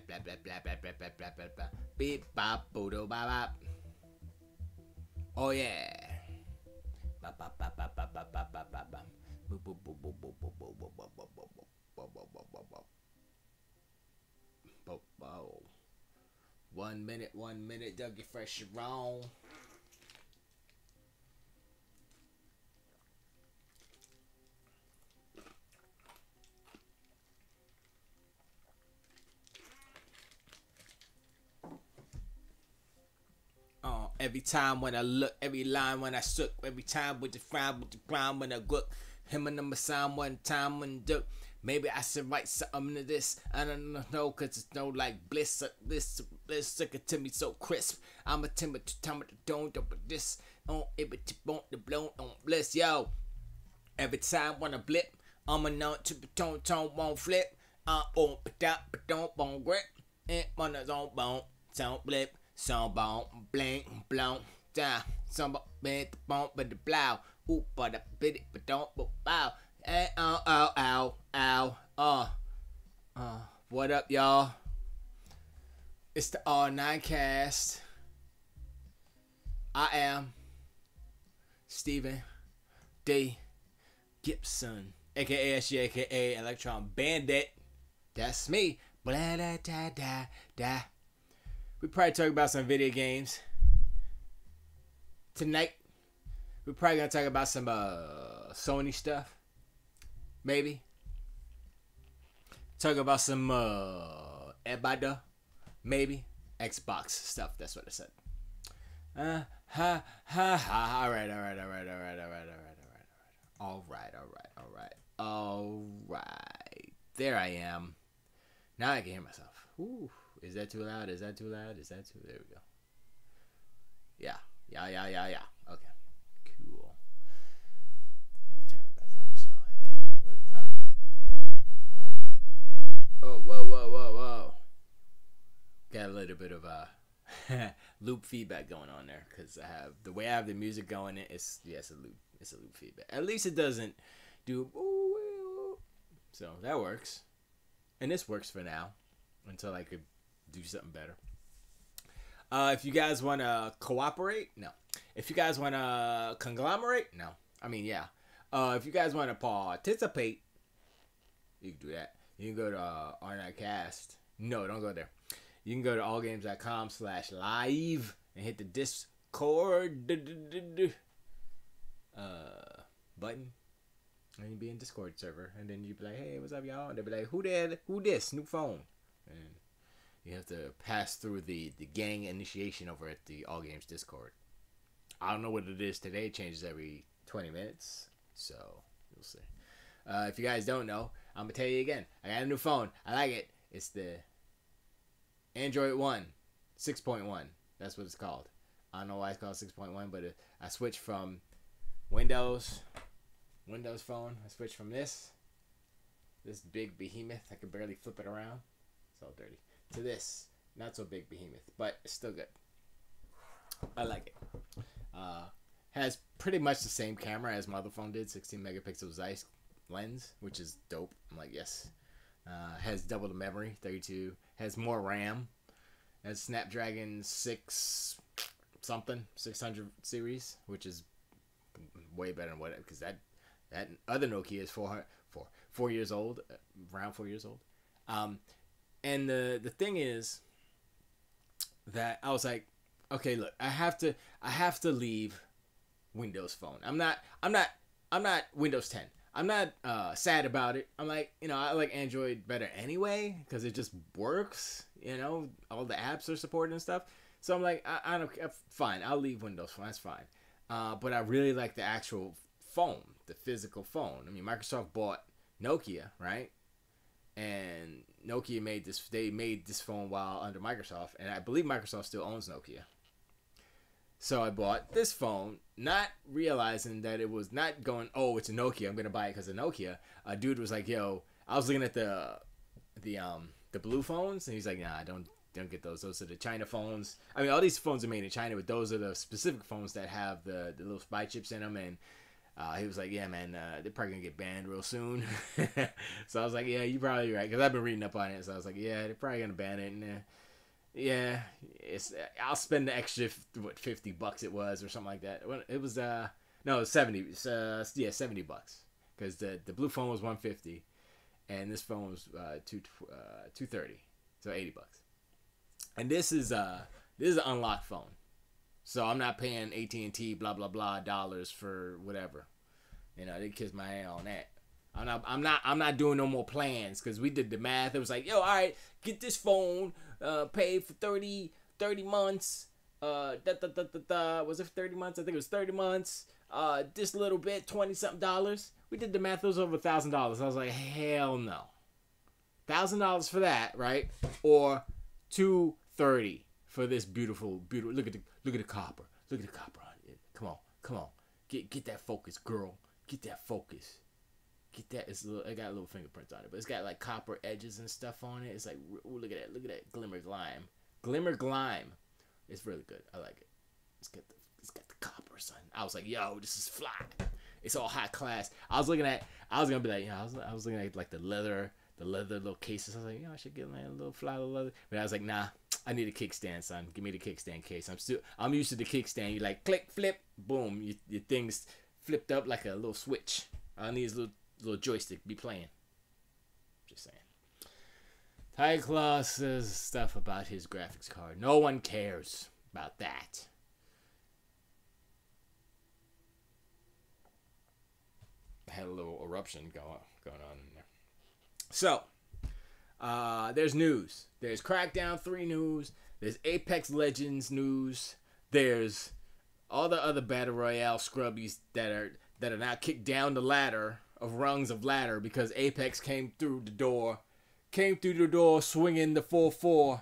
blah blah blah blah blah blah blah blah blah. Beep bop boodle bop bop. Oh yeah. Bop bop bop bop bop bop bop bop bop bop. Boop boop boop boop boop boop boop boop boop boop boop boop boop boop boop boop. Boop boop. 1 minute, Dougie Fresh wrong. Every time when I look, every line when I shook, every time with the frown, with the ground when I look, him and number sign one time when do. Maybe I should write something to this. I don't know, cause it's no like bliss, bliss, stick it to me so crisp. I'm a timid to time it don't this on it, but you won't the blown on bliss, yo. Every time when I blip, I'm a note to the tone won't flip. On but don't bone grip. It on the zone bone, sound blip. Some bone, blink, blown, down. Some bed, the bump, but the blow. Ooh, but I bit it, but don't bow. Ow, ow, ow. What up, y'all? It's the R9cast. I am Stephen D. Gibson, aka SG, aka Electron Bandit. That's me. Blah, da, da, da, da. We probably talk about some video games. Tonight, we're probably gonna talk about some Sony stuff. Maybe. Talk about some Ebada. Maybe. Xbox stuff. That's what I said. Alright. There I am. Now I can hear myself. Ooh. Is that too loud? Is that too loud? Is that too... There we go. Yeah. Okay. Cool. Let me turn it back up so I can... Oh, whoa. Got a little bit of loop feedback going on there because I have the way I have the music going. It's a loop. It's a loop feedback. At least it doesn't do. So that works, and this works for now until I could do something better. If you guys want to cooperate, no. If you guys want to conglomerate, no. I mean, yeah. If you guys want to participate, you can do that. You can go to R9cast. No, don't go there. You can go to allgames.com/live and hit the Discord button. And you'll be in Discord server. And then you'll be like, hey, what's up, y'all? And they'll be like, who this? New phone. And you have to pass through the gang initiation over at the All Games Discord. I don't know what it is today. It changes every 20 minutes. So, you'll see. If you guys don't know, I'm going to tell you again. I got a new phone. I like it. It's the Android 1, 6.1. That's what it's called. I don't know why it's called 6.1, but I switched from Windows phone. I switched from this big behemoth. I could barely flip it around. It's all dirty. To this, not so big behemoth, but it's still good. I like it. Has pretty much the same camera as my other phone did, 16 megapixel Zeiss lens, which is dope. I'm like, yes. Has double the memory, 32. Has more RAM. Has Snapdragon 600 series, which is way better than what, because that other Nokia is 4 years old, around 4 years old. And the thing is that I was like, okay, look, I have to leave Windows Phone. I'm not Windows 10. I'm not sad about it. I'm like, I like Android better anyway because it just works. All the apps are supported and stuff. So I'm like, I don't care. Fine, I'll leave Windows Phone. That's fine. But I really like the actual phone, the physical phone. I mean, Microsoft bought Nokia, right? And Nokia made this. They made this phone while under Microsoft, and I believe Microsoft still owns Nokia. So I bought this phone, not realizing that it was not going, oh, it's a Nokia, I'm gonna buy it because of Nokia. A dude was like, yo, I was looking at the blue phones, and he's like, nah, don't get those. Those are the China phones. I mean, all these phones are made in China, but those are the specific phones that have the little spy chips in them. And he was like, yeah, man, they're probably gonna get banned real soon. So I was like, yeah, you're probably right, because I've been reading up on it. So I was like, yeah, they're probably gonna ban it. And yeah, I'll spend the extra $50 it was or something like that. It was no, it was 70. Yeah, $70 because the blue phone was $150, and this phone was $230, so $80. And this is an unlocked phone, so I'm not paying AT&T blah blah blah dollars for whatever. They kiss my ass on that. I'm not doing no more plans because we did the math. It was like, yo, all right, get this phone, pay for 30 months. Was it 30 months? I think it was 30 months. This little bit, $20-something. We did the math. It was over $1,000. I was like, hell no. $1,000 for that, right? Or $230 for this beautiful. Look at the copper. Look at the copper on it. Come on. Get that focus, girl. Get that focus. Get that. I got little fingerprints on it, but it's got like copper edges and stuff on it. It's like, ooh, look at that glimmer glime. It's really good. I like it. It's got the copper, son. I was like, yo, this is fly. It's all high class. I was gonna be like, you know, I was looking at like the leather little cases. I was like, you know, I should get like a little fly leather. But I was like, nah, I need a kickstand, son. Give me the kickstand case. I'm used to the kickstand. You like click, flip, boom. Your thing's flipped up like a little switch. I need this little joystick to be playing. Just saying. Ty Claw says stuff about his graphics card. No one cares about that. I had a little eruption going on in there. So, there's news. There's Crackdown 3 news. There's Apex Legends news. There's all the other Battle Royale scrubbies that are now kicked down the ladder of rungs of ladder because Apex came through the door swinging the 4-4.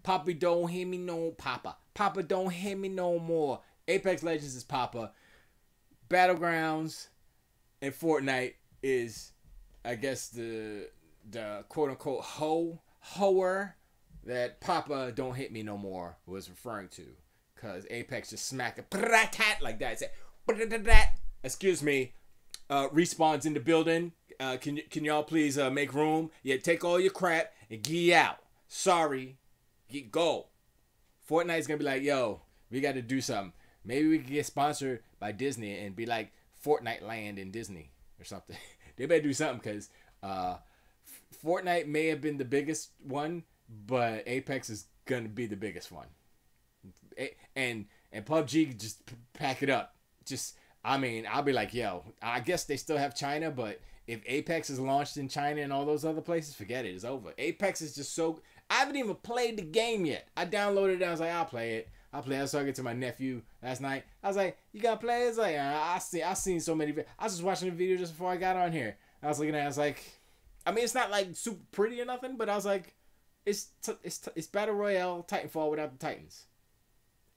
Papa don't hear me no Papa. Papa don't hear me no more. Apex Legends is Papa. Battlegrounds and Fortnite is, I guess, the quote unquote hoer that Papa don't hit me no more was referring to. Cause Apex just smacked it like that. Said, excuse me. Respawns in the building. Can y'all please make room? Yeah, take all your crap and get out. Sorry, go. Fortnite's gonna be like, yo, we got to do something. Maybe we can get sponsored by Disney and be like Fortnite Land in Disney or something. They better do something because Fortnite may have been the biggest one, but Apex is gonna be the biggest one. And PUBG just pack it up. I mean, I'll be like, yo, I guess they still have China, but if Apex is launched in China and all those other places, forget it. It's over. Apex is just so... I haven't even played the game yet. I downloaded it. I was like, I'll play it. I was talking to my nephew last night. I was like, you got to play? It's like, I seen so many... I was just watching the video just before I got on here. I was looking at it. I was like... I mean, it's not like super pretty or nothing, but I was like, it's Battle Royale Titanfall without the Titans.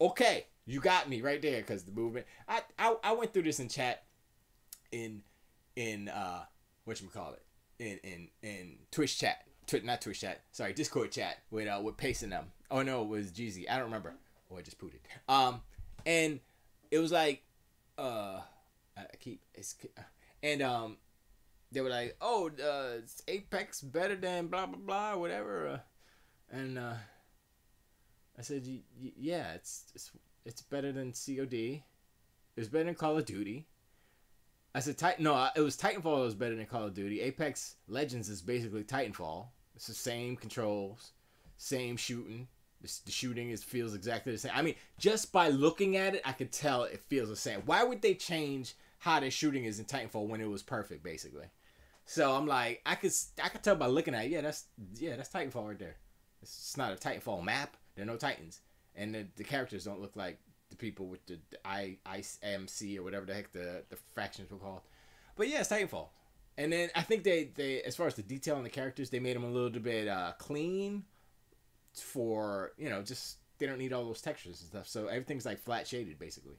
Okay. You got me right there because the movement. I went through this in chat in whatchamacallit in Twitch chat. Not Twitch chat. Sorry, Discord chat with Pace and them. Oh no, it was Jeezy. I don't remember. Oh, I just pooted. And it was like they were like, oh, it's Apex better than blah blah blah or whatever. And I said, yeah, it's better than COD. It was better than Call of Duty. I said, it was Titanfall that was better than Call of Duty. Apex Legends is basically Titanfall. It's the same controls, same shooting. The shooting feels exactly the same. I mean, just by looking at it, I could tell it feels the same. Why would they change how their shooting is in Titanfall when it was perfect, basically? So I'm like, I could tell by looking at it. Yeah, that's Titanfall right there. It's not a Titanfall map. There are no Titans. And the characters don't look like the people with the IMC or whatever the heck the factions were called. But yeah, it's Titanfall. And then I think they as far as the detail on the characters, they made them a little bit clean for, just they don't need all those textures and stuff. So everything's like flat shaded basically.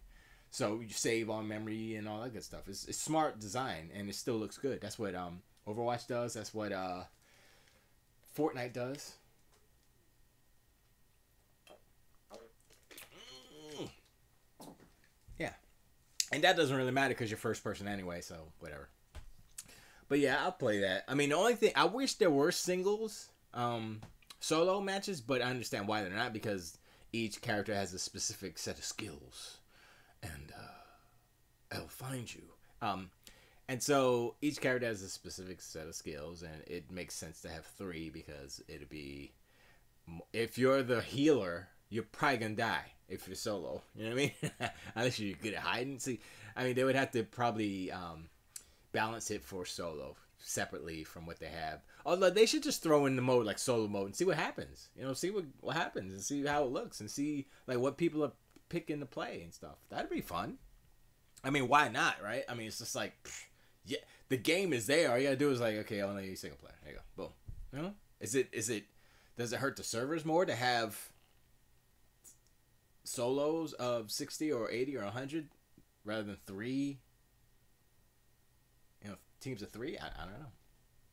So you save on memory and all that good stuff. It's smart design and it still looks good. That's what Overwatch does. That's what Fortnite does. Yeah. And that doesn't really matter because you're first person anyway, so whatever. But yeah, I'll play that. I mean, the only thing, I wish there were singles solo matches, but I understand why they're not, because each character has a specific set of skills. And I'll find you. And so each character has a specific set of skills, and it makes sense to have 3 because it'll be, if you're the healer, you're probably gonna die if you're solo. You know what I mean? Unless you're good at hiding. See, I mean, they would have to probably balance it for solo separately from what they have. Although they should just throw in the mode like solo mode and see what happens. See what happens and see how it looks and see like what people are picking to play and stuff. That'd be fun. I mean, why not, right? I mean, it's just like, yeah, the game is there. All you gotta do is like, okay, only single player. There you go. Boom. Does it hurt the servers more to have solos of 60 or 80 or 100 rather than 3? Teams of 3? I don't know.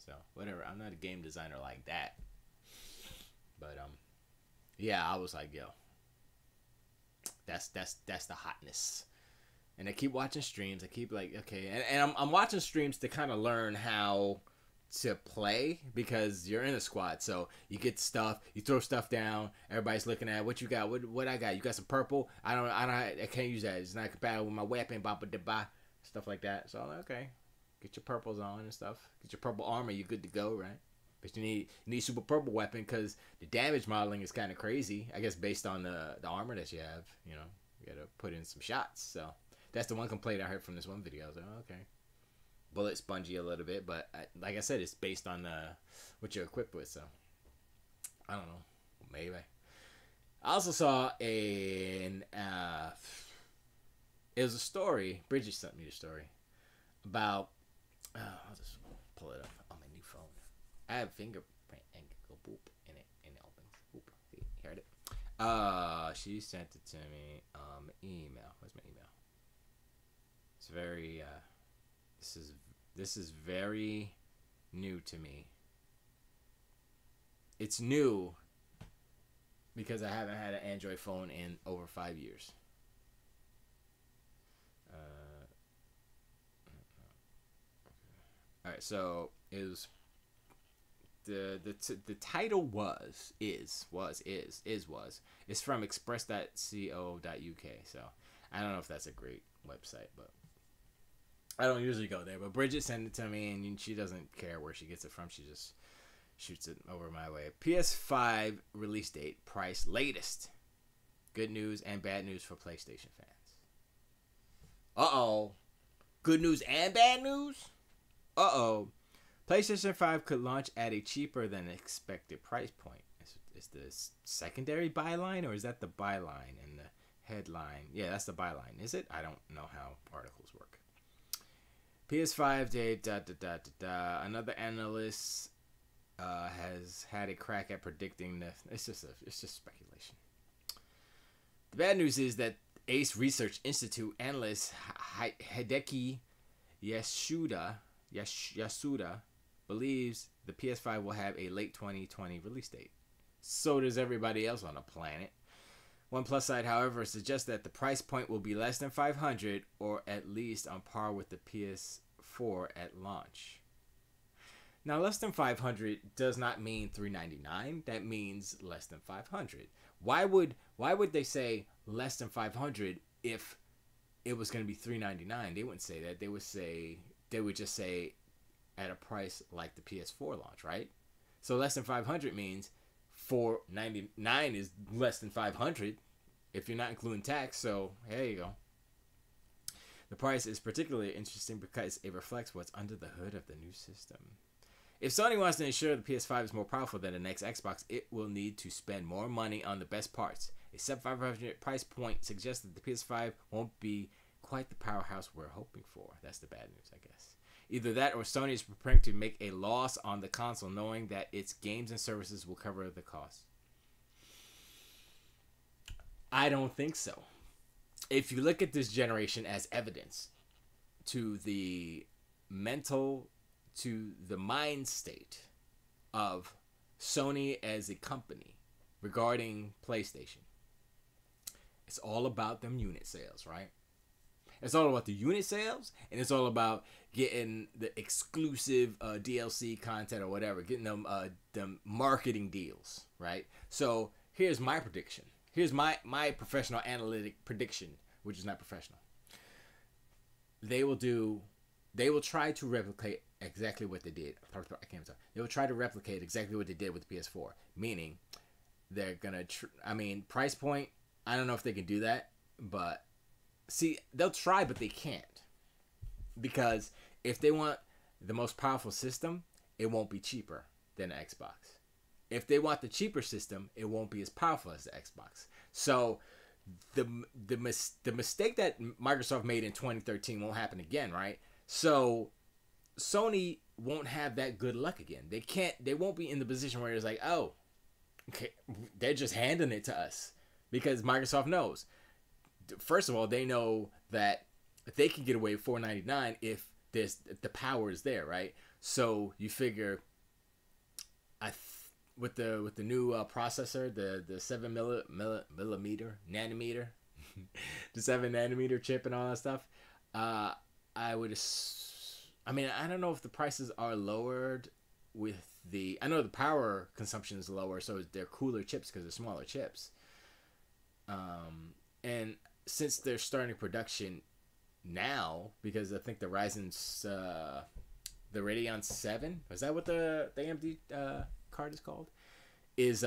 So whatever. I'm not a game designer like that. But yeah, I was like, yo, that's the hotness. And I keep watching streams. I keep like, okay, and I'm watching streams to kind of learn how to play, because you're in a squad, so you get stuff, you throw stuff down, everybody's looking at what you got, what I got. You got some purple? I can't use that. It's not compatible with my weapon. Stuff like that. So okay, get your purples on and stuff. Get your purple armor. You're good to go, right? But you need super purple weapon, because the damage modeling is kind of crazy. I guess based on the armor that you have, you know, you gotta put in some shots. So that's the one complaint I heard from this one video. I was like, oh, okay. Bullet spongy a little bit, but like I said, it's based on what you're equipped with. So I don't know, maybe. I also saw it was a story. Bridget sent me the story about. I'll just pull it up on my new phone. I have fingerprint and go boop in it, and it opens. Boop. See, heard it. She sent it to me email. Where's my email? It's very this is very new to me. It's new because I haven't had an Android phone in over 5 years. All right, so it was the title is from express.co.uk. So I don't know if that's a great website, but I don't usually go there. But Bridget sent it to me, and she doesn't care where she gets it from. She just shoots it over my way. PS5 release date, price, latest. Good news and bad news for PlayStation fans. Uh-oh. Good news and bad news? Uh-oh. PlayStation 5 could launch at a cheaper than expected price point. Is the secondary byline, or is that the byline and the headline? Yeah, that's the byline. Is it? I don't know how articles work. PS5 date, Another analyst has had a crack at predicting the. It's just speculation. The bad news is that Ace Research Institute analyst Hideki Yasuda believes the PS5 will have a late 2020 release date. So does everybody else on the planet. One plus side, however, suggests that the price point will be less than $500, or at least on par with the PS4 at launch. Now, less than $500 does not mean $399. That means less than $500. Why would they say less than $500 if it was going to be $399? They wouldn't say that. They would just say at a price like the PS4 launch, right? So less than $500 means $499 is less than $500 if you're not including tax. So there you go. The price is particularly interesting because it reflects what's under the hood of the new system. If Sony wants to ensure the PS5 is more powerful than the next Xbox, it will need to spend more money on the best parts. A sub-$500 price point suggests that the PS5 won't be quite the powerhouse we're hoping for. That's the bad news, I guess. Either that, or Sony is preparing to make a loss on the console, knowing that its games and services will cover the cost. I don't think so. If you look at this generation as evidence to the mind state of Sony as a company regarding PlayStation, it's all about them unit sales, right? It's all about the unit sales, and it's all about getting the exclusive DLC content or whatever, getting them marketing deals, right? So here's my prediction. Here's my professional analytic prediction, which is not professional. They will try to replicate exactly what they did. They will try to replicate exactly what they did with the PS4, meaning they're gonna. Price point. I don't know if they can do that, but. See, they'll try, but they can't. Because if they want the most powerful system, it won't be cheaper than the Xbox. If they want the cheaper system, it won't be as powerful as the Xbox. So the mistake that Microsoft made in 2013 won't happen again, right? So Sony won't have that good luck again. They won't be in the position where it's like, oh, okay, they're just handing it to us. Because Microsoft knows. First of all, they know that they can get away with $499 if the power is there, right? So you figure, with the new processor, the 7 millimeter nanometer, the 7 nanometer chip and all that stuff, Uh, I would. I mean, I don't know if the prices are lowered with the. I know the power consumption is lower, so they're cooler chips because they're smaller chips. And since they're starting production now, because I think the Ryzen's the Radeon 7, is that what the AMD card is called? Is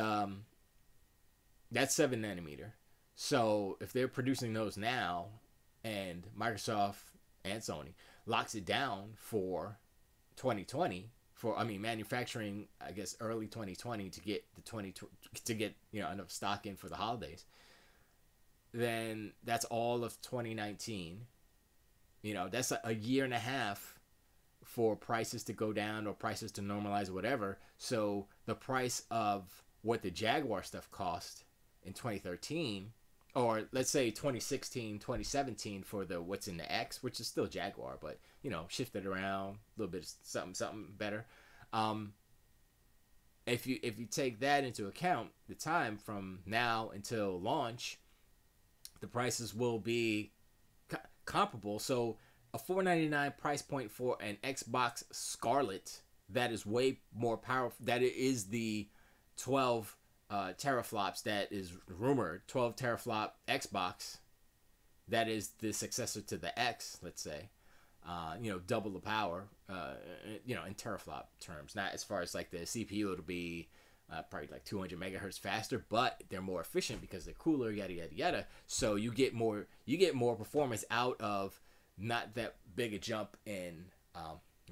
that's 7 nanometer. So if they're producing those now, and Microsoft and Sony locks it down for 2020, for manufacturing, I guess early 2020 to get enough stock in for the holidays, then that's all of 2019. That's a year and a half for prices to go down or prices to normalize or whatever. So the price of what the Jaguar stuff cost in 2013, or let's say 2016, 2017 for the what's in the X, which is still Jaguar, but shifted around a little bit, something better. If you take that into account, the time from now until launch, the prices will be comparable. So a $499 price point for an Xbox Scarlet that is way more powerful, that it is the 12 teraflops that is rumored, 12 teraflop Xbox, that is the successor to the X, let's say, double the power, in teraflop terms. Not as far as like the CPU, it'll be probably like 200 megahertz faster, but they're more efficient because they're cooler, yada yada yada. So you get more performance out of not that big a jump in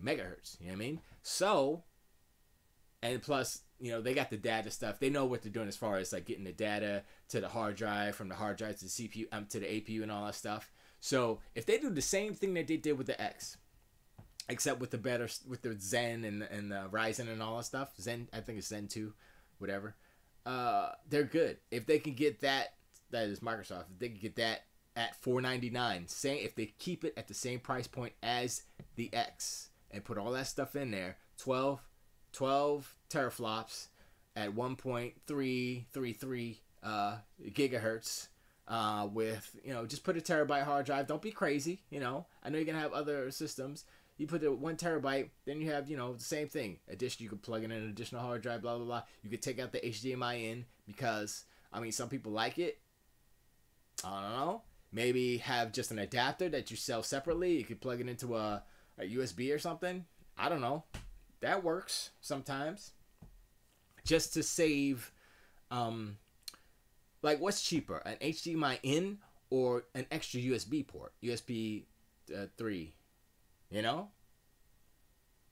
megahertz. You know what I mean? So, and plus, they got the data stuff. They know what they're doing as far as like getting the data to the hard drive, from the hard drive to the CPU, to the APU and all that stuff. So if they do the same thing that they did with the X, except with the Zen and the Ryzen and all that stuff, Zen, I think it's Zen 2, whatever, they're good. If they can get that is Microsoft, if they can get that at $499, saying if they keep it at the same price point as the X and put all that stuff in there, 12 teraflops at 1.333 gigahertz, with just put a terabyte hard drive. Don't be crazy. I know you're gonna have other systems. You put the 1 terabyte, then you have the same thing. Addition, you could plug in an additional hard drive, blah blah blah. You could take out the HDMI in, because some people like it. I don't know. Maybe have just an adapter that you sell separately. You could plug it into a USB or something. I don't know. That works sometimes. Just to save, like, what's cheaper, an HDMI in or an extra USB port, USB 3?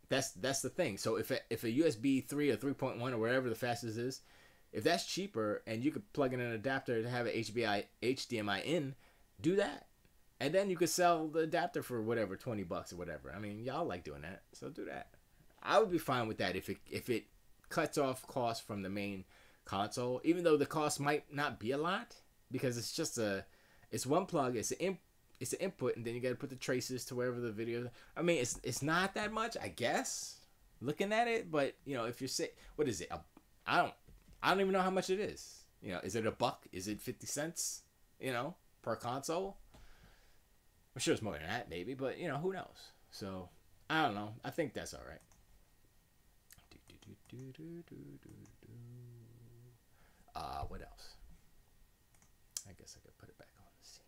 That's the thing. So if a USB 3 or 3.1 or whatever the fastest is, if that's cheaper and you could plug in an adapter to have an HDMI in, do that. And then you could sell the adapter for whatever, $20 or whatever. Y'all like doing that, so do that. I would be fine with that if it cuts off costs from the main console, even though the cost might not be a lot, because it's just it's one plug, it's an input, and then you got to put the traces to wherever the video. It's not that much, I guess, looking at it. But if you're what is it? I don't even know how much it is. Is it $1? Is it 50 cents? Per console. I'm sure it's more than that, maybe, but who knows? So I don't know. I think that's all right. What else? I guess I could put it back on the scene.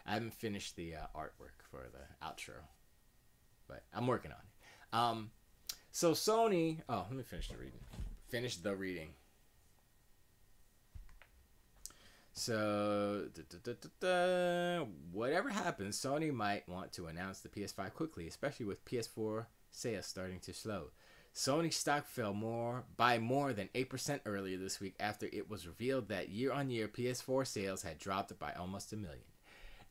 I haven't finished the artwork for the outro, but I'm working on it. So Sony. Oh, let me finish the reading. Finish the reading. So, whatever happens, Sony might want to announce the PS5 quickly, especially with PS4 sales starting to slow. Sony stock fell by more than 8% earlier this week after it was revealed that year-on-year PS4 sales had dropped by almost 1 million.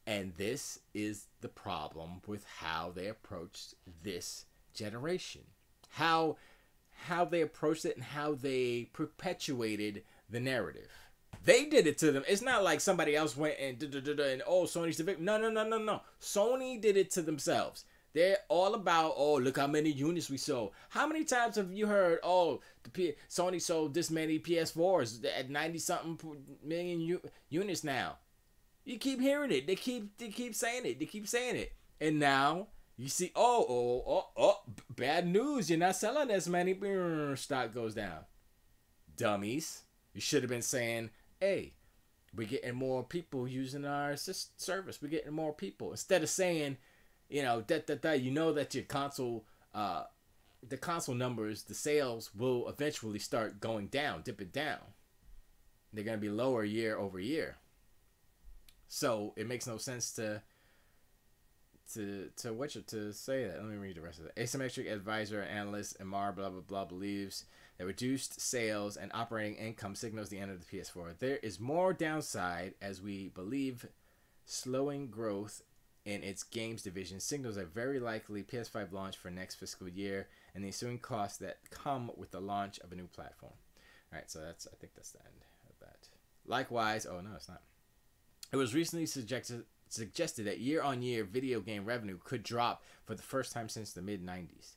And this is the problem with how they approached this generation. How they approached it and how they perpetuated the narrative. They did it to them. It's not like somebody else went and Sony's the victim. No. Sony did it to themselves. They're all about, look how many units we sold. How many times have you heard, Sony sold this many PS4s at 90-something million units now? You keep hearing it. They keep saying it. And now you see, bad news. You're not selling as many. Stock goes down. Dummies. You should have been saying, hey, we're getting more people using our service. We're getting more people. Instead of saying, you know, you know that your console, the console numbers, the sales will eventually start going down, dipping down. They're going to be lower year over year. So it makes no sense to say that. Let me read the rest of it. Asymmetric advisor analyst Amar blah blah blah believes that reduced sales and operating income signals the end of the PS4. There is more downside as we believe slowing growth in its games division signals a very likely PS5 launch for next fiscal year and the ensuing costs that come with the launch of a new platform. All right, so I think that's the end of that. Likewise, oh no, it's not. It was recently suggested that year-on-year video game revenue could drop for the first time since the mid-90s.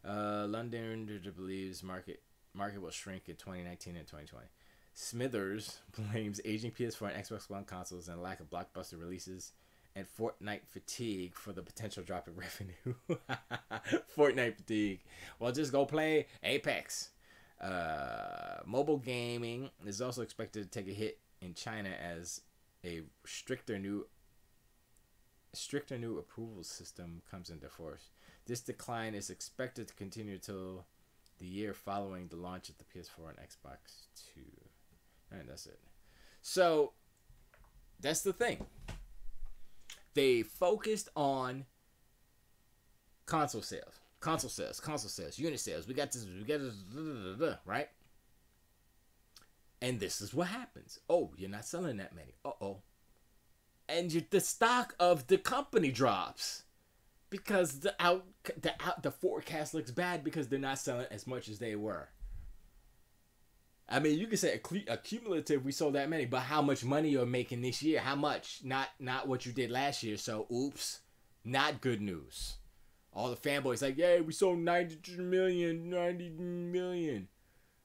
London believes market will shrink in 2019 and 2020. Smithers blames aging PS4 and Xbox One consoles and lack of blockbuster releases and Fortnite fatigue for the potential drop in revenue. Fortnite fatigue. Well, just go play Apex. Mobile gaming is also expected to take a hit in China as a stricter new approval system comes into force. This decline is expected to continue till the year following the launch of the PS4 and Xbox 2. And that's it. So, that's the thing. They focused on console sales, unit sales. We got this, right? And this is what happens. Oh, you're not selling that many. Uh-oh. And the stock of the company drops because the forecast looks bad because they're not selling as much as they were. I mean, you can say accumulative, we sold that many, but how much money you're making this year? How much? Not what you did last year. So, oops, not good news. All the fanboys like, yay, we sold 90 million.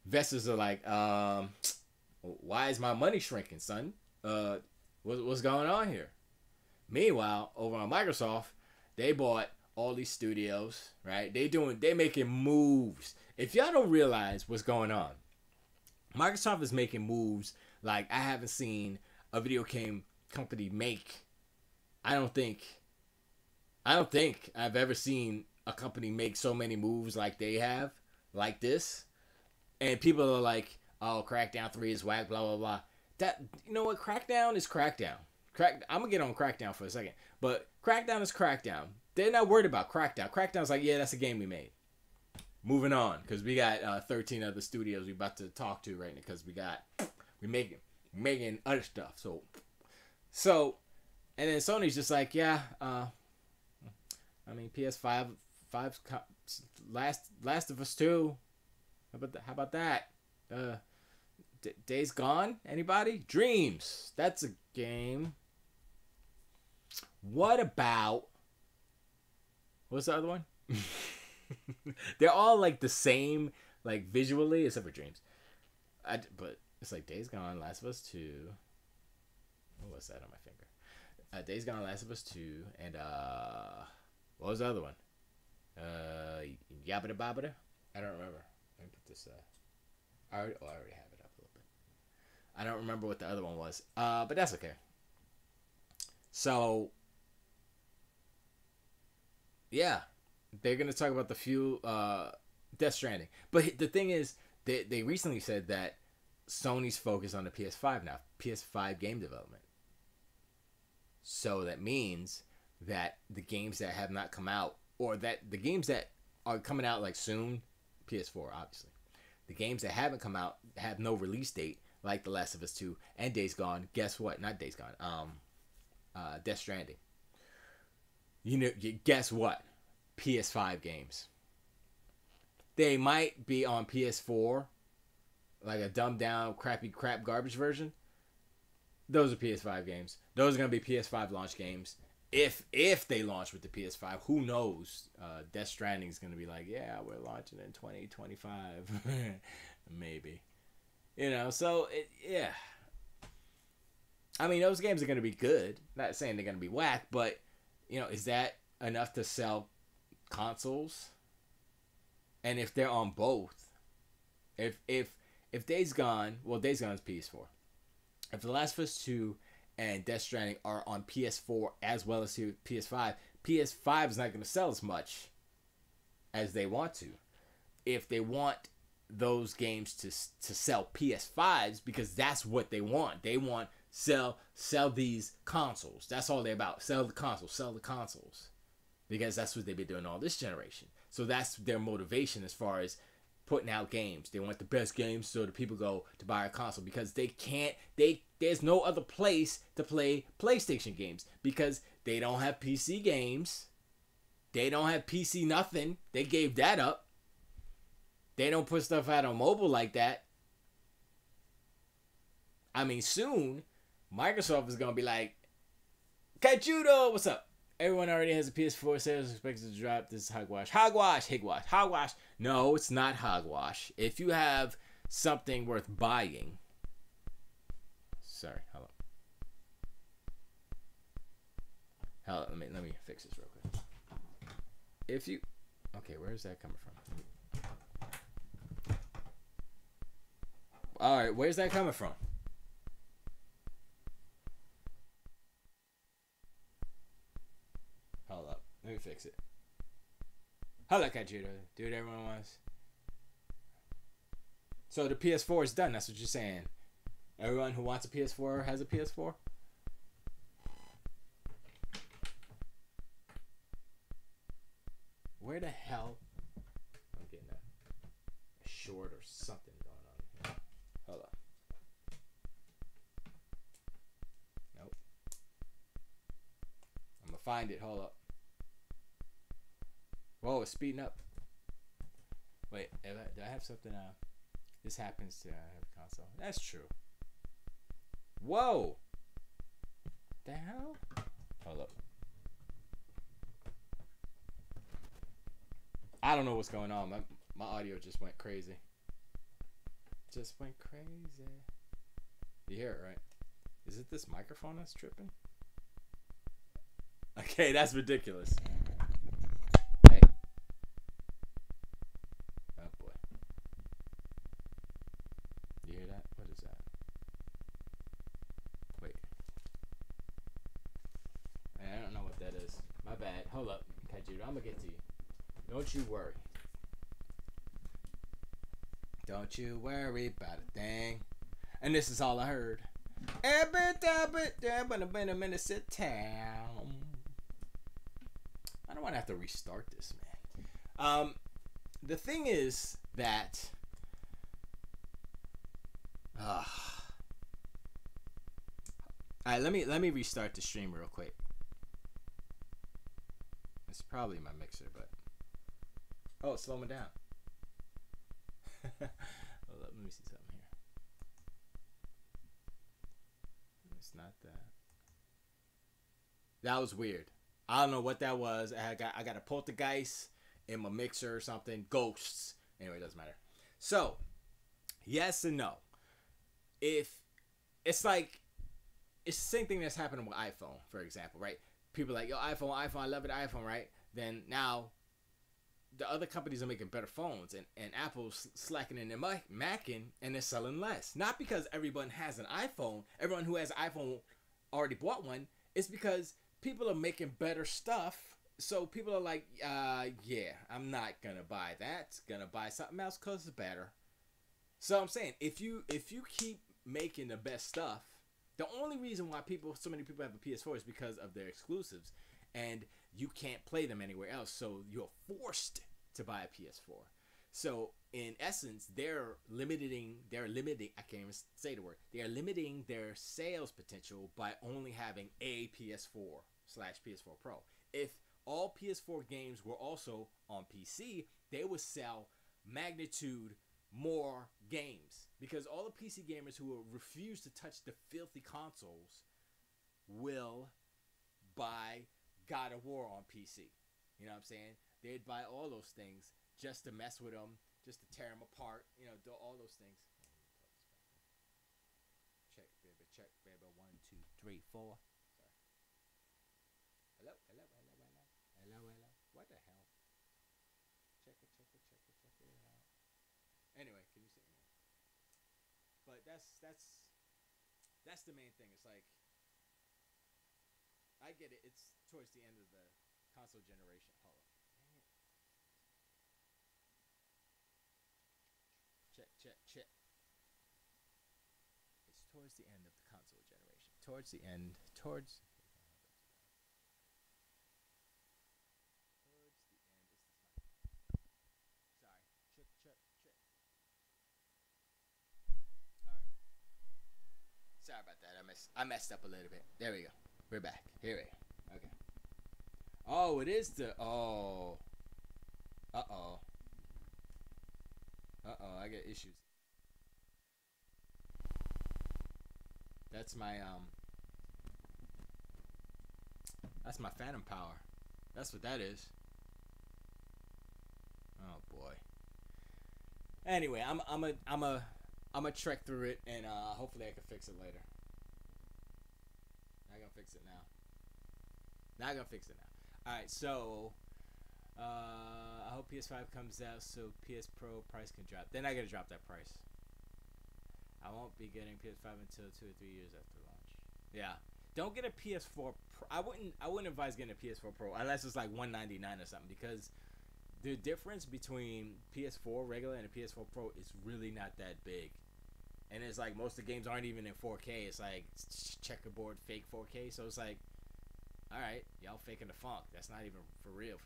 Investors are like, why is my money shrinking, son? What's going on here? Meanwhile, over on Microsoft, they bought all these studios, right? They making moves. If y'all don't realize what's going on, Microsoft is making moves like I haven't seen a video game company make. I don't think I've ever seen a company make so many moves like they have, like this. And people are like, oh, Crackdown 3 is whack, blah, blah, blah. That, you know what? Crackdown is Crackdown. I'm going to get on Crackdown for a second. But Crackdown is Crackdown. They're not worried about Crackdown. Crackdown's like, yeah, that's a game we made. Moving on, because we got 13 other studios we about to talk to right now, because we making other stuff. So, and then Sony's just like, yeah, I mean, PS5, Last of Us 2. How about that? Days Gone? Anybody? Dreams. That's a game. What about... What's the other one? They're all like the same, like visually, except for Dreams. But it's like Days Gone, Last of Us 2. What was that on my finger? Days Gone, Last of Us 2, and what was the other one? Yabbada Babbada? I don't remember. Let me put this. I already have it up a little bit. I don't remember what the other one was. But that's okay. So, yeah. They're going to talk about the few Death Stranding. But the thing is, they recently said that Sony's focused on the PS5 now. PS5 game development. So that means that the games that have not come out, or that the games that are coming out like soon, PS4 obviously. The games that haven't come out have no release date, like The Last of Us 2 and Days Gone. Guess what? Not Days Gone. Death Stranding. Guess what? PS5 games. They might be on PS4, like a dumbed down, crap garbage version. Those are PS5 games. Those are gonna be PS5 launch games. If they launch with the PS5, who knows? Death Stranding is gonna be like, yeah, we're launching in 2025, maybe. So yeah. I mean, those games are gonna be good. Not saying they're gonna be whack, but is that enough to sell consoles, and if they're on both, if Days Gone, well, Days Gone is PS4. If The Last of Us 2 and Death Stranding are on PS4 as well as PS5, PS5 is not going to sell as much as they want to. If they want those games to sell PS5s, because that's what they want. They want sell these consoles. That's all they're about. Sell the consoles. Because that's what they've been doing all this generation. So that's their motivation as far as putting out games. They want the best games so the people go to buy a console, because there's no other place to play PlayStation games, because they don't have PC games. They don't have PC nothing. They gave that up. They don't put stuff out on mobile like that. I mean, soon Microsoft is gonna be like, Kajudo, what's up? Everyone already has a PS4. Sales expected to drop. This is hogwash. Hogwash. No, it's not hogwash. If you have something worth buying. Sorry, hold on. Let me fix this real quick. If you, okay, where's that coming from? All right, where's that coming from? Hold up. Let me fix it. Hold up, Kajudo. Do what everyone wants. So the PS4 is done. That's what you're saying. Everyone who wants a PS4 has a PS4? Where the hell? I'm getting a short or something going on here. Hold up. Nope. I'm gonna find it. Hold up. Whoa, it's speeding up. Wait, do I have something? This happens to have a console. That's true. Whoa! The hell? Hold up. I don't know what's going on. My audio just went crazy. Just went crazy. You hear it, right? Is it this microphone that's tripping? Okay, that's ridiculous. Hey. Oh boy. You hear that? What is that? Wait. I don't know what that is. My bad. Hold up, Kajudo. I'm gonna get to you. Don't you worry. Don't you worry about a thing. And this is all I heard. Every time been a minute sit down. I don't want to have to restart this, man. The thing is that all right, let me restart the stream real quick. It's probably my mixer, but oh, slow me down. Let me see something here. It's not that. That was weird. I don't know what that was. I got a poltergeist in my mixer or something. Ghosts. Anyway, it doesn't matter. So, yes and no. If it's like, it's the same thing that's happening with iPhone, for example, right? People are like, yo, iPhone, I love it, iPhone, right? Then now the other companies are making better phones, and Apple's slacking in their macking, and they're selling less. Not because everyone has an iPhone. Everyone who has an iPhone already bought one. It's because people are making better stuff. So people are like, yeah, I'm not gonna buy that. Gonna buy something else because it's better. So I'm saying, if you keep making the best stuff, the only reason why so many people have a PS4 is because of their exclusives, and you can't play them anywhere else. So you're forced to buy a PS4. So in essence, they're limiting. I can't even say the word. They're limiting their sales potential by only having a PS4/PS4 Pro. If all PS4 games were also on PC, they would sell magnitude more games, because all the PC gamers who will refuse to touch the filthy consoles will buy God of War on PC. You know what I'm saying? They'd buy all those things just to mess with them, just to tear them apart, do all those things. Check, baby. 1, 2, 3, 4. Sorry. Hello. But that's the main thing. It's like I get it. It's towards the end of the console generation. Hold on. Dang it. Check. It's towards the end of the console generation. Towards the end. Towards the end. Sorry. Check. All right. Sorry about that. I messed up a little bit. There we go. We're back. Here we go. Okay. Oh, it is the. Oh. Uh-oh. I get issues. That's my phantom power. That's what that is. Oh boy. Anyway, I'm a trek through it, and hopefully I can fix it later. Not gonna fix it now. All right, so I hope PS5 comes out so PS Pro price can drop. They're not gonna drop that price. I won't be getting PS5 until 2 or 3 years after launch. Yeah, don't get a PS4 Pro. I wouldn't advise getting a PS4 Pro unless it's like $199 or something, because the difference between PS4 regular and a PS4 Pro is really not that big. And it's like most of the games aren't even in 4K. It's like checkerboard fake 4K. So it's like, all right, y'all faking the funk. That's not even for real.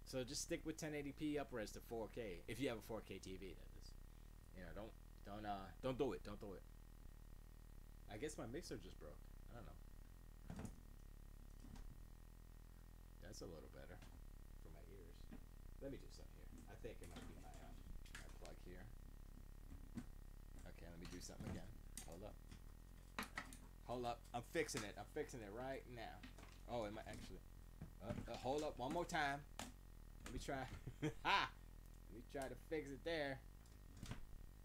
So just stick with 1080p upres to 4K if you have a 4K TV. That is, you know, don't do it. Don't do it. I guess my mixer just broke. I don't know. That's a little better for my ears. Let me do something here. I think it might be my plug here. Okay, let me do something again. Hold up. I'm fixing it right now. Oh, it might actually. Hold up one more time. Let me try. Ha! Let me try to fix it there.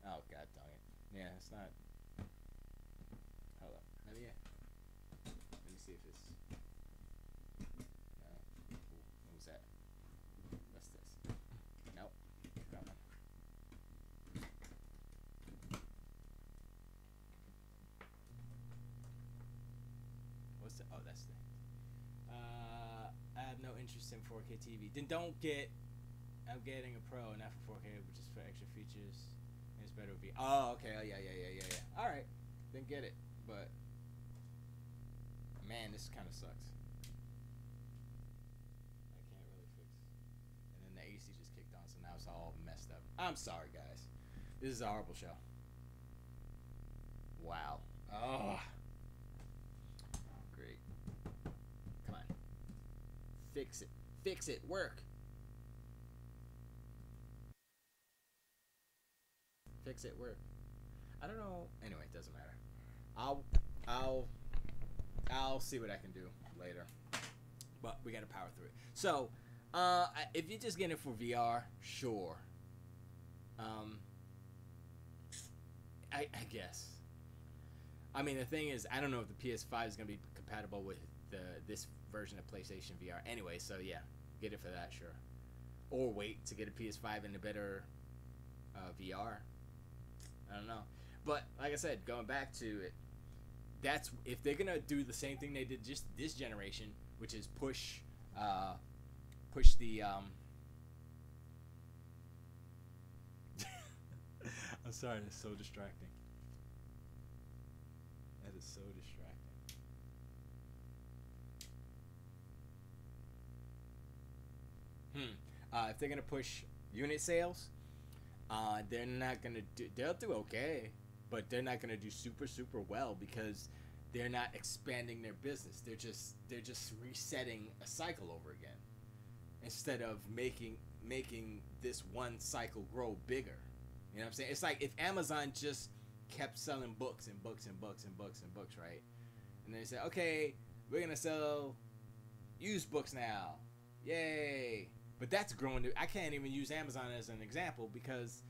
Oh, god dang it. Yeah, it's not. Hold up. Let me see if it's. No. Ooh, what was that? What's this? Nope. Come on. What's the? Oh, that's the. I have no interest in 4K TV. Then don't get. I'm getting a Pro, not for 4K, which is for extra features. And it's better with VR. Oh, okay. Oh, yeah. All right, then get it. But man, this kind of sucks. I can't really fix. And then the AC just kicked on, so now it's all messed up. I'm sorry, guys. This is a horrible show. Wow. Oh. Great. Come on. Fix it. Work. Fix it. Work. I don't know. Anyway, it doesn't matter. I'll see what I can do later. But we gotta power through it. So, if you're just getting it for VR, sure. I guess. I mean, the thing is, I don't know if the PS5 is gonna be compatible with this version of PlayStation VR. Anyway, so yeah, get it for that, sure. Or wait to get a PS5 in a better VR. I don't know. But like I said, going back to it, that's if they're gonna do the same thing they did just this generation, which is push the I'm sorry, that's so distracting. That is so distracting. If they're gonna push unit sales, they're not gonna do. They'll do okay, but they're not gonna do super well because they're not expanding their business. They're just resetting a cycle over again instead of making this one cycle grow bigger. You know what I'm saying? It's like if Amazon just kept selling books and books, right? And they say, okay, we're gonna sell used books now, yay! But that's growing. I can't even use Amazon as an example because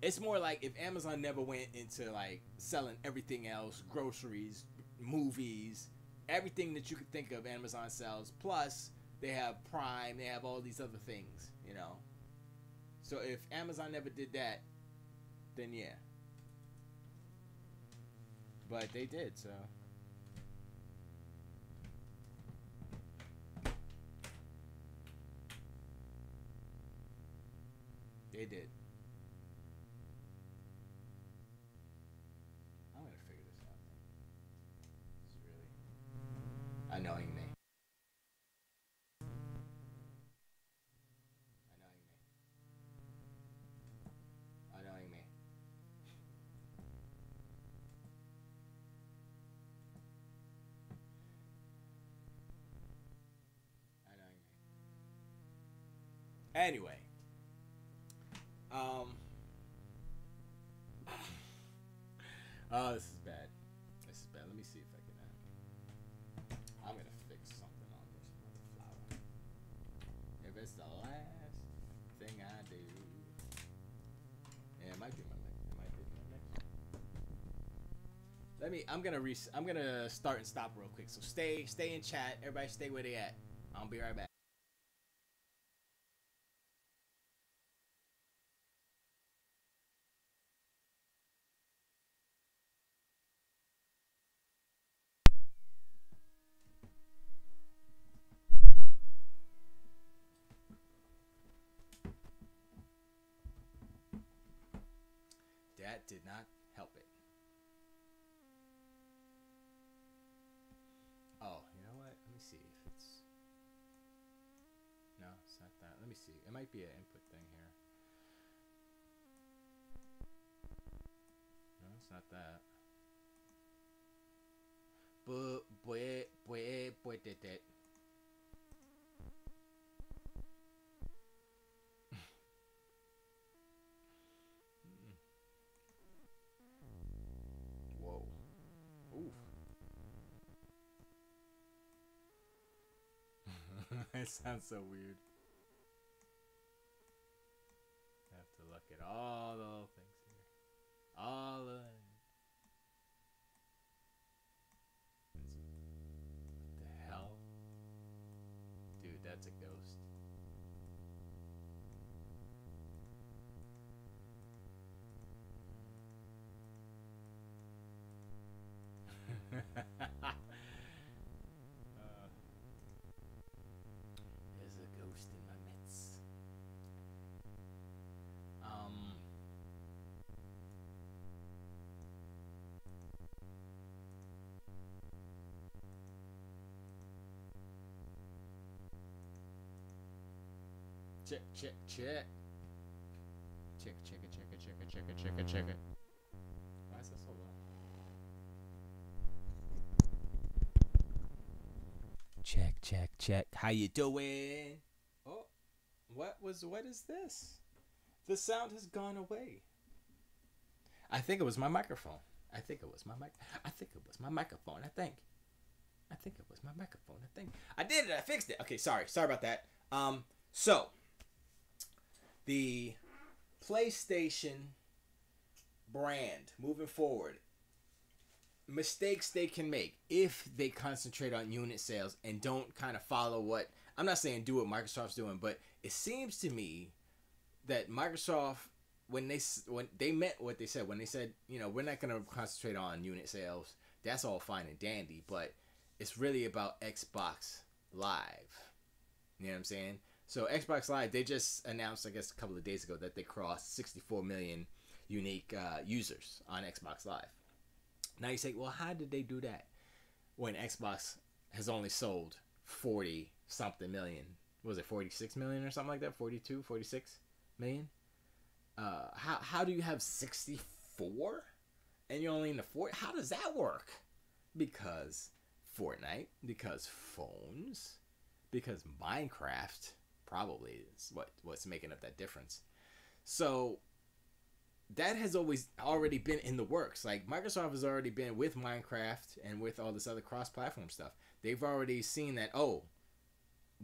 it's more like if Amazon never went into like selling everything else, groceries, movies, everything that you could think of, Amazon sells. Plus, they have Prime, they have all these other things, you know. So if Amazon never did that, then yeah. But they did, so. They did. I'm gonna figure this out. It's really annoying me. Annoying me. Annoying me. Annoying me. Anyway, um, oh, this is bad. This is bad. Let me see if I can. I'm gonna fix something on this flower. If it's the last thing I do, yeah, it might be my next. It might be my next. Let me. I'm gonna start and stop real quick. So stay in chat. Everybody, stay where they at. I'll be right back. That did not help it. Oh, you know what? Let me see if it's. No, it's not that. Let me see. It might be an input thing here. No, it's not that. But did that. Whoa. Oof. It sounds so weird. I have to look at all the little things here. All of it. What the hell? Dude, that's a ghost. There's a ghost in my midst. Check. Check it. Check it. Why is that so low? Check. How you doing? Oh, what is this? The sound has gone away. I think it was my microphone. I think it was my microphone. I think it was my microphone. I did it. I fixed it. Okay, sorry about that. So the PlayStation brand moving forward, mistakes they can make if they concentrate on unit sales and don't kind of follow what, I'm not saying do what Microsoft's doing, but it seems to me that Microsoft, when they meant what they said, when they said, we're not going to concentrate on unit sales, that's all fine and dandy, but it's really about Xbox Live. You know what I'm saying? So Xbox Live, they just announced, I guess, a couple of days ago that they crossed 64 million unique users on Xbox Live. Now you say, well, how did they do that when Xbox has only sold 40 something million? What was it 46 million or something like that? 42, 46 million? How do you have 64 and you're only in the 40? How does that work? Because Fortnite, because phones, because Minecraft probably is what's making up that difference. So that has already been in the works. Like Microsoft has already been with Minecraft and with all this other cross-platform stuff. They've already seen that.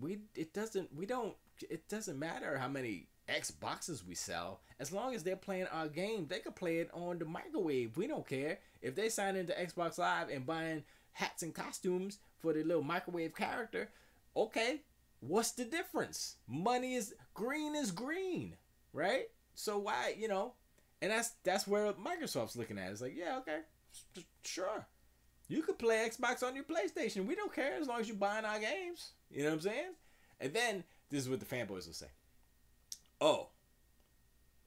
It doesn't matter how many Xboxes we sell, as long as they're playing our game. They could play it on the microwave. We don't care if they sign into Xbox Live and buying hats and costumes for the little microwave character. Okay, what's the difference? Money is green, right? So why, and that's where Microsoft's looking at. It's like, yeah, okay, Sure. You could play Xbox on your PlayStation. We don't care as long as you're buying our games. You know what I'm saying? And then this is what the fanboys will say. Oh,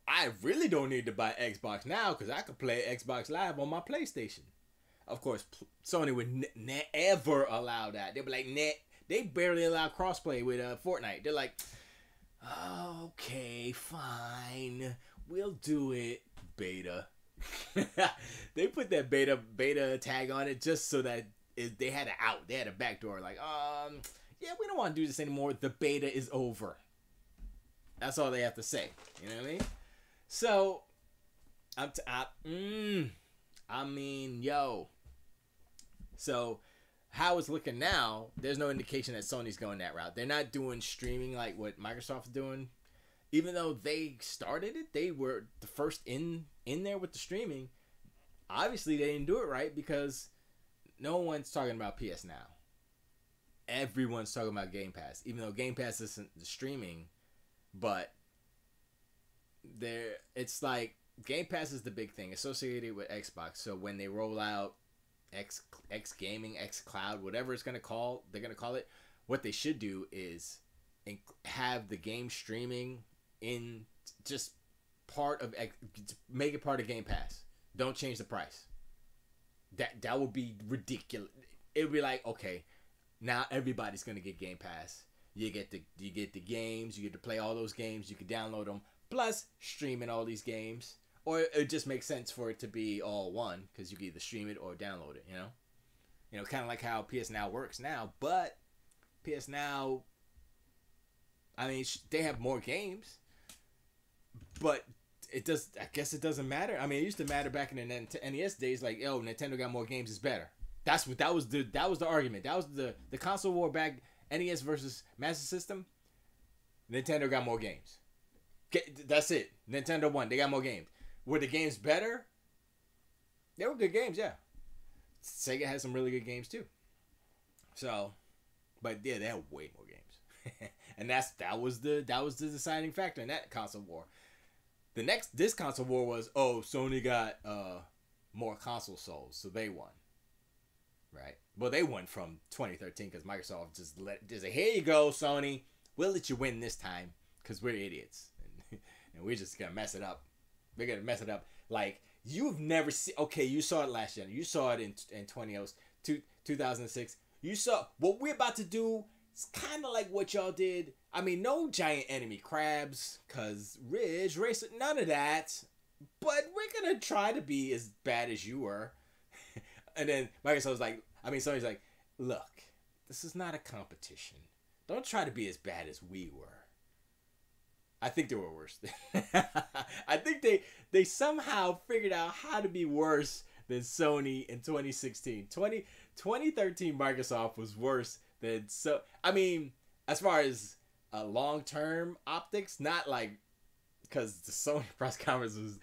I really don't need to buy Xbox now because I could play Xbox Live on my PlayStation. Of course, Sony would never allow that. They'd be like, nah. They barely allow crossplay with Fortnite. They're like, okay, fine. We'll do it. Beta. They put that beta tag on it just so that they had an out. They had a backdoor. Like, yeah, we don't want to do this anymore. The beta is over. That's all they have to say. You know what I mean? So, I mean, yo. So, how it's looking now, there's no indication that Sony's going that route. They're not doing streaming like what Microsoft's doing. Even though they started it, they were the first in there with the streaming. Obviously, they didn't do it right because no one's talking about PS Now. Everyone's talking about Game Pass. Even though Game Pass isn't the streaming, but it's like Game Pass is the big thing associated with Xbox. So when they roll out X Gaming, X Cloud, whatever they're gonna call it. What they should do is have the game streaming in just make it part of Game Pass. Don't change the price. That would be ridiculous. It would be like, okay, now everybody's gonna get Game Pass. You get the games. You get to play all those games. You can download them. Plus streaming all these games. Or it just makes sense for it to be all one because you can either stream it or download it, you know, kind of like how PS Now works now. But PS Now, I mean, they have more games, but I guess it doesn't matter. I mean, it used to matter back in the NES days. Like, yo, Nintendo got more games, it's better. That was the argument. That was the console war back. NES versus Master System. Nintendo got more games. That's it. Nintendo won. They got more games. Were the games better? They were good games, yeah. Sega had some really good games too. So, but yeah, they had way more games, and that was the deciding factor in that console war. This console war was Sony got more console sold, so they won. Right? Well, they won from 2013 because Microsoft just said, here you go, Sony. We'll let you win this time because we're idiots and we're just gonna mess it up. We're going to mess it up. Like, you've never seen... Okay, you saw it last year. You saw it in 2006. You saw... What we're about to do is kind of like what y'all did. I mean, no giant enemy crabs, because Ridge, Racer, none of that. But we're going to try to be as bad as you were. And then Microsoft's like... Sony's like, look, this is not a competition. Don't try to be as bad as we were. I think they were worse. I think they somehow figured out how to be worse than Sony in 2016. 2013 Microsoft was worse than as far as long-term optics, not like because the Sony press conference was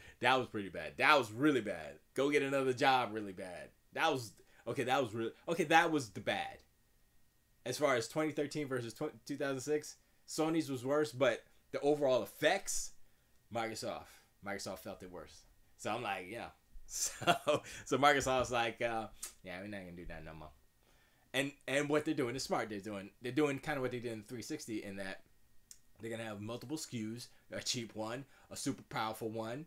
pretty bad. That was really bad. Go get another job, really bad. That was the bad. As far as 2013 versus 2006, Sony's was worse, but the overall effects, Microsoft felt it worse. So I'm like, yeah. So Microsoft's like, yeah, we're not gonna do that no more. And what they're doing is smart. They're doing kind of what they did in 360 in that they're gonna have multiple SKUs, a cheap one, a super powerful one,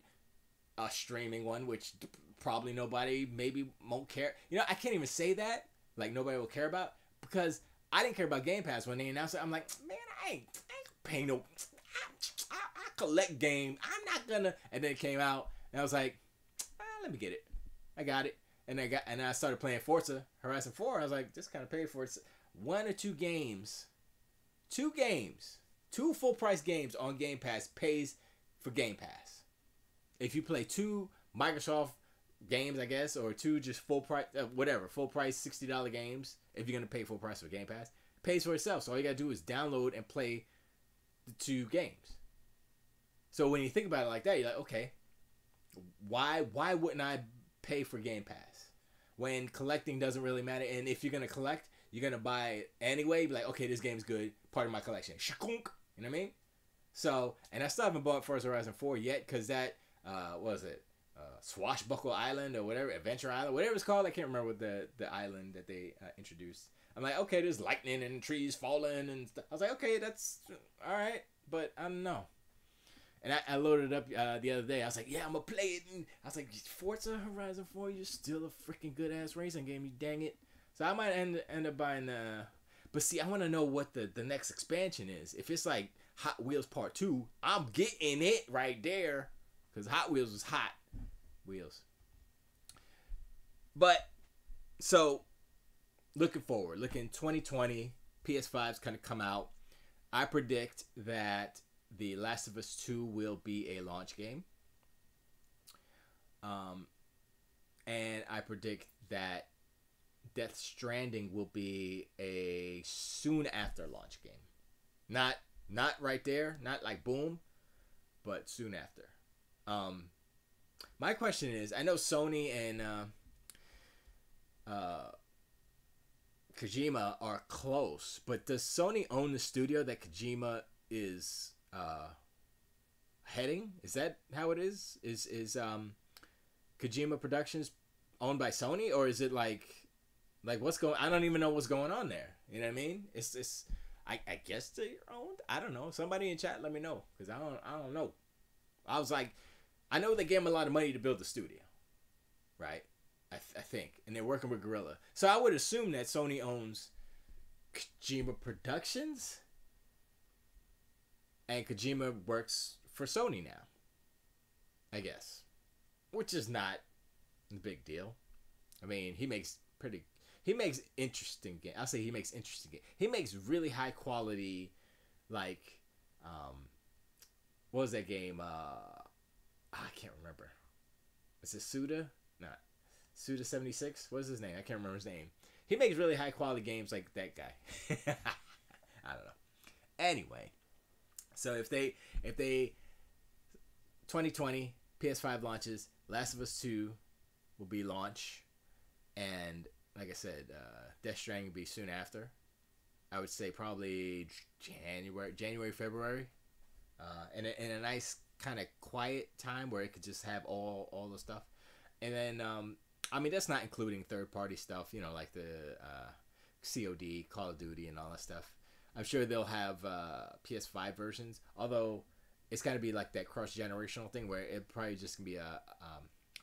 a streaming one, which probably nobody maybe won't care. You know, I can't even say that. Like nobody will care about because I didn't care about Game Pass when they announced it. I'm like, man, I ain't paying no. I collect game. I'm not gonna. And then it came out, and I was like, let me get it. I got it, and I started playing Forza Horizon 4. I was like, just kind of paid for it. One or two games, two full price games on Game Pass pays for Game Pass. If you play two Microsoft games, I guess, or two just full price, full price $60 games. If you're gonna pay full price for Game Pass, it pays for itself. So all you gotta do is download and play the two games. So when you think about it like that, you're like, okay, why wouldn't I pay for Game Pass when collecting doesn't really matter? And if you're gonna collect, you're gonna buy it anyway. Be like, okay, this game's good, part of my collection. Shakunk, you know what I mean? So, and I still haven't bought Forza Horizon 4 yet because that what was it? Swashbuckle Island or whatever, Adventure Island, whatever it's called. I can't remember what the island that they introduced. I'm like, okay, there's lightning and trees falling and stuff. I was like, okay, that's all right, but I don't know. And I loaded it up the other day. I was like, yeah, I'm gonna play it. And I was like, Forza Horizon 4, you're still a freaking good ass racing game, you dang it. So I might end up buying but see, I want to know what the next expansion is. If it's like Hot Wheels Part 2, I'm getting it right there. Because Hot Wheels was hot. Wheels. But, so, looking 2020, PS5's going to come out. I predict that The Last of Us 2 will be a launch game. And I predict that Death Stranding will be a soon after launch game. Not right there, not like boom, but soon after. My question is, I know Sony and Kojima are close, but does Sony own the studio that Kojima is heading? Is that how it is? Is Kojima Productions owned by Sony, or is it like what's going? I don't even know what's going on there. You know what I mean? It's I guess they're owned. I don't know. Somebody in chat, let me know, because I don't know. I was like, I know they gave him a lot of money to build the studio, right? I think, and they're working with Guerrilla, so I would assume that Sony owns Kojima Productions, and Kojima works for Sony now, I guess, which is not a big deal. I mean, he makes interesting games. I'll say he makes interesting games. He makes really high quality, like, what was that game? I can't remember. Is it Suda? Not Suda 76. What is his name? I can't remember his name. He makes really high quality games like that guy. I don't know. Anyway, so if they 2020 PS5 launches, Last of Us 2 will be launch, and like I said, Death Stranding will be soon after. I would say probably January, February, in a nice kind of quiet time where it could just have all the stuff. And then, I mean, that's not including third-party stuff, you know, like the COD, Call of Duty, and all that stuff. I'm sure they'll have PS5 versions, although it's got to be like that cross-generational thing where it probably just can be a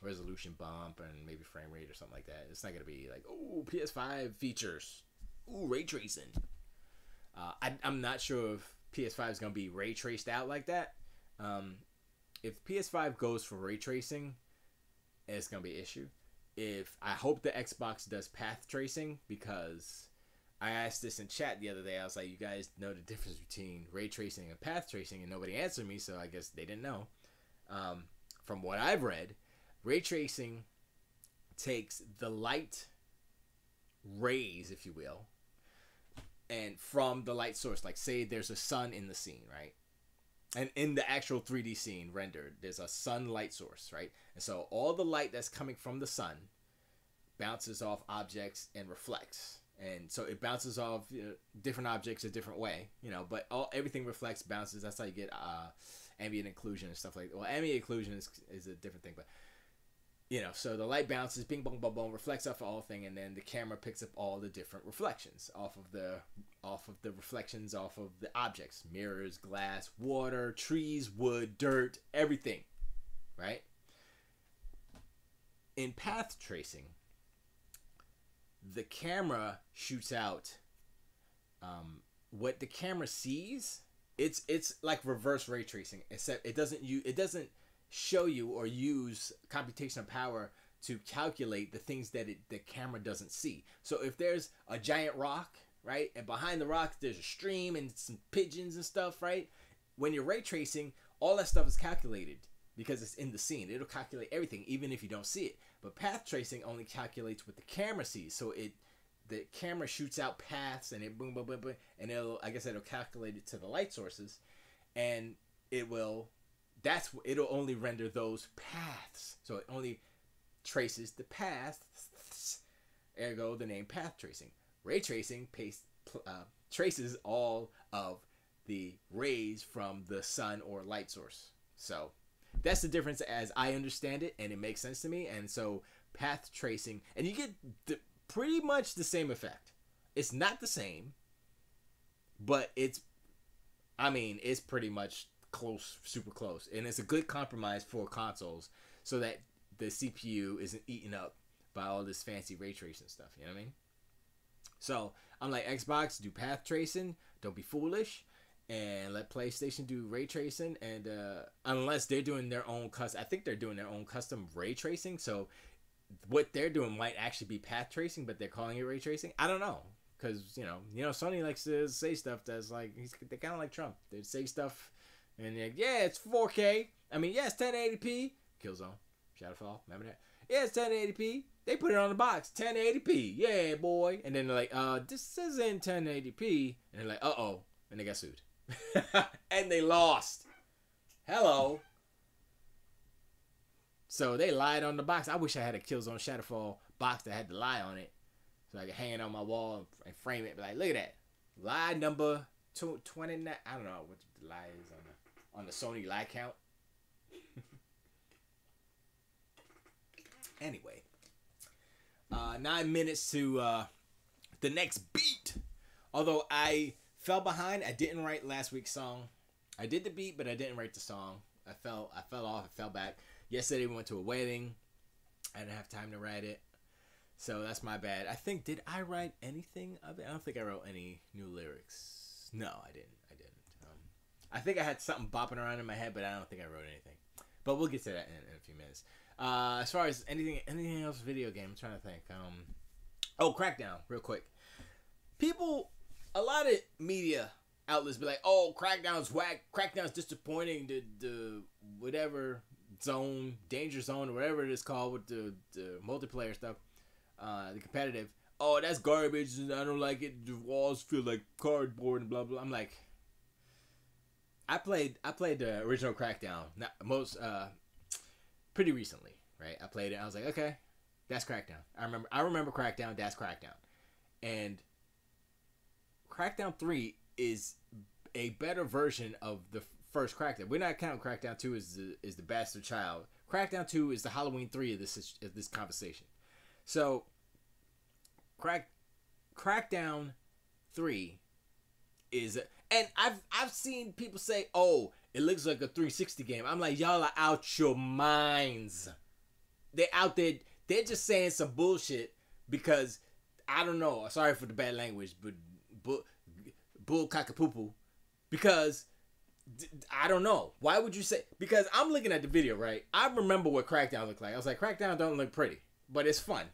resolution bump and maybe frame rate or something like that. It's not going to be like, oh, PS5 features, ooh, ray tracing. I'm not sure if PS5 is going to be ray traced out like that. If PS5 goes for ray tracing, it's going to be an issue. I hope the Xbox does path tracing, because I asked this in chat the other day. I was like, you guys know the difference between ray tracing and path tracing, and nobody answered me, so I guess they didn't know. From what I've read, ray tracing takes the light rays, if you will, and from the light source, like say there's a sun in the scene, right? And in the actual 3D scene rendered, there's a sun light source, right? And so all the light that's coming from the sun bounces off objects and reflects. And so it bounces off different objects a different way, you know, but everything reflects, bounces. That's how you get ambient occlusion and stuff like that. Well, ambient occlusion is a different thing, but, you know, so the light bounces, bing, bong, bong, bong, reflects off of all thing, and then the camera picks up all the different reflections off of the reflections off of the objects, mirrors, glass, water, trees, wood, dirt, everything, right? In path tracing, the camera shoots out what the camera sees. It's like reverse ray tracing, except it doesn't show you or use computational power to calculate the things that the camera doesn't see. So if there's a giant rock, right, and behind the rock there's a stream and some pigeons and stuff, right, when you're ray tracing, all that stuff is calculated because it's in the scene. It'll calculate everything even if you don't see it. But path tracing only calculates what the camera sees. So the camera shoots out paths, and it boom, boom, boom, boom, and it'll calculate it to the light sources, and it'll only render those paths. So it only traces the paths. Ergo, the name path tracing. Ray tracing traces all of the rays from the sun or light source. So That's the difference as I understand it, and it makes sense to me. And so path tracing, and you get pretty much the same effect. It's not the same, but it's pretty much close, super close. And it's a good compromise for consoles so that the CPU isn't eaten up by all this fancy ray tracing stuff. You know what I mean? So I'm like, Xbox, do path tracing. Don't be foolish. And let PlayStation do ray tracing. And unless they're doing their own I think they're doing their own custom ray tracing. So what they're doing might actually be path tracing, but they're calling it ray tracing. I don't know. Because, Sony likes to say stuff that's like, they're kind of like Trump. They say stuff, and they're like, yeah, it's 4K. I mean, yeah, it's 1080p. Killzone. Shadowfall. Remember that? Yeah, it's 1080p. They put it on the box. 1080p. Yeah, boy. And then they're like, this isn't 1080p. And they're like, uh-oh. And they got sued. And they lost. Hello. So they lied on the box. I wish I had a Killzone Shadowfall box that had the lie on it. So I could hang it on my wall and frame it. Be like, look at that. Lie number 29. I don't know what the lie is on the Sony lie count. Anyway. 9 minutes to the next beat. Although I fell behind. I didn't write last week's song. I did the beat, but I didn't write the song. I fell off. I fell back. Yesterday we went to a wedding. I didn't have time to write it. So that's my bad. I think, did I write anything of it? I don't think I wrote any new lyrics. No, I didn't. I think I had something bopping around in my head, but I don't think I wrote anything. But we'll get to that in a few minutes. As far as anything else video game, I'm trying to think. Crackdown, real quick. A lot of media outlets be like, oh, Crackdown's whack. Crackdown's disappointing. The whatever zone, danger zone, or whatever it is called with the multiplayer stuff. The competitive, oh, that's garbage, and I don't like it. The walls feel like cardboard and blah blah. I'm like, I played the original Crackdown, pretty recently, right? I played it. I was like, okay, that's Crackdown. I remember Crackdown. That's Crackdown, and Crackdown 3 is a better version of the first Crackdown. We're not counting Crackdown 2 as the bastard child. Crackdown 2 is the Halloween 3 of this conversation. So, Crackdown 3 is, and I've seen people say, "Oh, it looks like a 360 game." I'm like, y'all are out your minds. They're out there. They're just saying some bullshit because I don't know. Sorry for the bad language, but bull cockapoo. Because I don't know. Why would you say? Because I'm looking at the video, right? I remember what Crackdown looked like. I was like, Crackdown don't look pretty. But it's fun.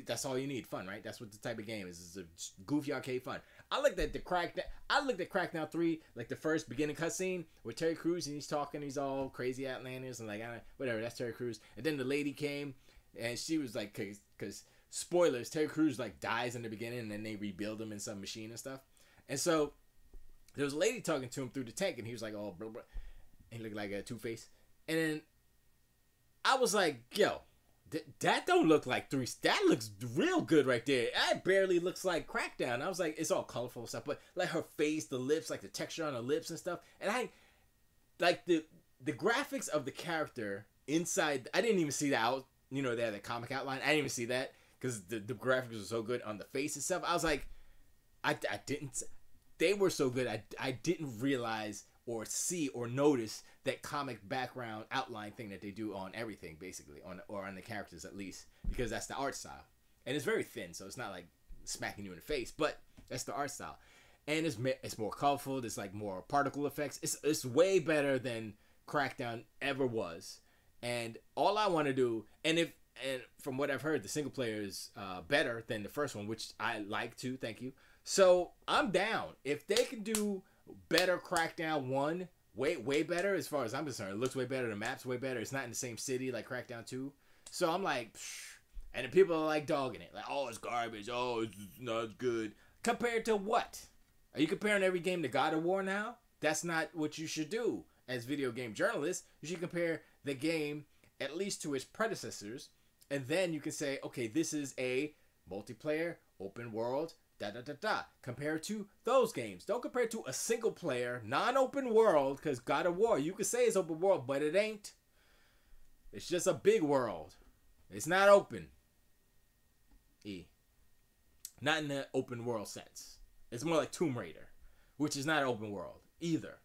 That's all you need. Fun, right? That's what the type of game is. It's a goofy arcade fun. I looked at Crackdown 3, like the first beginning cutscene with Terry Crews, and he's talking. He's all crazy outlanders and like, whatever. That's Terry Crews. And then the lady came, and she was like, because spoilers, Terry Crews like dies in the beginning, and then they rebuild him in some machine and stuff. And so there was a lady talking to him through the tank, and he was like, oh, blah, blah. And he looked like a Two-Face. And then I was like, yo. That don't look like that looks real good right there. That barely looks like Crackdown. I was like, it's all colorful and stuff, but like her face, the lips, like the texture on her lips and stuff. And I like the graphics of the character inside. I didn't even see that. They had the comic outline. I didn't even see that because the graphics were so good on the face itself. I was like, I didn't. They were so good. I didn't realize or see or notice that comic background outline thing that they do on everything, basically, on the characters at least, because that's the art style. And it's very thin, so it's not like smacking you in the face, but that's the art style. And it's more colorful. There's like more particle effects. It's way better than Crackdown ever was. And all I want to do, and from what I've heard, the single player is better than the first one, which I like too. Thank you. So I'm down if they can do better Crackdown 1, way better as far as I'm concerned. It looks way better. The map's way better. It's not in the same city like Crackdown 2. So I'm like, psh. And the people are like dogging it. Like, oh, it's garbage. Oh, it's not good. Compared to what? Are you comparing every game to God of War now? That's not what you should do as video game journalists. You should compare the game at least to its predecessors. And then you can say, okay, this is a multiplayer, open world, Compare to those games. Don't compare to a single player, non-open world, because God of War, you could say it's open world, but it ain't. It's just a big world. It's not open. Not in the open world sense. It's more like Tomb Raider, which is not open world either.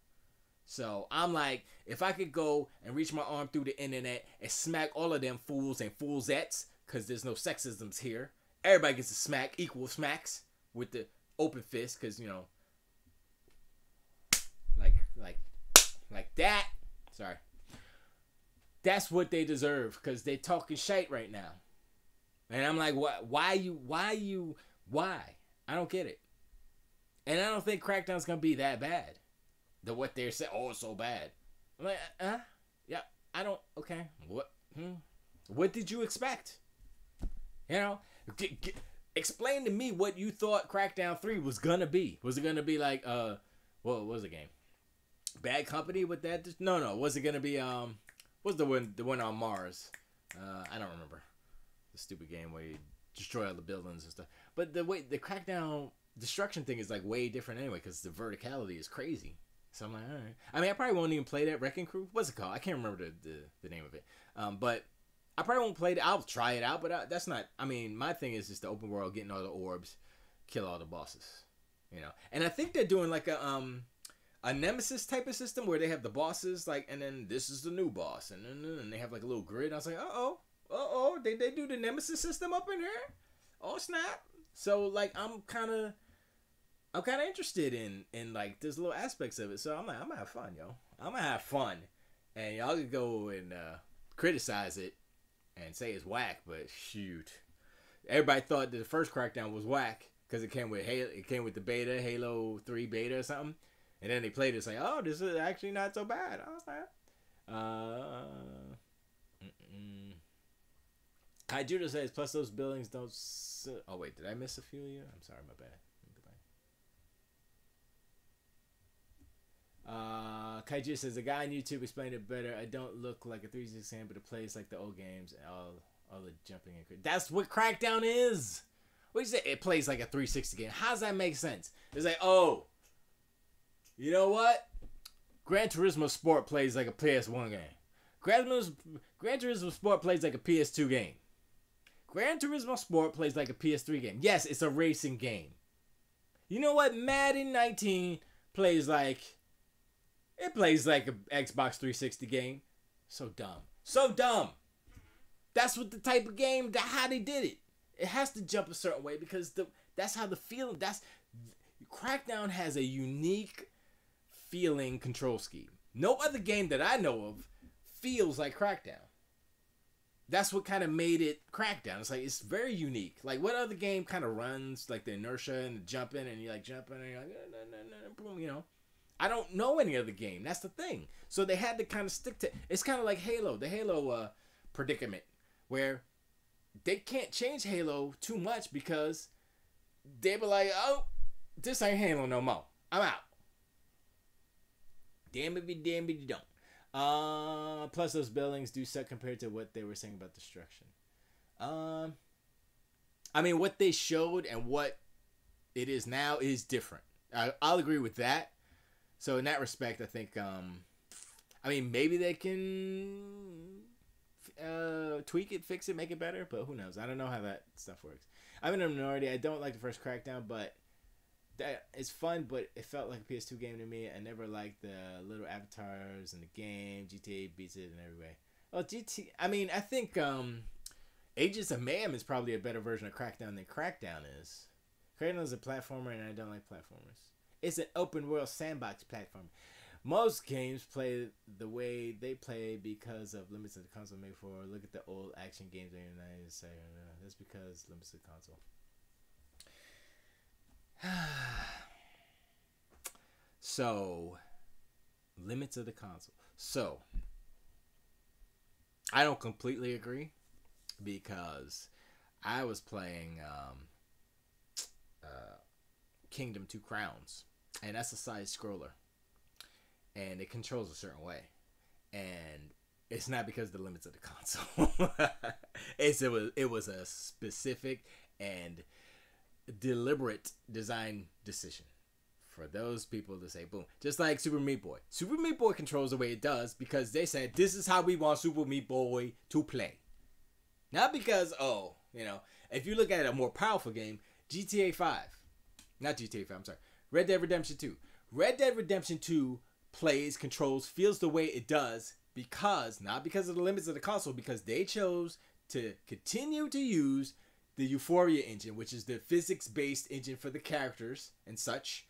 So I'm like, if I could go and reach my arm through the internet and smack all of them fools and foolsettes, because there's no sexisms here. Everybody gets a smack, equal smacks with the open fist, because, you know, like that. Sorry. That's what they deserve, because they talking shite right now. And I'm like, what? Why? I don't get it. And I don't think Crackdown's going to be that bad. What they're saying, oh, it's so bad. I'm like, yeah, I don't, okay. What did you expect? You know, explain to me what you thought Crackdown 3 was going to be. Was it going to be like, what was the game? Bad Company with that? No. Was it going to be, what's the one on Mars? I don't remember. The stupid game where you destroy all the buildings and stuff. But the way the Crackdown destruction thing is like way different anyway, because the verticality is crazy. So I'm like, all right. I mean, I probably won't even play that Wrecking Crew. What's it called? I can't remember the name of it. But I probably won't play it. I'll try it out, but that's not. I mean, my thing is just the open world, getting all the orbs, kill all the bosses. You know, and I think they're doing like a Nemesis type of system where they have the bosses, like, and then this is the new boss, and then they have like a little grid. I was like, they do the Nemesis system up in here? Oh snap! So like, I'm kind of interested in like there's little aspects of it. So I'm like, I'm gonna have fun, yo. I'm gonna have fun, and y'all can go and criticize it and say it's whack, but shoot, everybody thought that the first Crackdown was whack because it came with the beta, Halo 3 beta or something. And then they played it, it's like, oh, this is actually not so bad. I was like, Kaijudo says, plus those buildings don't... Oh, wait, did I miss a few of you? I'm sorry, my bad. Kaiju says, a guy on YouTube explained it better. I don't look like a 360 game, but it plays like the old games and all the jumping and... That's what Crackdown is! What you say? It plays like a 360 game. How does that make sense? It's like, oh... You know what? Gran Turismo Sport plays like a PS1 game. Gran Turismo Sport plays like a PS2 game. Gran Turismo Sport plays like a PS3 game. Yes, it's a racing game. You know what? Madden 19 plays like... It plays like an Xbox 360 game. So dumb. So dumb. That's what the type of game... How they did it. It has to jump a certain way because that's how the feeling... Crackdown has a unique... feeling control scheme. No other game that I know of feels like Crackdown. That's what kind of made it Crackdown. It's like, it's very unique. Like, what other game kind of runs like the inertia and the jumping and you're like jumping and you're like, boom, you know. I don't know any other game. That's the thing. So they had to kind of stick to, it's kind of like Halo, the Halo predicament, where they can't change Halo too much because they were like, oh, this ain't Halo no more. I'm out. Damn if you don't. Plus those buildings do suck compared to what they were saying about destruction. I mean, what they showed and what it is now is different. I'll agree with that. So in that respect, I think, I mean, maybe they can tweak it, fix it, make it better, but who knows? I don't know how that stuff works. I'm in a minority. I don't like the first Crackdown, but that it's fun, but it felt like a PS2 game to me. I never liked the little avatars in the game. GTA beats it in every way. Well, I mean, I think Agents of Mayhem is probably a better version of Crackdown than Crackdown is. Crackdown is a platformer, and I don't like platformers. It's an open world sandbox platform. Most games play the way they play because of limits of the console made for. Look at the old action games in the United States. That's because limits of the console. So, limits of the console. So, I don't completely agree because I was playing Kingdom 2 Crowns, and that's a side scroller, and it controls a certain way, and it's not because of the limits of the console. it was a specific and deliberate design decision for those people to say boom. Just like Super Meat Boy. Super Meat Boy controls the way it does because they said this is how we want Super Meat Boy to play. Not because, if you look at a more powerful game, GTA 5. Not GTA 5, I'm sorry. Red Dead Redemption 2. Red Dead Redemption 2 plays, controls, feels the way it does not because of the limits of the console, because they chose to continue to use the Euphoria engine, which is the physics-based engine for the characters and such.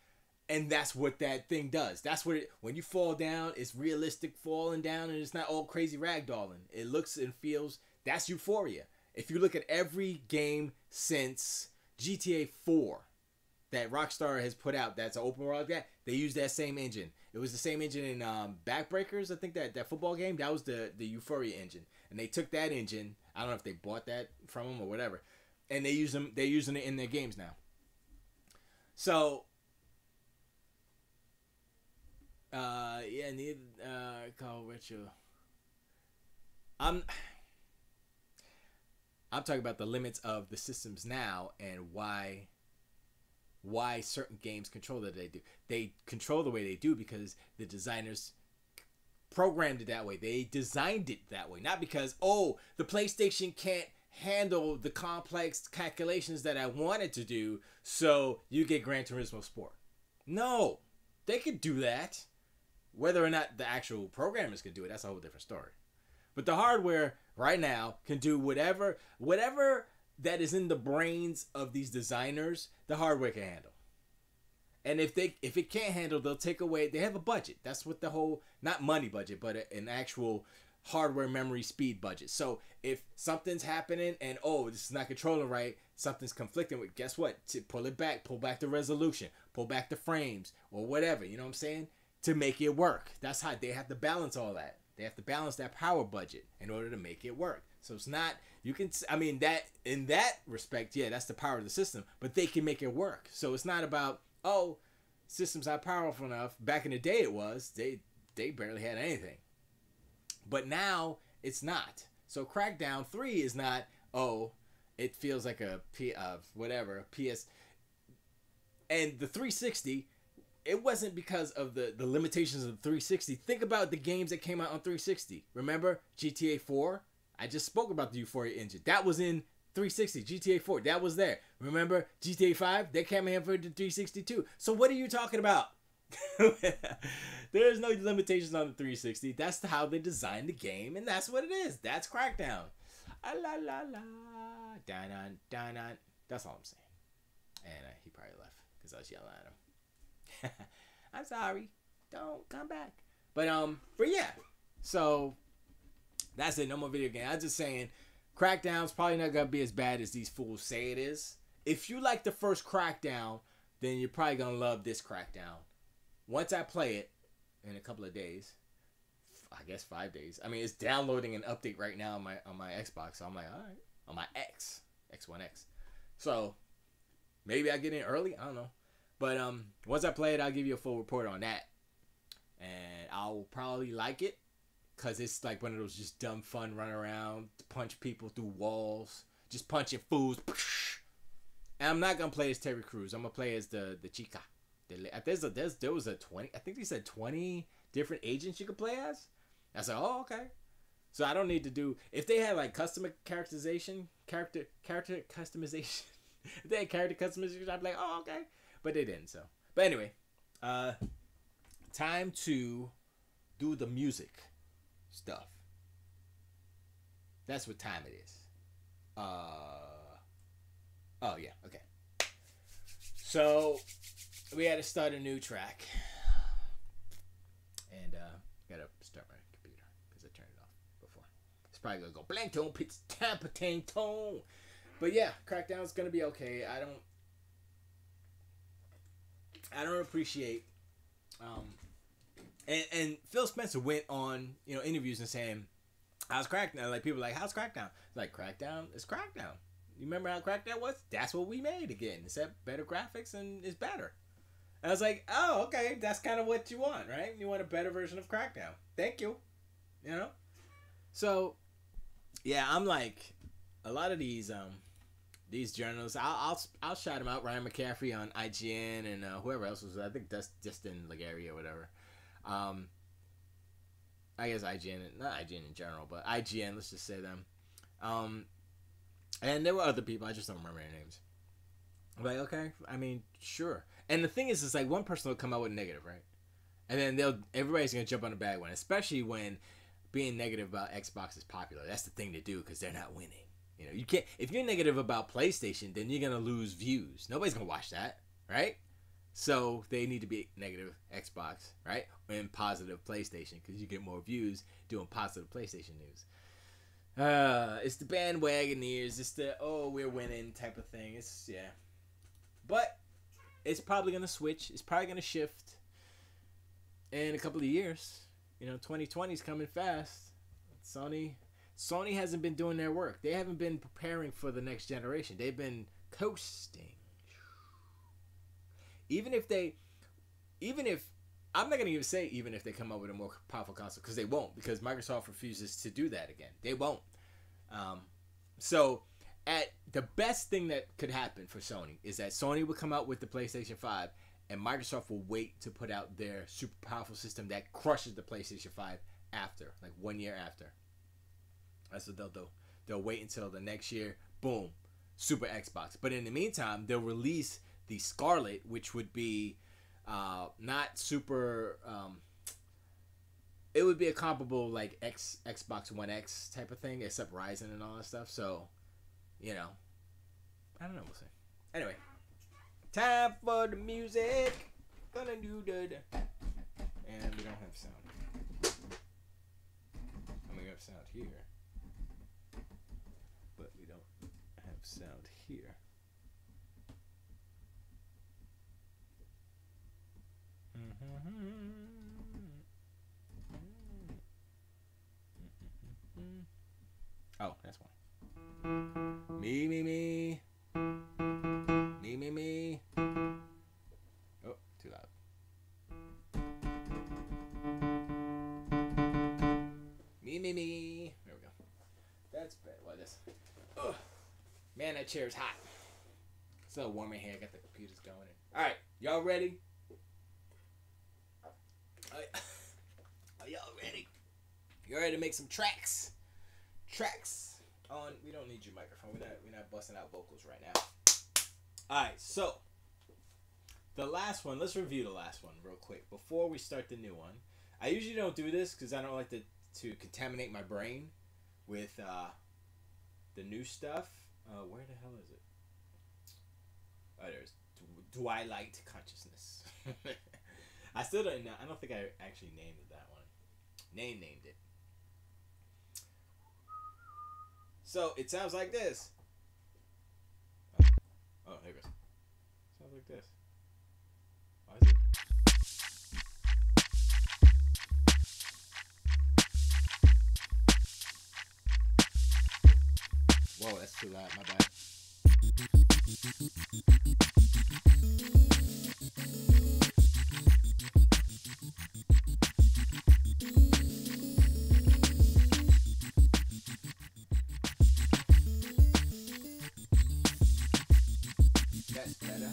And that's what that thing does. That's what when you fall down, it's realistic falling down, and it's not all crazy ragdolling. It looks and feels, that's Euphoria. If you look at every game since GTA 4 that Rockstar has put out that's an open world like that, they use that same engine. It was the same engine in Backbreakers, I think that football game. That was the Euphoria engine. And they took that engine, I don't know if they bought that from them or whatever, and they're using it in their games now. So call Retro. I'm talking about the limits of the systems now and why certain games control that they do. They control the way they do because the designers programmed it that way. They designed it that way. Not because, the PlayStation can't handle the complex calculations that I wanted to do, so you get Gran Turismo Sport. No, they could do that. Whether or not the actual programmers could do it, that's a whole different story. But the hardware right now can do whatever that is in the brains of these designers, the hardware can handle. And if it can't handle, they'll take away. They have a budget. That's what the whole, not money budget, but an actual hardware memory speed budget. So if something's happening and this is not controlling right, something's conflicting with, guess what? To pull it back, pull back the resolution, pull back the frames or whatever. You know what I'm saying? To make it work. That's how they have to balance all that. They have to balance that power budget in order to make it work. So it's not, that in that respect, yeah, that's the power of the system, but they can make it work. So it's not about, systems are powerful enough. Back in the day it was, they barely had anything. But now it's not. So Crackdown 3 is not, it feels like a PS. And the 360, it wasn't because of the limitations of the 360. Think about the games that came out on 360. Remember GTA 4? I just spoke about the Euphoria engine. That was in 360. GTA 4, that was there. Remember GTA 5? They came in for the 360 too. So what are you talking about? There's no limitations on the 360. That's how they designed the game, and that's what it is. That's Crackdown. Ah, la la la. Dun dun. That's all I'm saying. And he probably left because I was yelling at him. I'm sorry. Don't come back. But yeah. So that's it. No more video game. I'm just saying, Crackdown's probably not gonna be as bad as these fools say it is. If you like the first Crackdown, then you're probably gonna love this Crackdown. Once I play it in a couple of days, I guess 5 days. I mean, it's downloading an update right now on my Xbox. So I'm like, all right, on my X1X. So maybe I get in early. I don't know. But once I play it, I'll give you a full report on that. And I'll probably like it. Because it's like one of those just dumb fun run around, punch people through walls. Just punching fools. And I'm not going to play as Terry Crews. I'm going to play as the chica. There was a 20. I think they said 20 different agents you could play as. I said, okay. So I don't need to do. If they had like custom characterization, character customization. If they had character customization, I'd be like, okay. But they didn't, so. But anyway, time to do the music stuff. That's what time it is. Oh, yeah, okay. So, we had to start a new track. And, gotta start my computer, because I turned it off before. It's probably gonna go blank tone, pitch, tampa, tang, tone. But yeah, Crackdown's gonna be okay. I don't appreciate, and Phil Spencer went on, interviews and saying, how's Crackdown? Like, people are like, how's Crackdown? Like, Crackdown is Crackdown. You remember how Crackdown was? That's what we made again. Except better graphics and it's better. And I was like, oh, okay, that's kind of what you want, right? You want a better version of Crackdown. Thank you. So, yeah, I'm like, a lot of these these journalists, I'll shout them out. Ryan McCaffrey on IGN and whoever else was. I think that's Justin Legary or whatever. I guess IGN, not IGN in general, but IGN. Let's just say them. And there were other people. I just don't remember their names. I'm like, okay, I mean, sure. And the thing is, it's like one person will come out with negative, right? And then everybody's gonna jump on the bad one, especially when being negative about Xbox is popular. That's the thing to do because they're not winning. You know, you can't. If you're negative about PlayStation, then you're gonna lose views. Nobody's gonna watch that, right? So they need to be negative Xbox, right, and positive PlayStation because you get more views doing positive PlayStation news. It's the bandwagoners. It's the we're winning type of thing. It's but it's probably gonna switch. It's probably gonna shift in a couple of years. You know, 2020 is coming fast. Sony hasn't been doing their work. They haven't been preparing for the next generation. They've been coasting. Even if I'm not gonna even say even if they come up with a more powerful console, because they won't, because Microsoft refuses to do that again. They won't. So at the best thing that could happen for Sony is that Sony will come out with the PlayStation 5 and Microsoft will wait to put out their super powerful system that crushes the PlayStation 5 after, like 1 year after. That's what they'll do. They'll wait until the next year, boom, super Xbox. But in the meantime, they'll release the Scarlet, which would be not super. It would be a comparable like Xbox One X type of thing, except Ryzen and all that stuff. So, you know, I don't know. We'll see. Anyway, time for the music. Gonna do the. And we don't have sound. I mean, we have sound here, but we don't have sound here. Oh, that's one. Me. Me. Oh, too loud. Me. There we go. That's better. What is? Ugh. Man, that chair's hot. It's a little warm in here. I got the computers going. All right, y'all ready? Are y'all ready? You ready to make some tracks? On. We don't need your microphone. We're not busting out vocals right now. All right, so the last one. Let's review the last one real quick before we start the new one. I usually don't do this because I don't like to contaminate my brain with the new stuff. Where the hell is it? Oh, there's Twilight Consciousness. I still don't know. I don't think I actually named that one. Named it. So it sounds like this. Oh, there it goes. Sounds like this. Why is it? Whoa, that's too loud. My bad. That's better.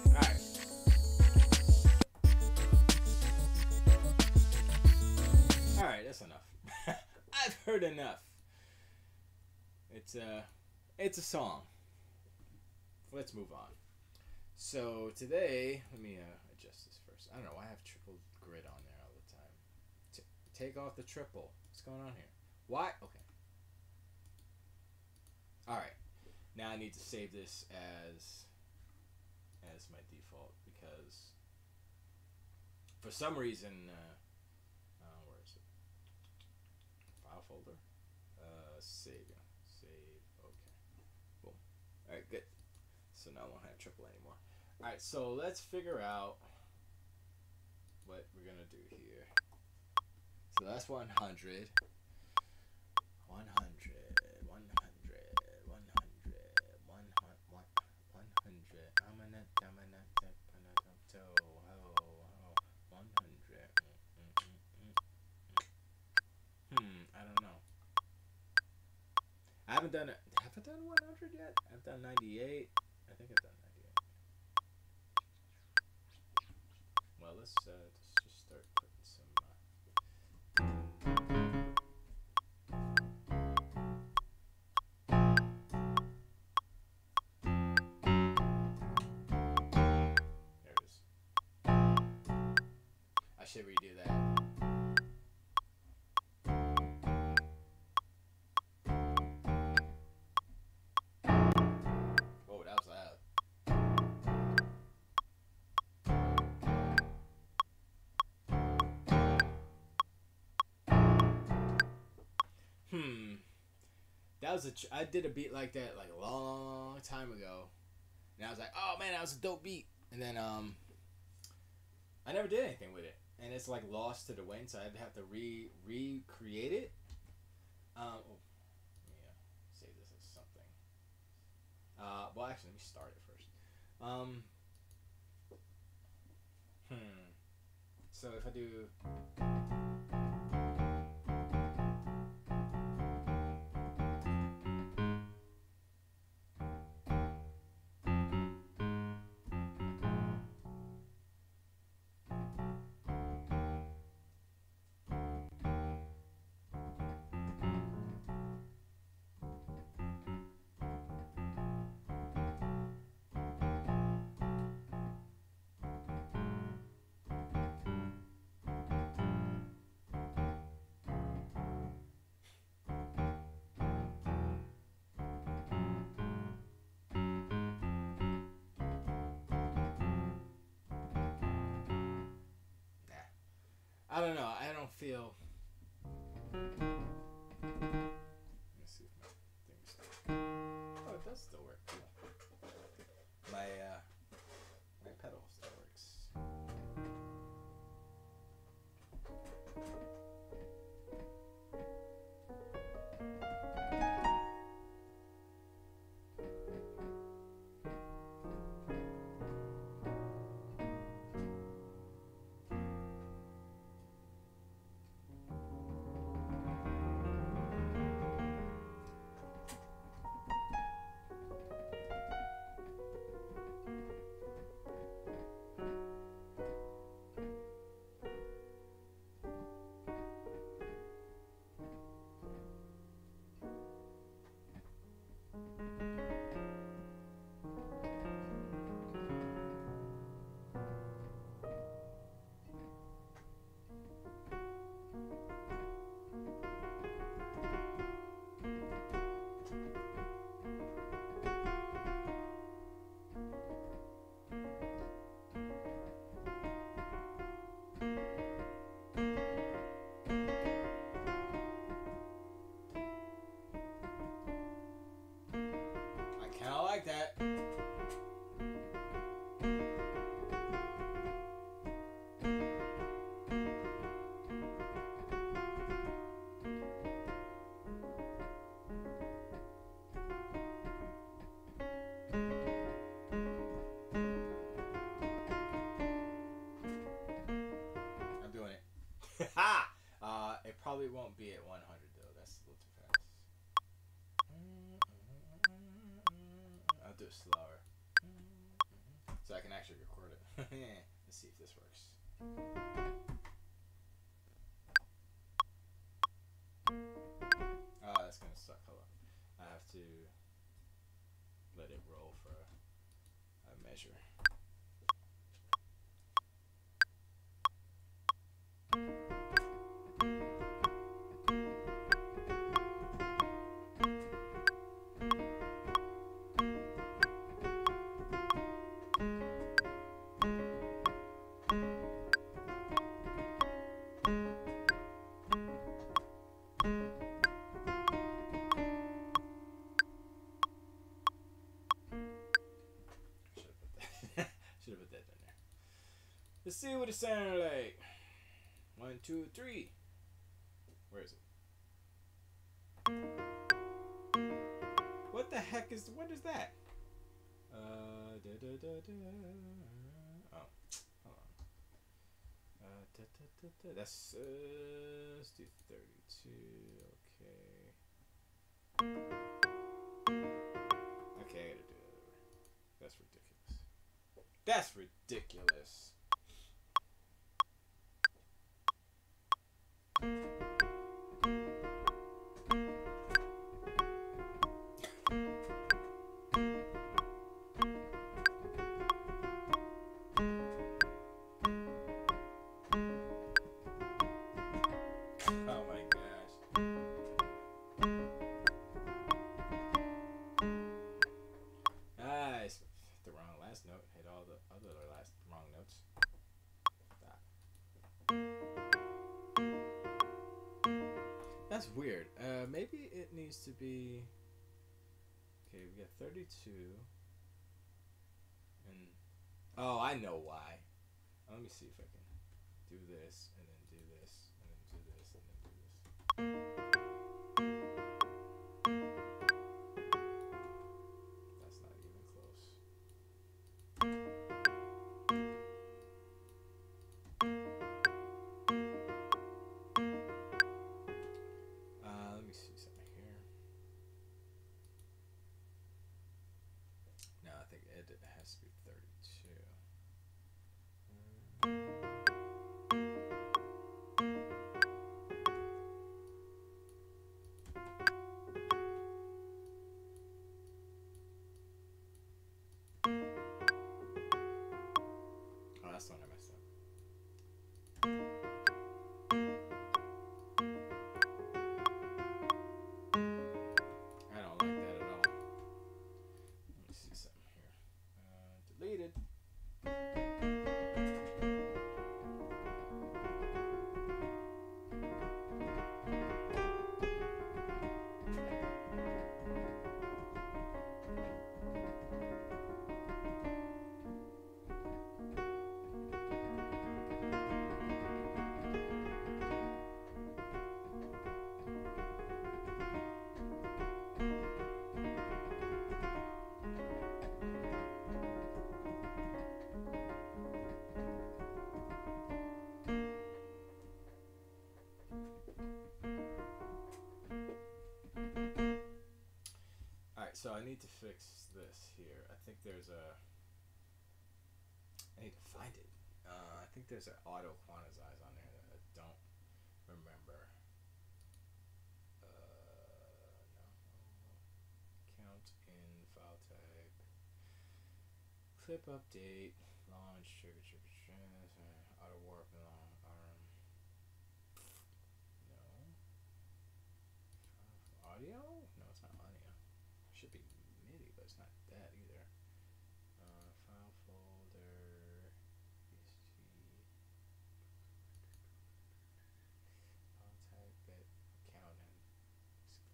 Alright. Alright, that's enough. I've heard enough. It's a song. Let's move on. So today, let me adjust this first. I don't know why I have triple grid on there all the time. Take off the triple. What's going on here? Why? Okay. All right. Now I need to save this as my default because for some reason, where is it? File folder. Save. Okay. Boom. All right. Good. So now I won't have triple anymore. Alright, so let's figure out what we're going to do here. So that's 100. 100. I haven't done it. Have I done 100 yet? I've done 98. I think I've done 98. Well, let's just start putting some. There it is. I should redo that. Oh, that was loud. That was I did a beat like that like a long time ago, and I was like, oh man, that was a dope beat. And then I never did anything with it, and it's like lost to the wind, so I'd have to recreate it. Let me save this as something. Well, actually, let me start it first. So if I do. I don't know. I don't feel. Let me see if my thing's still. Oh, it does still work. My pedal still works. Like that. I'm doing it. Ha! It probably won't be at 100 though. That's a little too fast. I'll do it slower, so I can actually record it. Let's see if this works. Oh, that's gonna suck. Hold on. I have to let it roll for a measure. Should have put that in there. Let's see what it sounded like. 1, 2, 3. Where is it? What the heck is? What is that? Oh, hold on. That's let's do 32. Okay. That's ridiculous. Oh my gosh. Ah, I hit the wrong last note. Hit all the other last wrong notes. That's weird. Maybe it needs to be. Okay, we got 32. And oh, I know why. Let me see if I can do this and then do this and then do this and then do this. That's not even close. Let me see something here. No, I think it has to be 32. Oh, that's the one I messed up. I don't like that at all. Let me see something here. Deleted. Alright, so I need to fix this here. I think there's a... I need to find it. I think there's an auto quantize on there that I don't remember. No. Count in file type. Clip update. Launch. Trigger. Auto warp and long arm. No. Audio? No, it's not audio. Should be MIDI, but it's not that either. File folder, EST, file type, bit, accountant,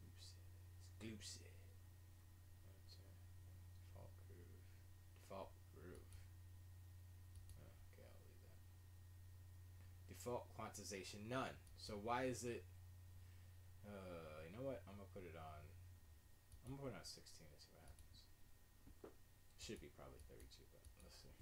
exclusive, default groove. Okay, I'll leave that. Default quantization none. So why is it? You know what? I'm gonna put it on 16 and see what happens. Should be probably 32, but let's see.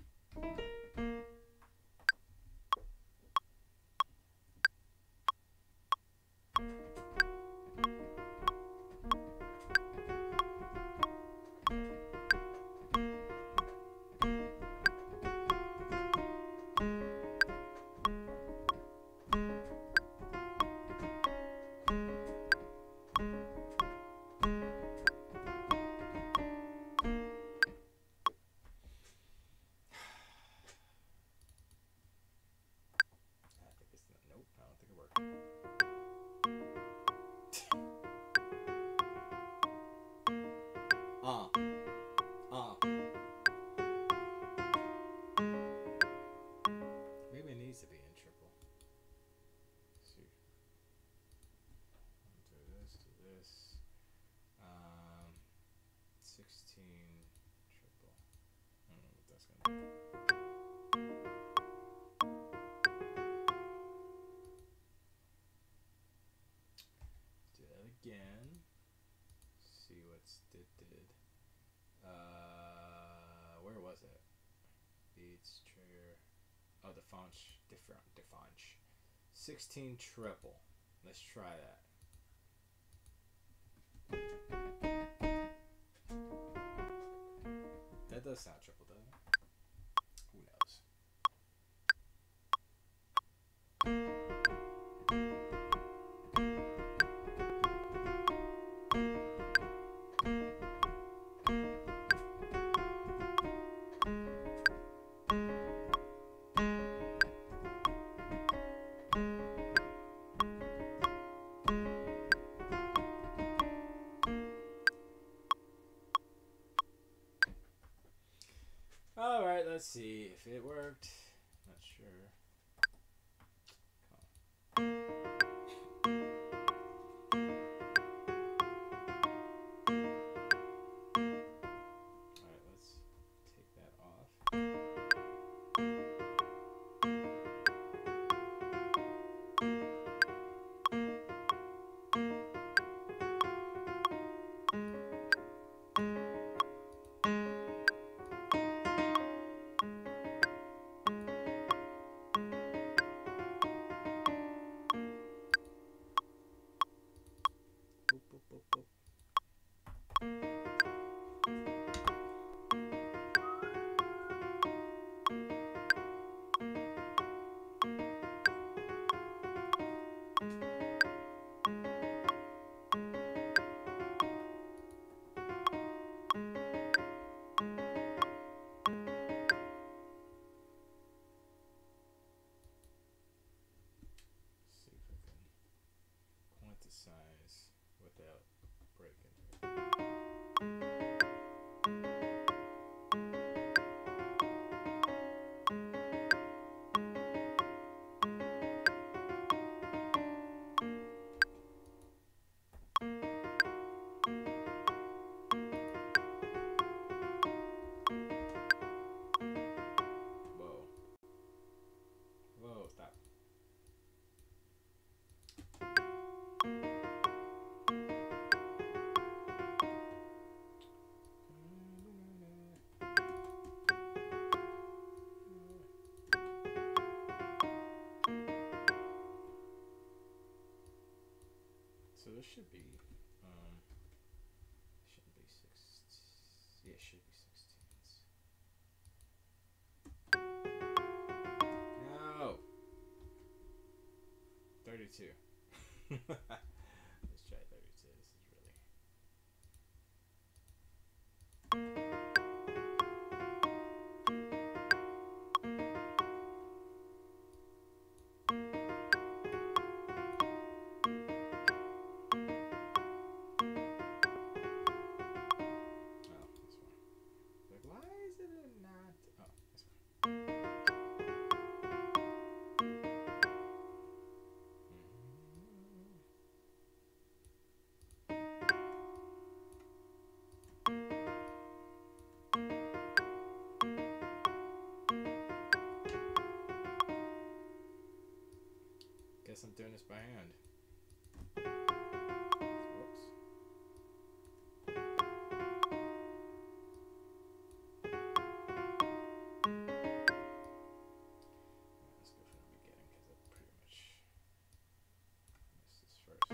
Maybe it needs to be in triple. Let's see. Do this. 16 triple. I don't know what that's gonna do. Do that again. See what's did. Where was it? Beats trigger. Oh, defange. 16 triple. Let's try that. That does sound triple, doesn't it? All right, let's see if it worked. Not sure. All right, let's take that off. Boop, boop, boop, boop. See if I can quantize without breaking it. Whoa. Whoa, stop. So this should be, shouldn't be 6. Yeah, it should be 16s. No. 32. Let's try 32. This is really. Guess I'm doing this by hand. Whoops. Let's go from the beginning because I pretty much missed this first.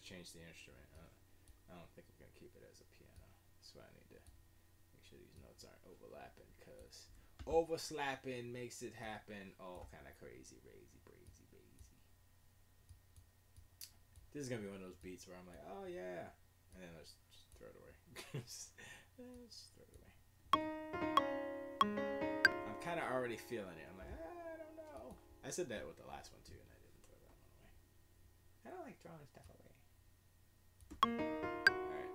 change the instrument. I don't think I'm gonna keep it as a piano. That's why I need to make sure these notes aren't overlapping, because overslapping makes it happen all kind of crazy, crazy, crazy, crazy. This is gonna be one of those beats where I'm like, oh yeah, and then let's just throw it away. Just throw it away. I'm kind of already feeling it. I'm like, I don't know. I said that with the last one too, and I didn't throw that one away. I don't like throwing stuff away. Alright.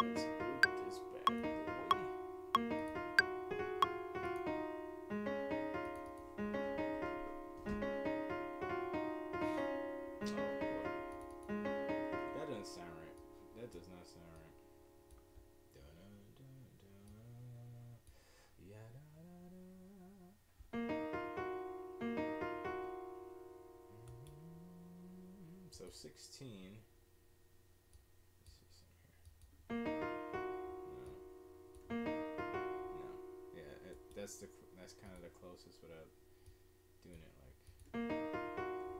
Let's loop this bad boy. Oh boy. That doesn't sound right. That does not sound right. So 16. Let's see some here. No. No. Yeah, that's kind of the closest without doing it like.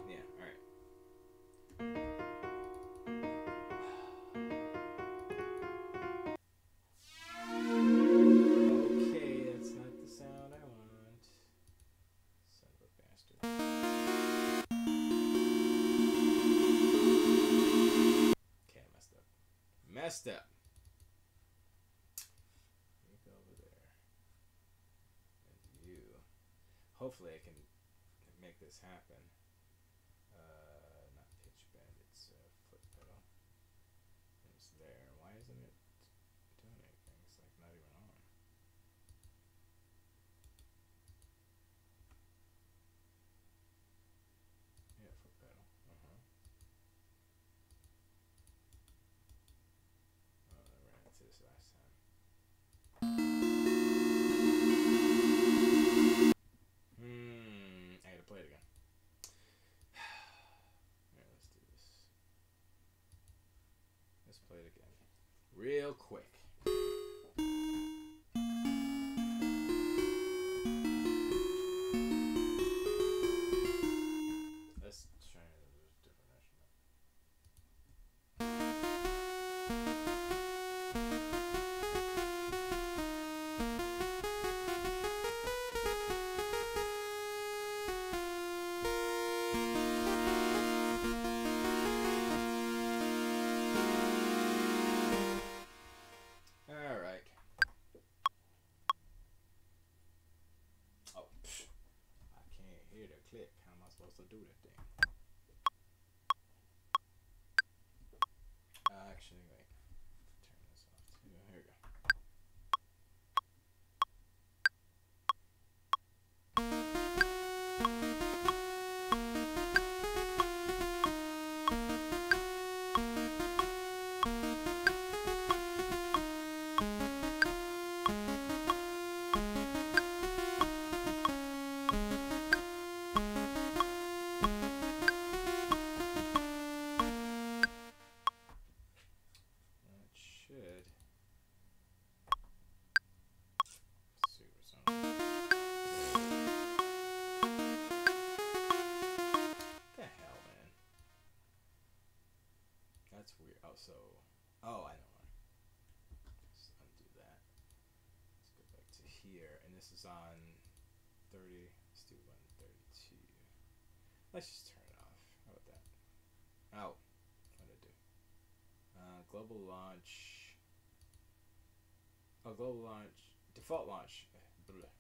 Yeah. All right. Okay, that's not the sound I want. Son of a bastard. Messed up. You go over there. And you. Hopefully I can make this happen. Not pitch bend, it's foot pedal. It's there. Why isn't it doing anything? It's like not even on. Yeah, foot pedal. Oh, I ran into this last time. I gotta play it again. Alright, let's do this. Let's play it again. Real quick. Let's try a different instrument. Alright. Oh, I can't hear the click. How am I supposed to do that thing? Actually, wait. Turn this off too. Here we go. That's weird. Oh, so. Oh, I know why. Let's undo that. Let's go back to here. And this is on 30. Let's do 132. Let's just turn it off. How about that? Oh. What did I do? Global launch. Oh, global launch. Default launch. Blah. There we go.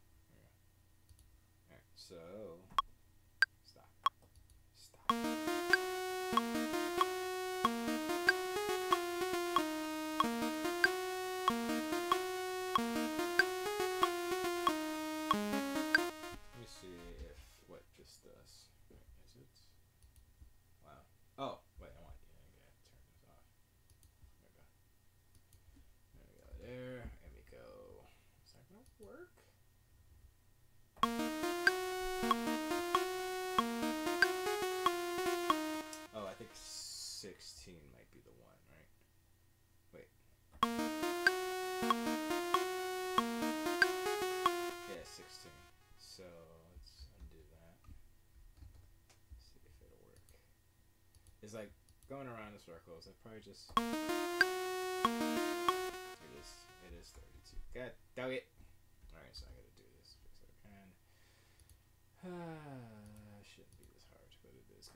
Alright, so. Stop. Stop. Oh, wait, I want you to turn this off. There we go. There we go. There we go. Is that gonna work? Oh, I think 16 might be the one, right? Wait. Yeah, 16. So let's undo that. See if it It's like going around in circles. I probably just. It is 32. God dog it. Alright, so I gotta do this because I can. Shouldn't be this hard, but it is.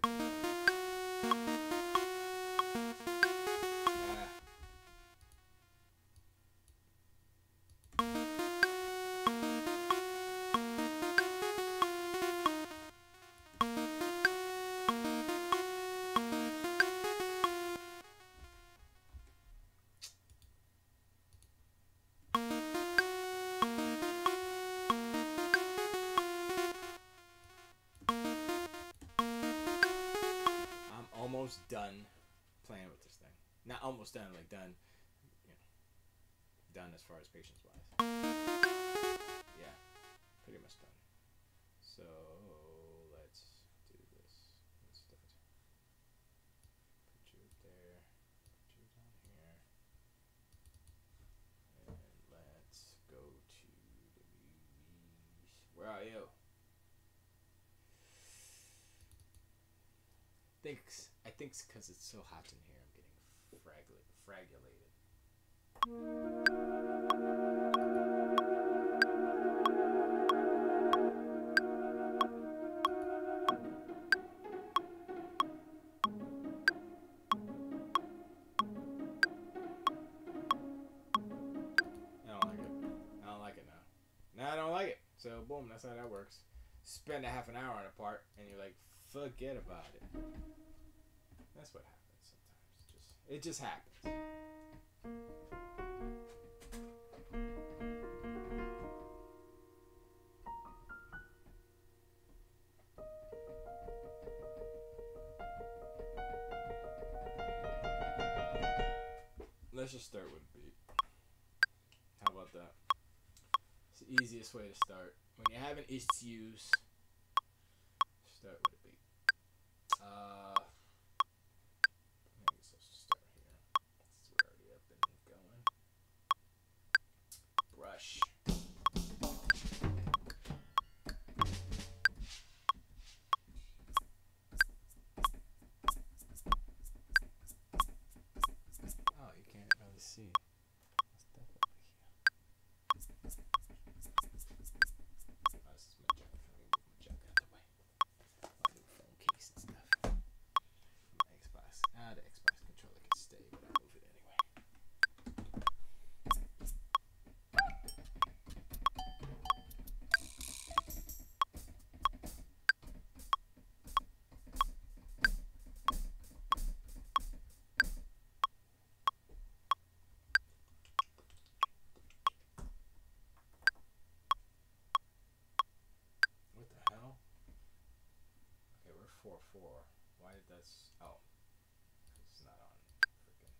Almost done playing with this thing. Not almost done, like done, you know, done as far as patience wise. Yeah, pretty much done. So let's do this. Let's do it. Put you there. Put you down here. And let's go to the movies. Where are you? I think it's because it's so hot in here. I'm getting fragulated. I don't like it now. Now I don't like it. So boom, that's how that works. Spend a half an hour on a part, and you're like, forget about it. That's what happens sometimes. It just happens. Let's just start with a beat. How about that? It's the easiest way to start. When you're having issues, start with a beat. I guess I'll just start here. Since we're already up and going. Brush. Oh, you can't really see. What's that over here? Oh, this is my jacket. Let me move my jacket out the way. My new phone case and stuff. My Xbox. The Xbox controller can stay, but I'll move it anyway. What the hell? Okay, we're 4-4. Why did that? Oh, it's not on. Freaking.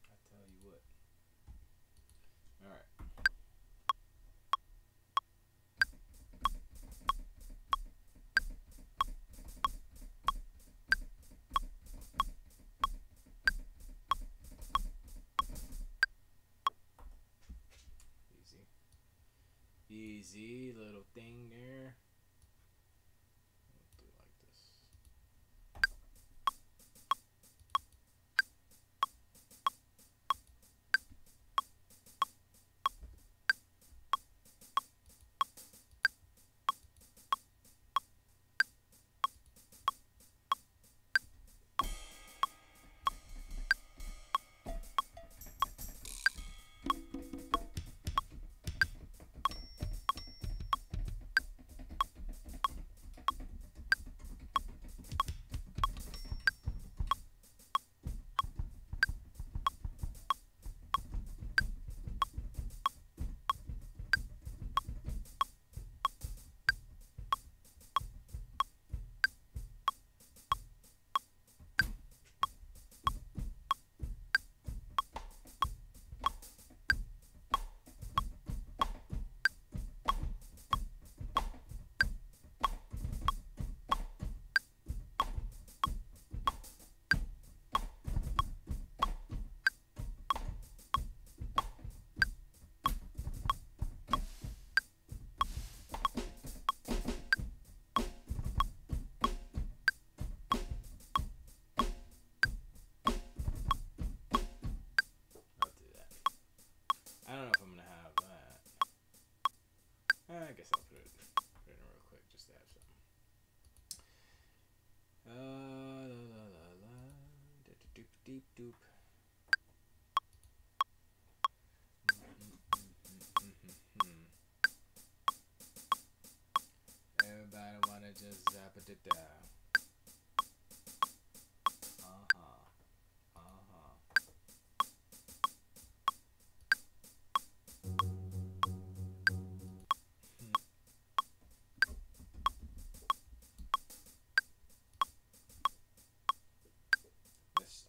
I tell you what. All right. Easy little thing there. We'll do it like this. guess I'll put it in real quick just to have something. La la la la. Doop doop doop. Everybody wanna just zap it down.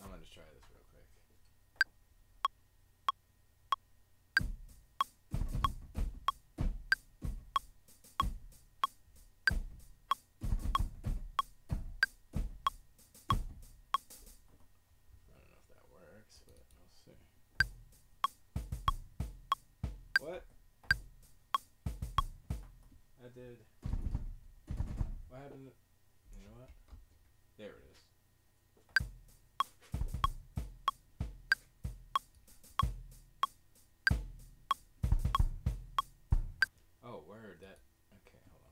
I'm gonna try this real quick. I don't know if that works, but we'll see. What? I did. What happened? You know what? There it is. Oh, word. That. Okay, hold on.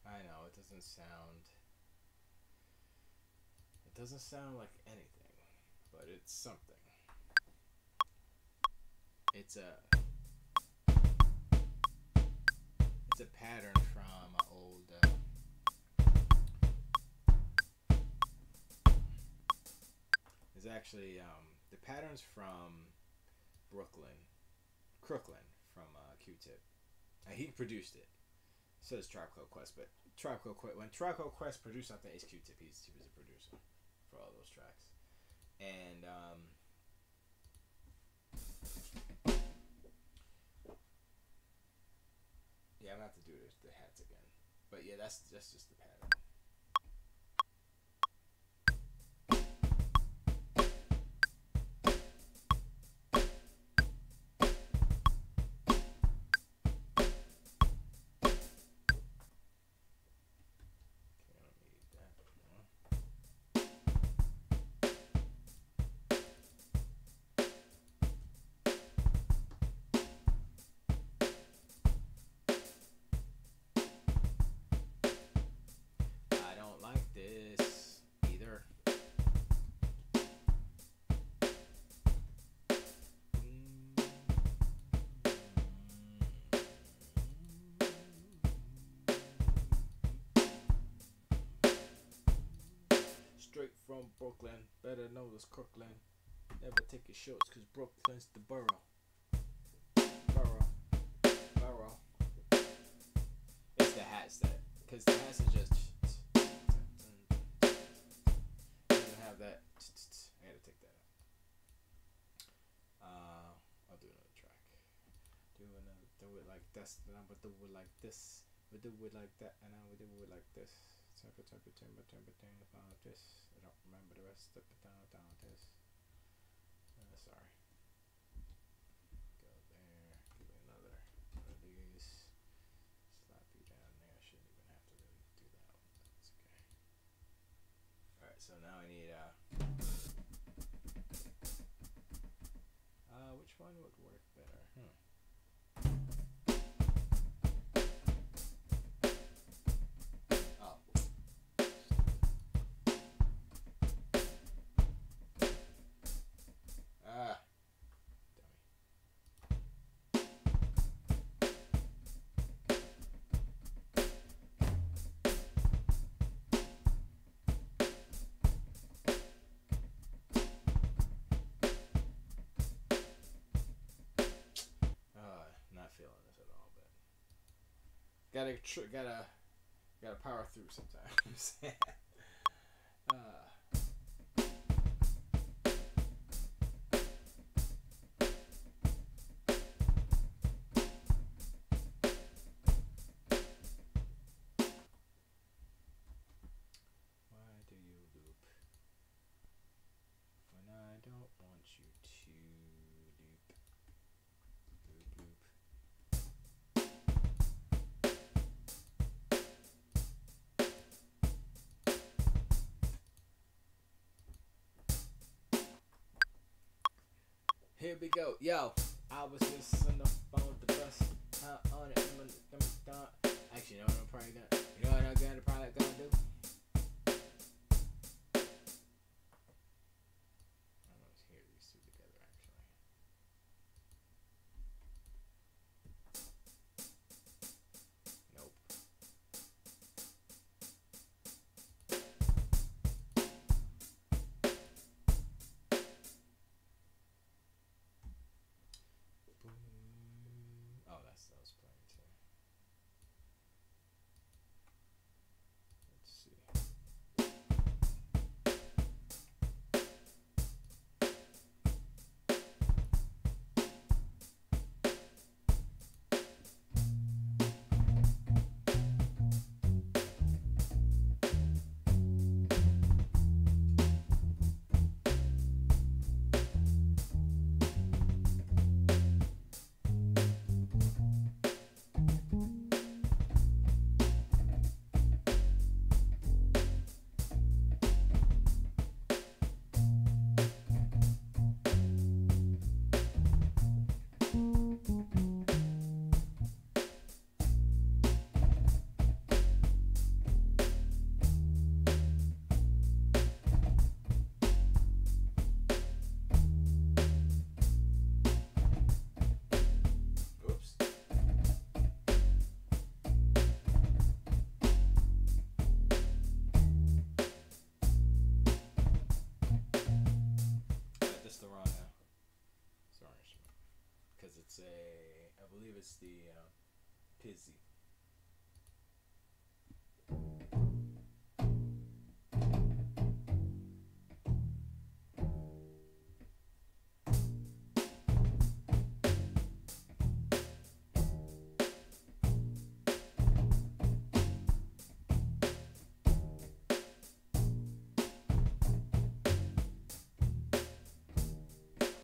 I know it doesn't sound. It doesn't sound like anything, but it's something. It's a pattern from an old. It's actually the patterns from Crooklyn from Q-Tip. He produced it. So does Tribe Called Quest, but when Tribe Called Quest produced something, it's Q-Tip. He was a producer for all those tracks, and yeah, I'm gonna have to do the hats again, but yeah, that's just the pattern. Straight from Brooklyn, better known as Crooklyn. Never take your shorts, cause Brooklyn's the borough. It's the hats cause the hats are just. It doesn't have that. I gotta take that out. I'll do another track. Do it like this, then I would do it like this. We do it like that, and I would do it like this. About this. I don't remember the rest of it. Down this. Sorry. Go there. Give me another one of these. Slap you down there. I shouldn't even have to really do that one, but it's okay. Alright, so now I need which one would work better? Gotta power through sometimes. Why do you loop when I don't want you to loop? Loop, loop. Here we go. Yo, I was just on the phone with the bus. On it. Actually, you know what I'm probably gonna. You know what I'm probably gonna do? I'm gonna hear these two together. Actually. Nope. Oh, that was playing too. Let's see. It's I believe it's the Pizzy.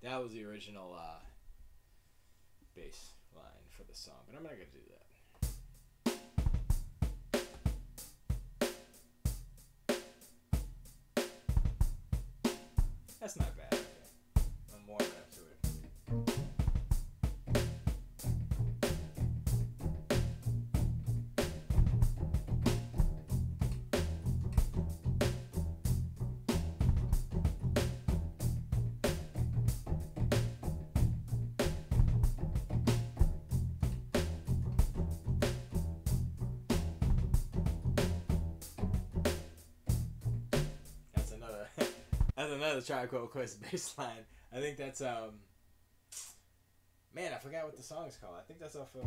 That was the original bass line for the song, but I'm not gonna do that. That's not bad. Okay, I'm warming up to it. That's another Tribe Called Quest bass line. I think that's man, I forgot what the song is called. I think that's off of.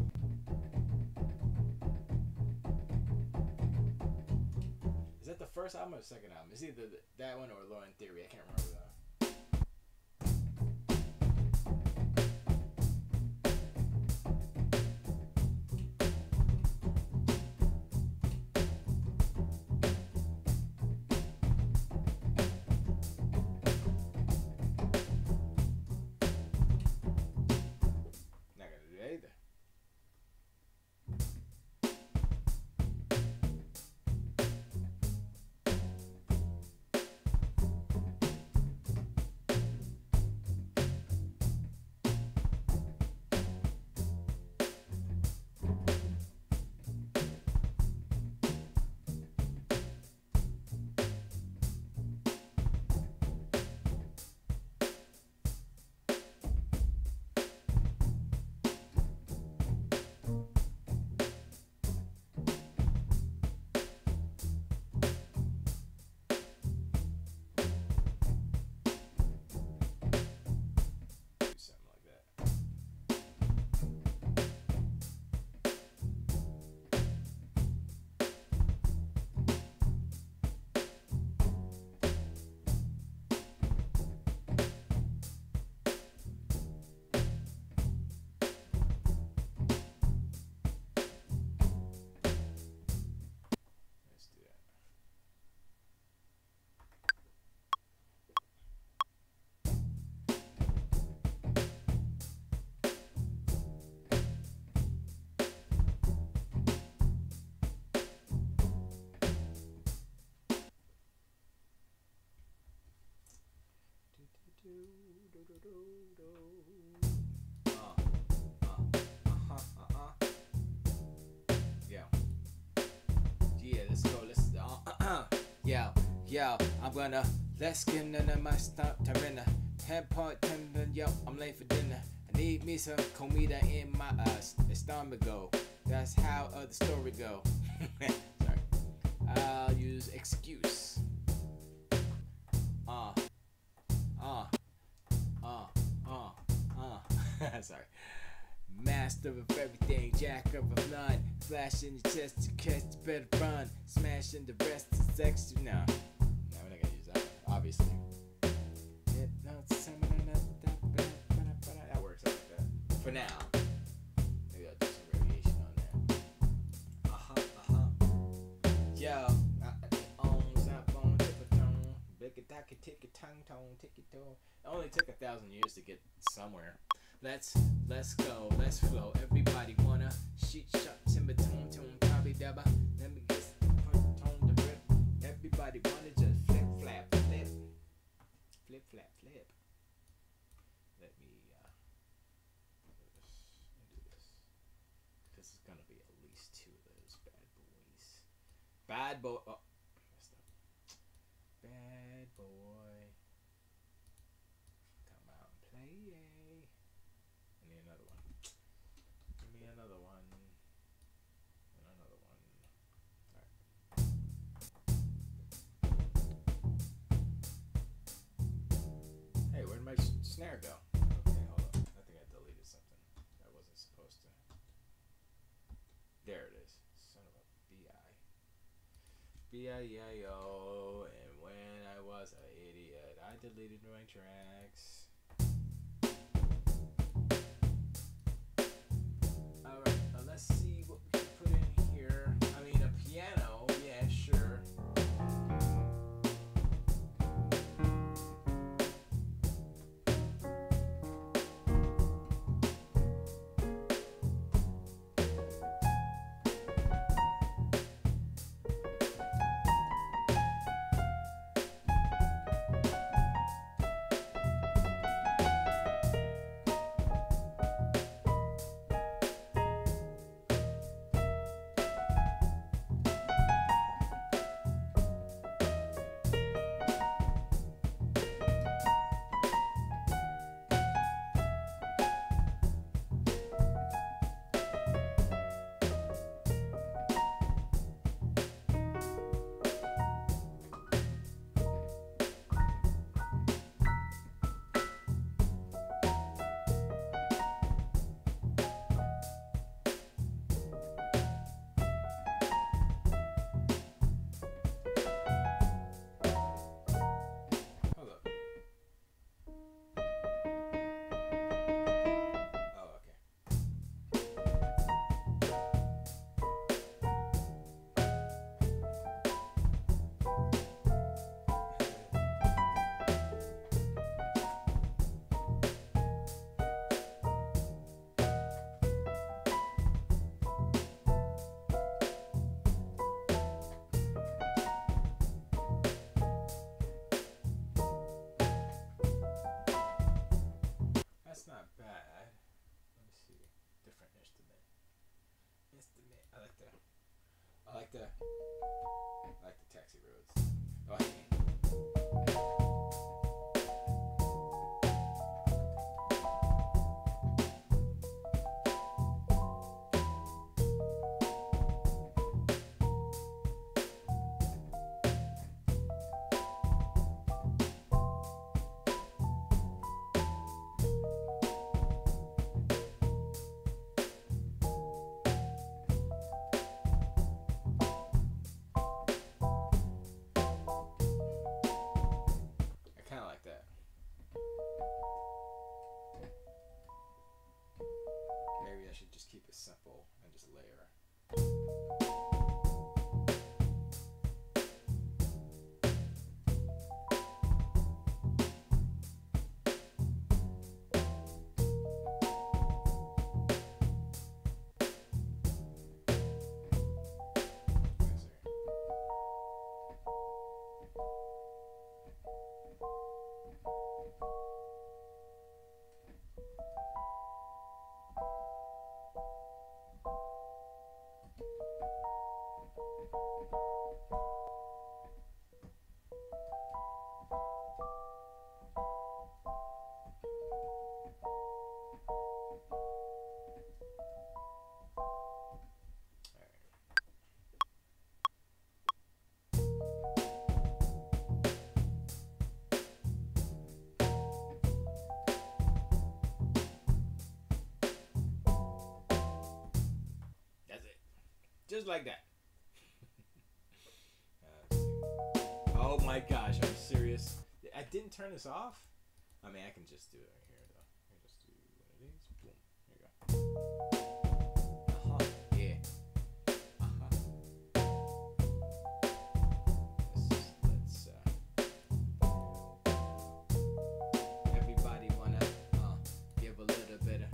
Is that the first album or the second album? It's either that one or Law and Theory. I can't remember though. Yo, I'm gonna let's get into my stuff to render. Head part tender, yo, I'm late for dinner. I need me some comida in my estómago. That's how the story go. Sorry. I'll use excuse. Uh, uh, uh, Sorry. Master of everything, jack of none. Flash in your chest to catch better run. Smashing the rest of sex. No, we're not gonna use that one, obviously. That works out like that. For now. Maybe I'll do some variation on that. Yo, it only took 1,000 years to get somewhere. Let's go, let's flow. Everybody wanna sheet shot timber tone copy dabba. Let me get tone to rip. Everybody wanna just flip flap flip. Flip flap flip. Let me do this. Because it's gonna be at least 2 of those bad boys. Bad boy. Oh, messed up. Bad boy. Come out and play. I need another one. Give me another one. And another one. Alright. Hey, where'd my snare go? Okay, hold on. I think I deleted something. I wasn't supposed to. There it is. Son of a B-I. B-I-E-I-O. And when I was an idiot, I deleted my tracks. Alright, let's see what we can put in here. I mean, a piano, yeah, sure. That's not bad. Let me see. Different instrument. I like the Taxi Roads. Oh, I mean. Maybe I should just keep it simple and just layer. just like that. Oh my gosh, are you serious? I didn't turn this off? I mean, I can just do it right here, though. I can just do one of these. Boom. Here you go. Yeah. Let's everybody wanna give a little bit of.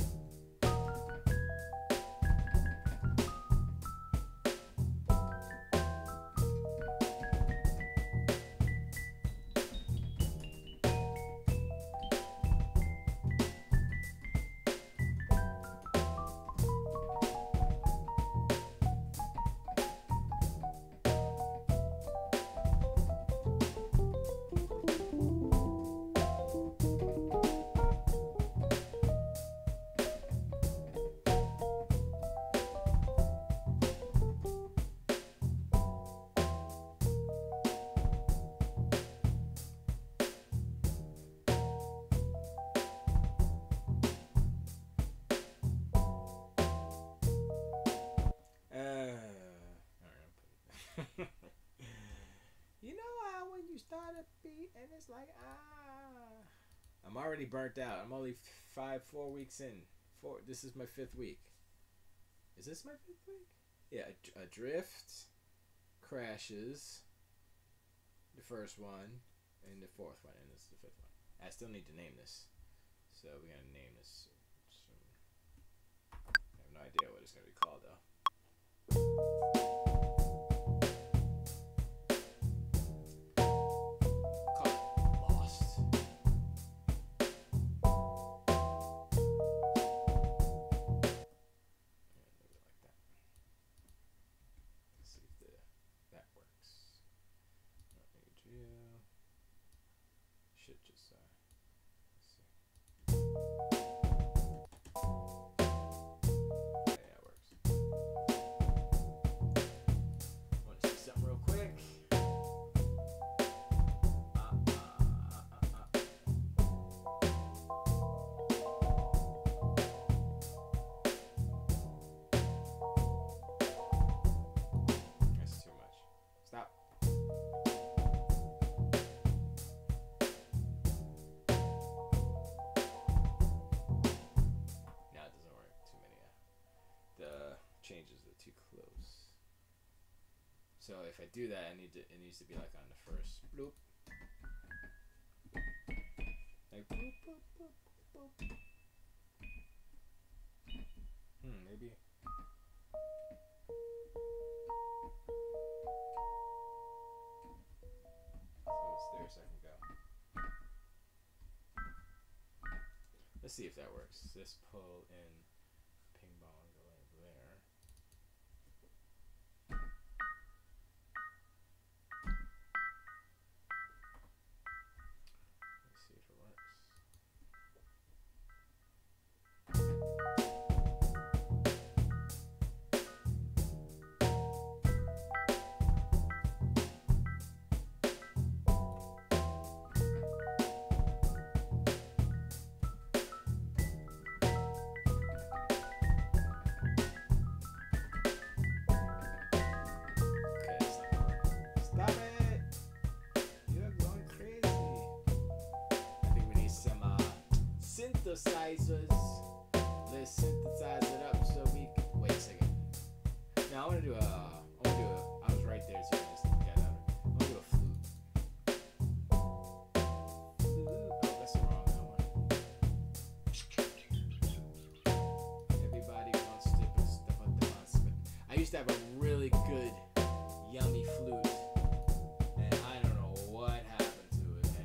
You know how when you start a beat and it's like I'm already burnt out. I'm only 4 weeks in. This is my 5th week. Is this my 5th week? Yeah, Adrift, Crashes, the first one, and the 4th one, and this is the 5th one. I still need to name this, so we're gonna name this soon. I have no idea what it's gonna be called though. Should just let's see. Yeah, that works. Want to see something real quick? That's too much. Stop. Changes are too close. So if I do that, it needs to be like on the first bloop. Like bloop, bloop, bloop, bloop. Maybe. So it's there so I can go. Let's see if that works. This pull in ping ball and go over there. Synthesizers. Let's synthesize it up so we can wait a second. Now I was right there so I just got out of it. I'm gonna do a flute. Oh, that's the wrong one. Everybody wants to step on the spit. I used to have a really good yummy flute. And I don't know what happened to it, man.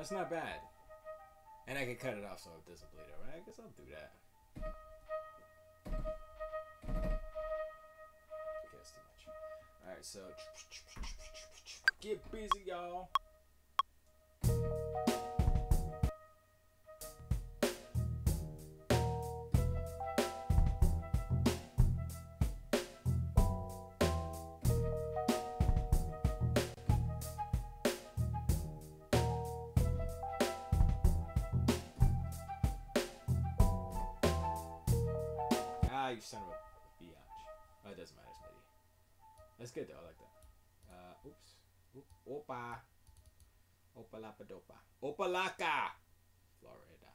That's not bad. And I can cut it off so it doesn't bleed out, right? I guess I'll do that. Okay, that's too much. Alright, so get busy, y'all. Ah, you son of a biatch. Oh, it doesn't matter, it's MIDI. That's good though, I like that. Oops. Opa. Opa lapadopa. Opa laka! Florida.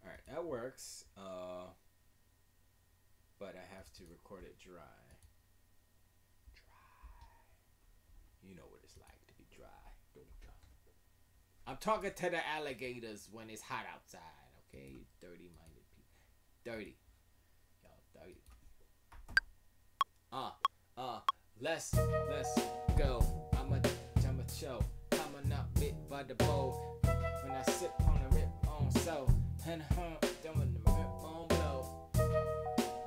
Alright, that works. But I have to record it dry. You know what it's like to be dry, don't you? I'm talking to the alligators when it's hot outside, okay? You dirty-minded people. Dirty. Y'all dirty. Let's go. I'm a show. Coming up bit by the bowl. When I sip on the rip on so. And doing the rip on blow.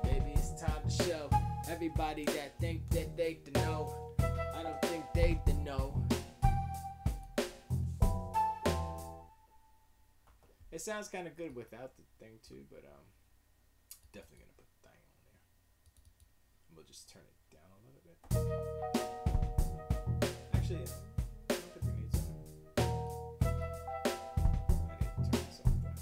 Baby, it's time to show. Everybody that think that they to know. I don't think they to know. It sounds kind of good without the thing too, but definitely gonna put the thing on there. We'll just turn it down a little bit. Actually, I don't think we need some. I need to turn this off though.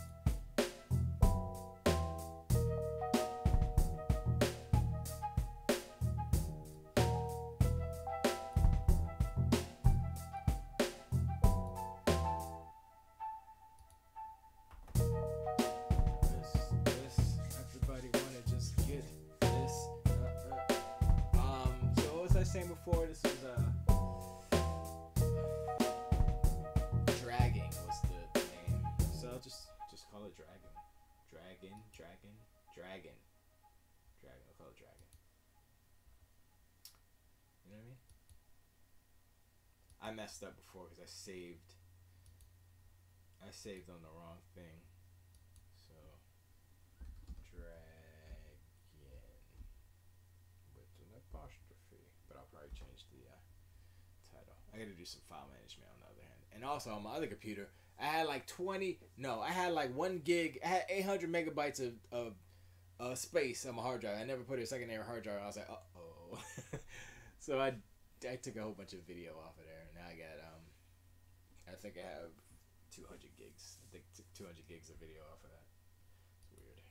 This, everybody wanna just get this. So what was I saying before? This is dragging was the name. So I'll just call it dragon. Dragon. I'll call it dragon. You know what I mean? I messed up before because I saved on the wrong thing. So dragon with an apostrophe, but I'll probably change the title. I gotta do some file management on the other hand. And also on my other computer, I had like 1 gig, I had 800 megabytes of space on my hard drive. I never put a secondary hard drive. I was like, uh-oh. So I took a whole bunch of video off of there. Now I got, I think I have 200 gigs. I think 200 gigs of video off of that. It's weird.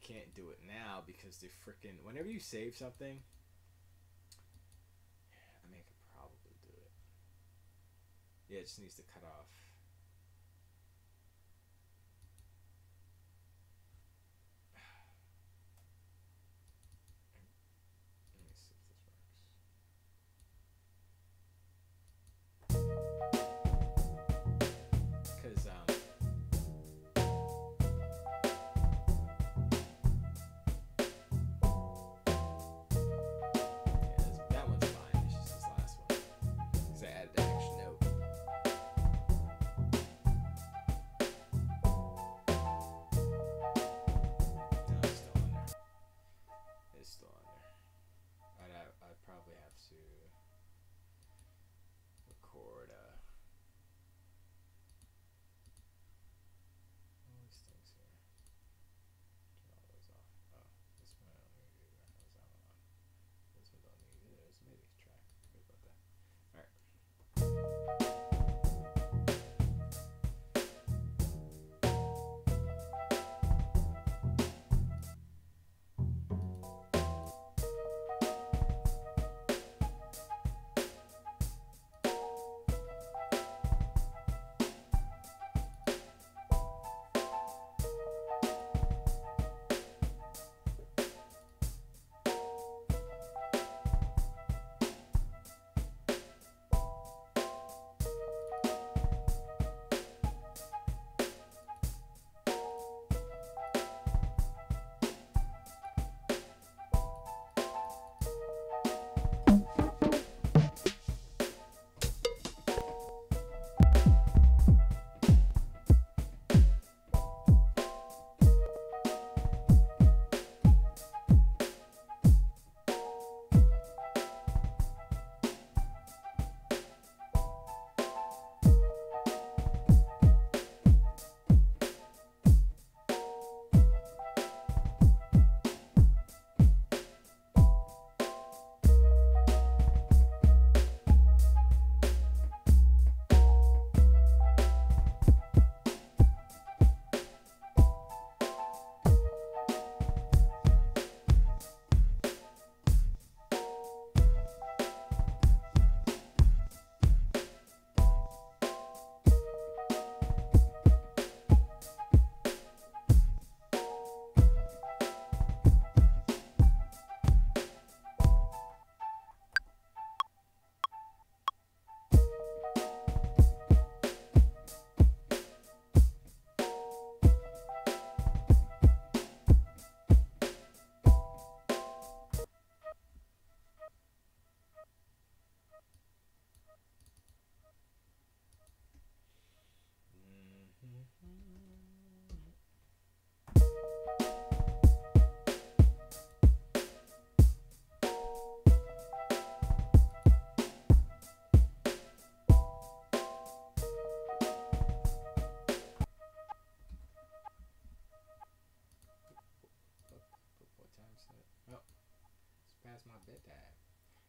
Can't do it now because they freaking whenever you save something, I mean I could probably do it. Yeah, it just needs to cut off. Let me see if this works. Because that one's fine. It's just this last one. Because I added that extra note.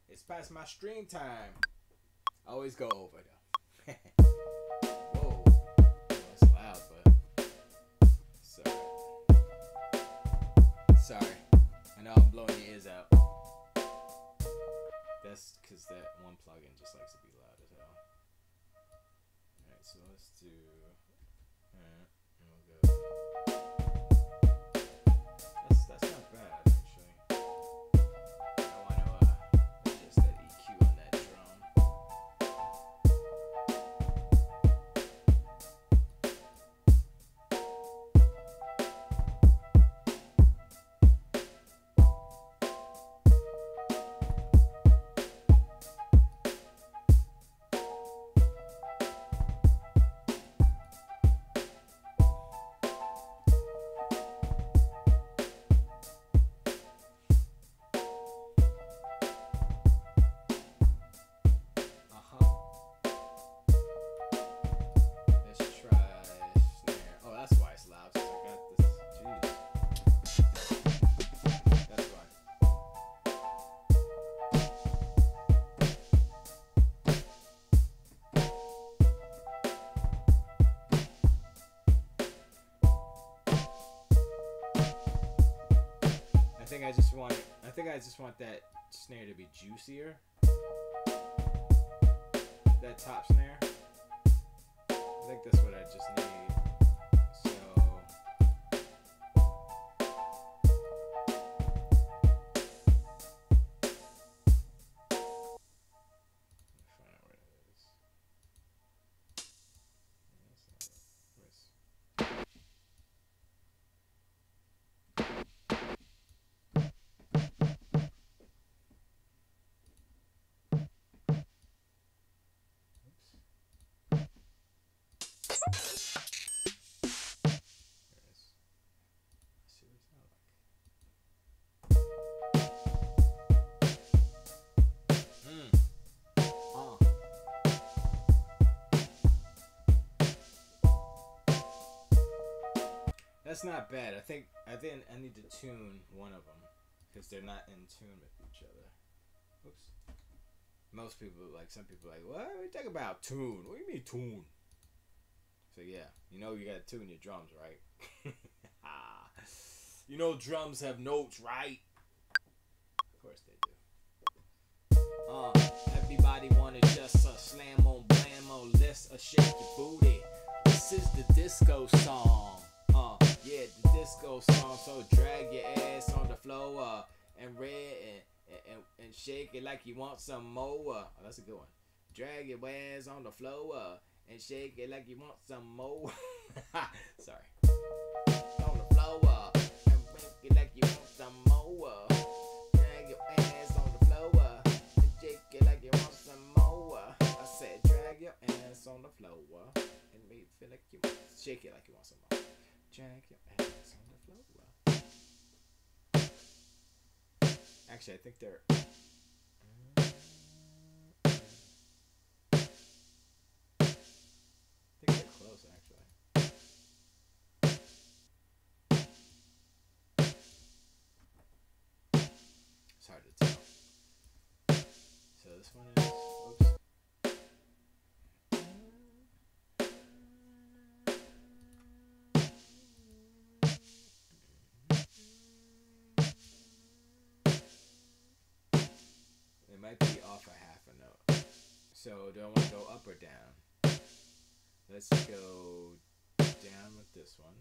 It's past my stream time. I always go over though. Whoa. That's loud, but sorry. Sorry. I know I'm blowing your ears out. That's because that one plugin just likes to be loud as hell. Alright, so let's do. Alright, we'll go. That's not bad, actually. I want to adjust that EQ on that drum. I just want that snare to be juicier. That top snare. I think that's what I just need. So find out where it is. That's not bad. I think I need to tune one of them because they're not in tune with each other. Oops. Most people, like some people, are like, what are we talking about? Tune? What do you mean tune? So yeah, you know you gotta tune your drums, right? You know drums have notes, right? Of course they do. Everybody wanted just a slam on blam, let's shake your booty. This is the disco song. Yeah, the disco song. So drag your ass on the floor and red and shake it like you want some more. Oh, that's a good one. Drag your ass on the floor and shake it like you want some more. Sorry. On the floor and shake it like you want some more. Drag your ass on the floor and shake it like you want some more. I said drag your ass on the floor and make it feel like you want. Shake it like you want some more. Drag your ass on the floor. Actually, I think they're. I think they're close, actually. It's hard to tell. So this one is. Oops. It might be off a half a note. So do I want to go up or down? Let's go down with this one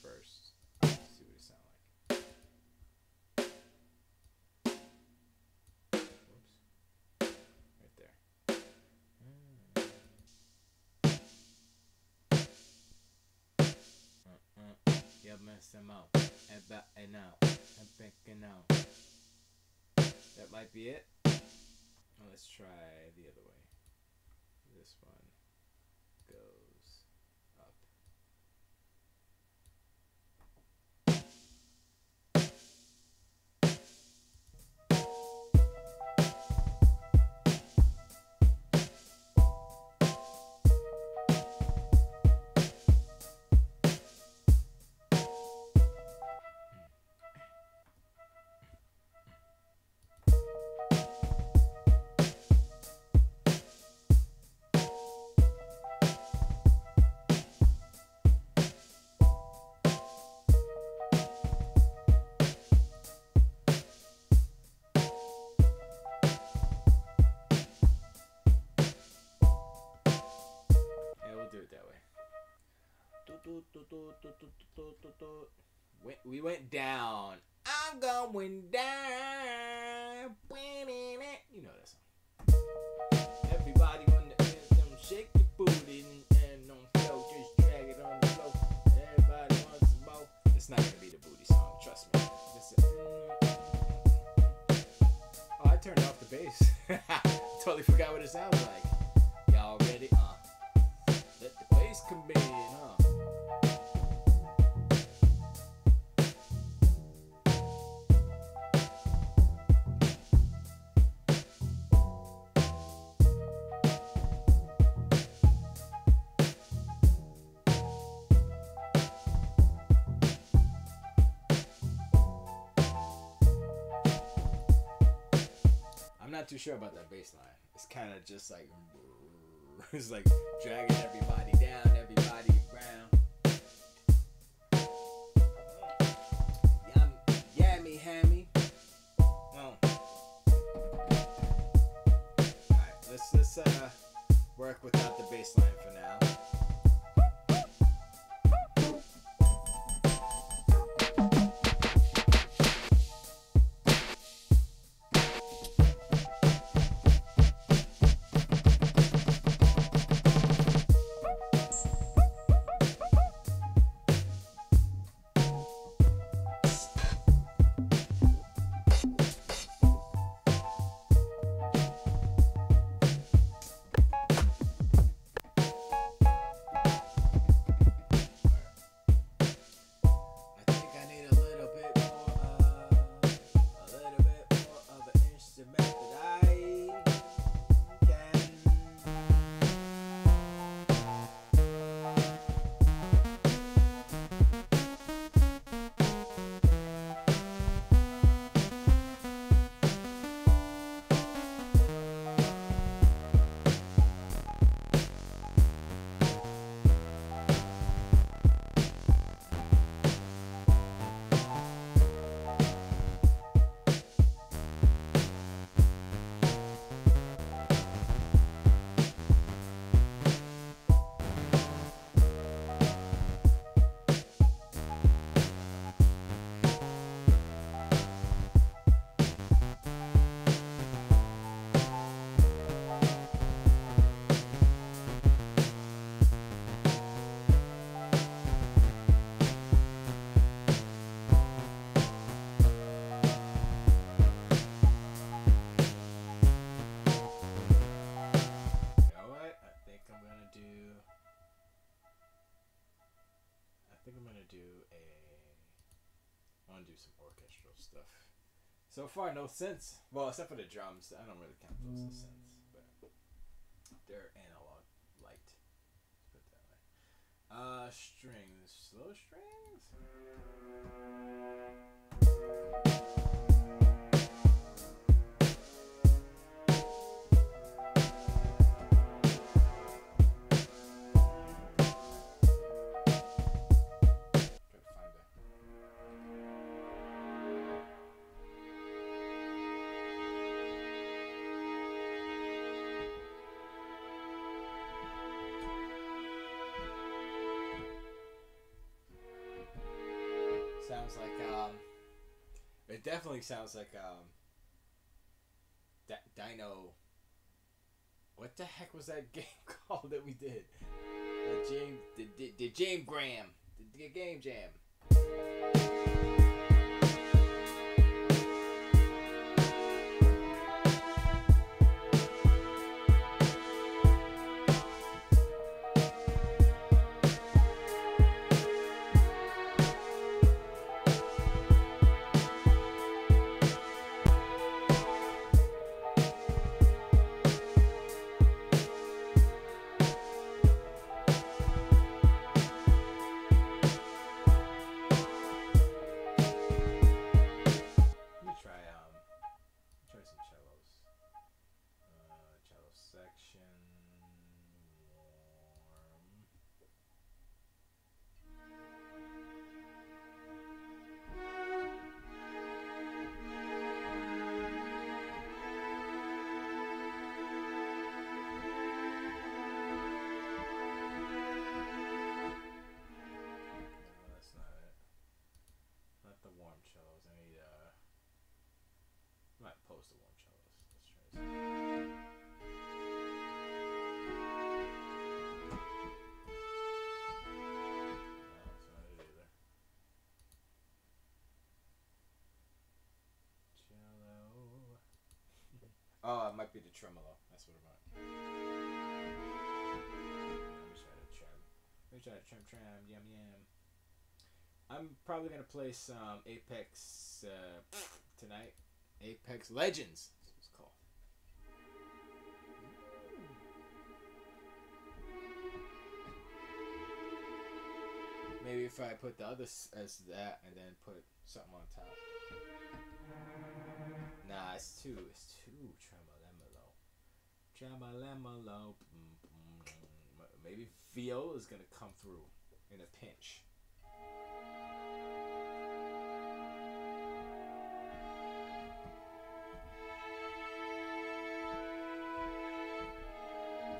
first. Let's see what it sounds like. Whoops. Right there. You're messing up. And back and out. And back and out. That might be it. Well, let's try the other way. This one goes up. We went down. I'm going down. You know that song. Everybody on the anthem, shake your booty and on flow, just drag it on the floor. Everybody wants to bow. It's not gonna be the booty song, trust me. Oh, I turned off the bass. Totally forgot what it sounds like. Y'all ready? Let the bass come in, I'm not too sure about that bass line. It's kind of just like it's like dragging everybody down, everybody around. Yammy hammy. Oh. Alright, let's work without the bass line for now. I want to do some orchestral stuff. So far, no synths. Well, except for the drums. I don't really count those as synths, but they're analog light. Let's put it that way. Strings. Slow strings? Sounds like it definitely sounds like Dino. What the heck was that game called that we did? The Jam Gram, the Game Jam. Oh, it might be the tremolo. That's what it might. Let me try to trim. Let me try to trim. Yum yum. I'm probably gonna play some Apex tonight. Apex Legends. That's what it's called. Maybe if I put the other as that and then put something on top. Nah, it's too tremolo. Maybe viola is gonna come through in a pinch.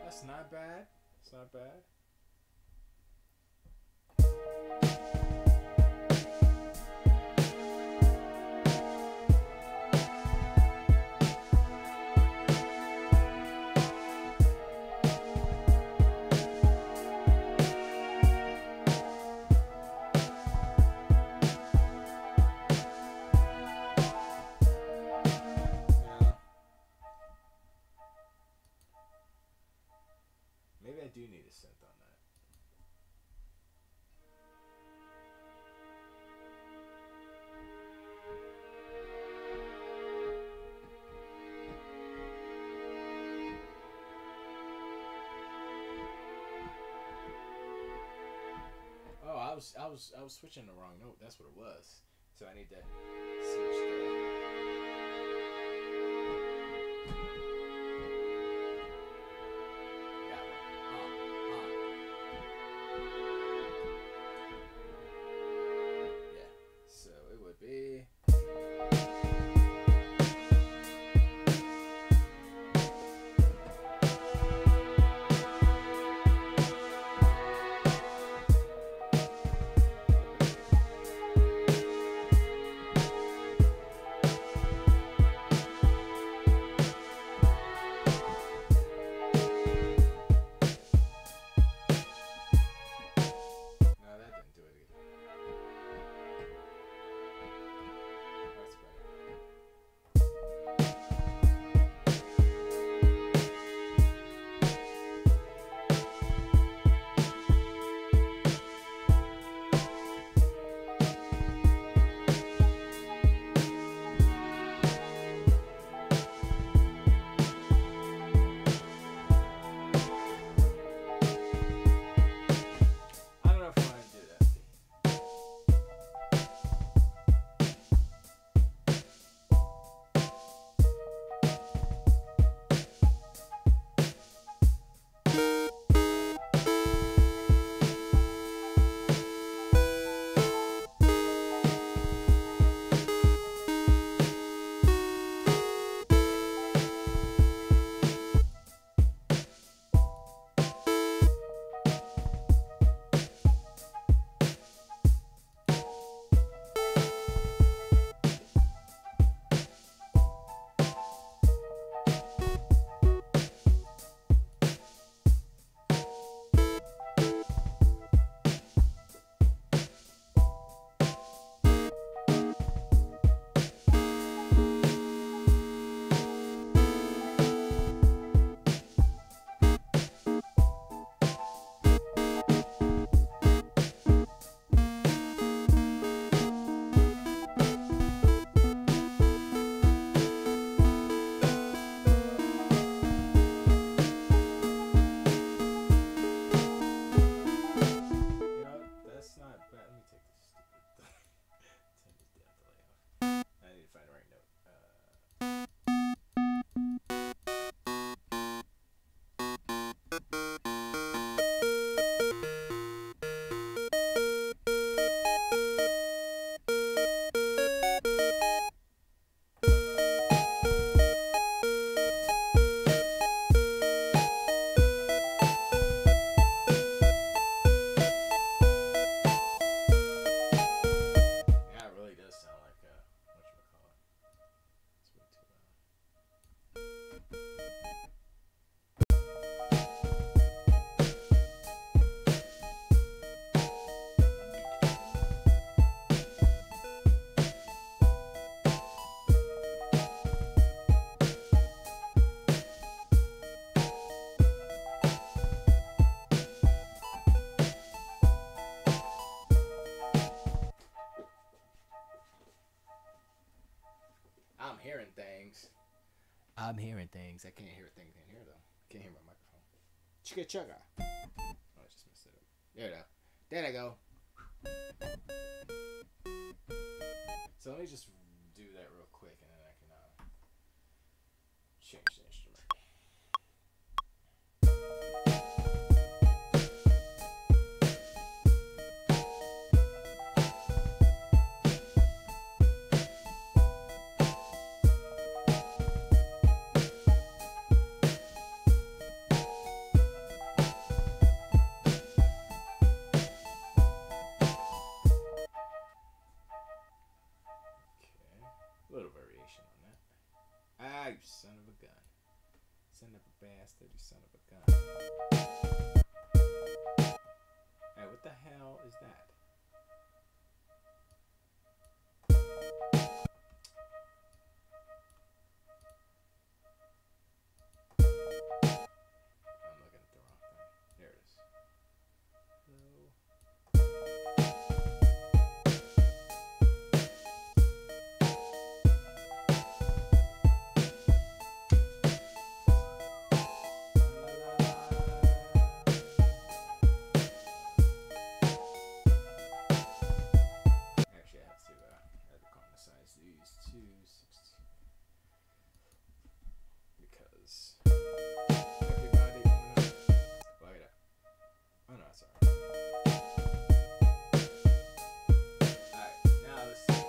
That's not bad. It's not bad. Maybe I do need a synth on that. Oh, I was switching the wrong note. That's what it was. So I need to switch I'm hearing things. I can't hear things in here though. Can't hear my microphone. Chugga chugga. Oh, I just messed it up. There we go. There I go. So let me just do that real quick, and then I can change the instrument. Little variation on that. Ah, you son of a gun. Son of a bastard, you son of a gun. Hey, what the hell is that? I'm looking at the wrong thing. There it is. Hello. Because everybody wanna wait up. Oh no, sorry. Alright, now let's see.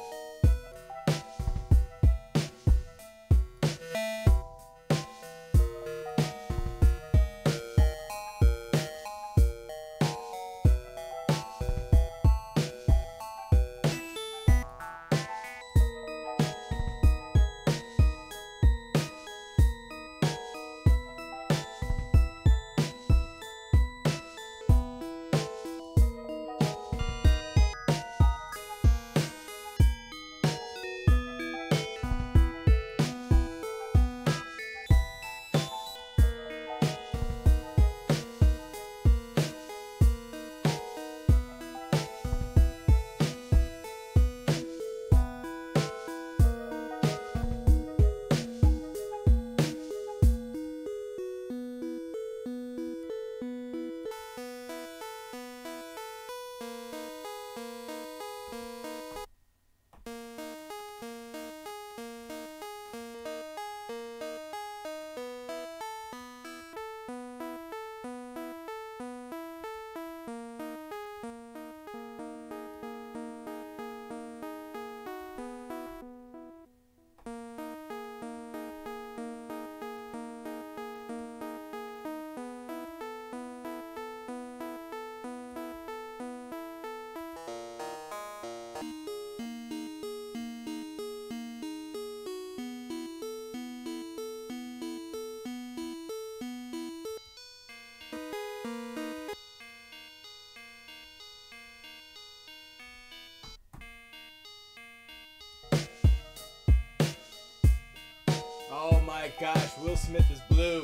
Oh my gosh, Will Smith is blue.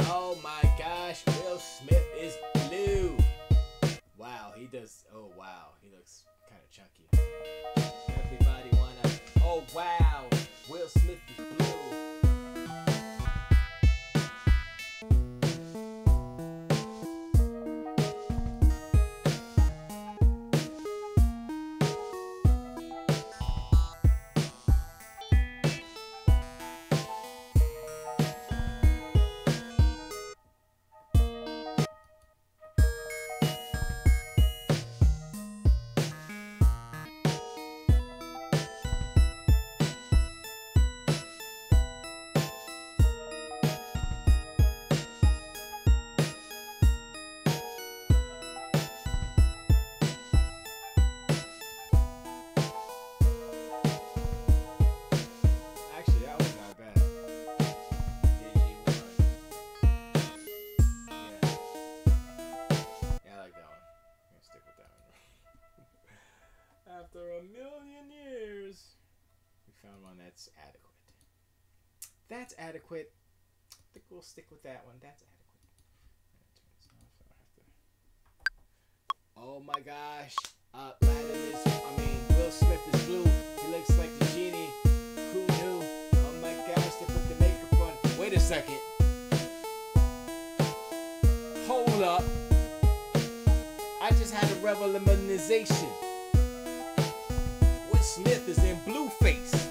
Oh my gosh, Will Smith is blue. Wow, he does. Oh wow, he looks kind of chunky. Everybody wanna. Oh wow, Will Smith is blue. After a million years, we found one that's adequate. That's adequate. I think we'll stick with that one. That's adequate. Oh my gosh. Will Smith is blue. He looks like the genie. Who knew? Oh my gosh, they put the second. Hold up. I just had a revelation. Will Smith is in Blueface.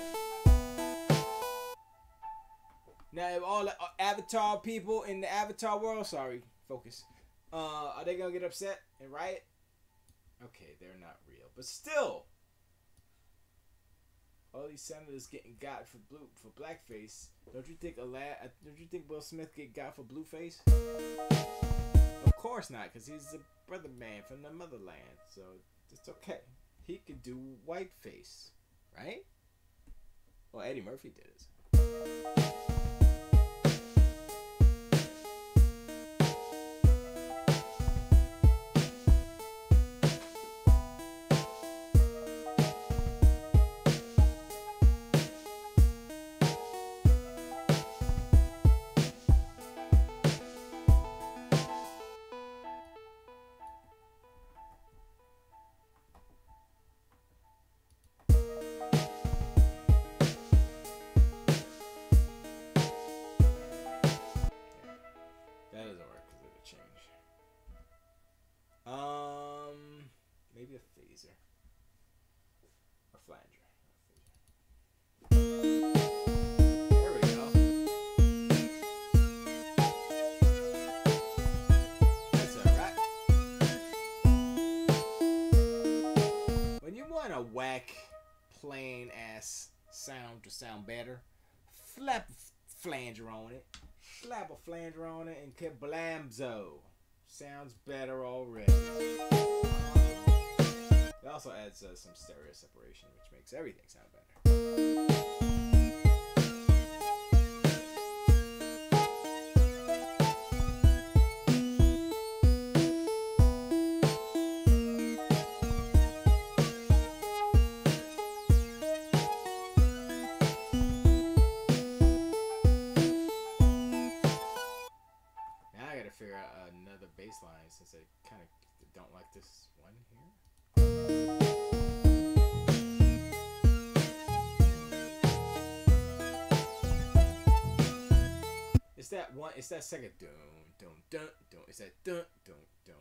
Now, if all the Avatar people in the Avatar world, sorry, focus, are they gonna get upset and riot? Okay, they're not real, but still, all these senators getting got for blackface. Don't you think Will Smith get got for Blueface? Of course not, because he's a brother man from the motherland, so it's okay. He could do whiteface, right? Well, Eddie Murphy did it. Maybe a phaser. Or flanger. There we go. That's alright. When you want a whack, plain ass sound to sound better, slap a flanger on it. Slap a flanger on it and kablamzo. Sounds better already. It also adds some stereo separation, which makes everything sound better. Now I gotta figure out another bass line since I kind of don't like this one here. It's that one. It's that second dun dun dun dun. It's that dun dun dun.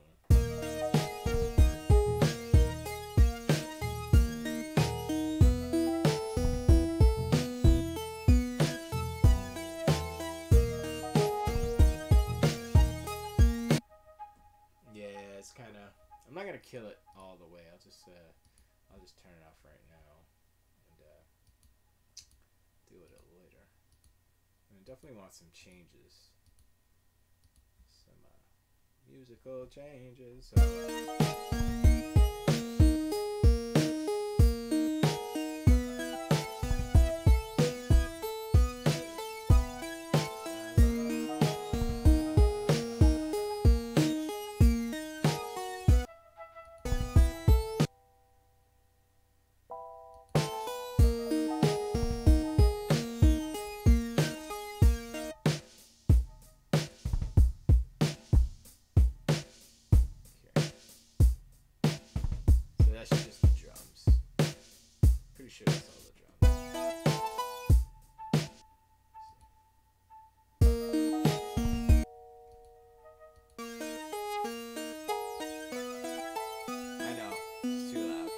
Yeah, it's kind of. I'm not gonna kill it all the way. I'll just turn it off right now and do it later. And I definitely want some changes, some musical changes. So. That's just the drums. Pretty sure that's all the drums. I know, it's too loud.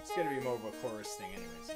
It's gonna be more of a chorus thing anyways.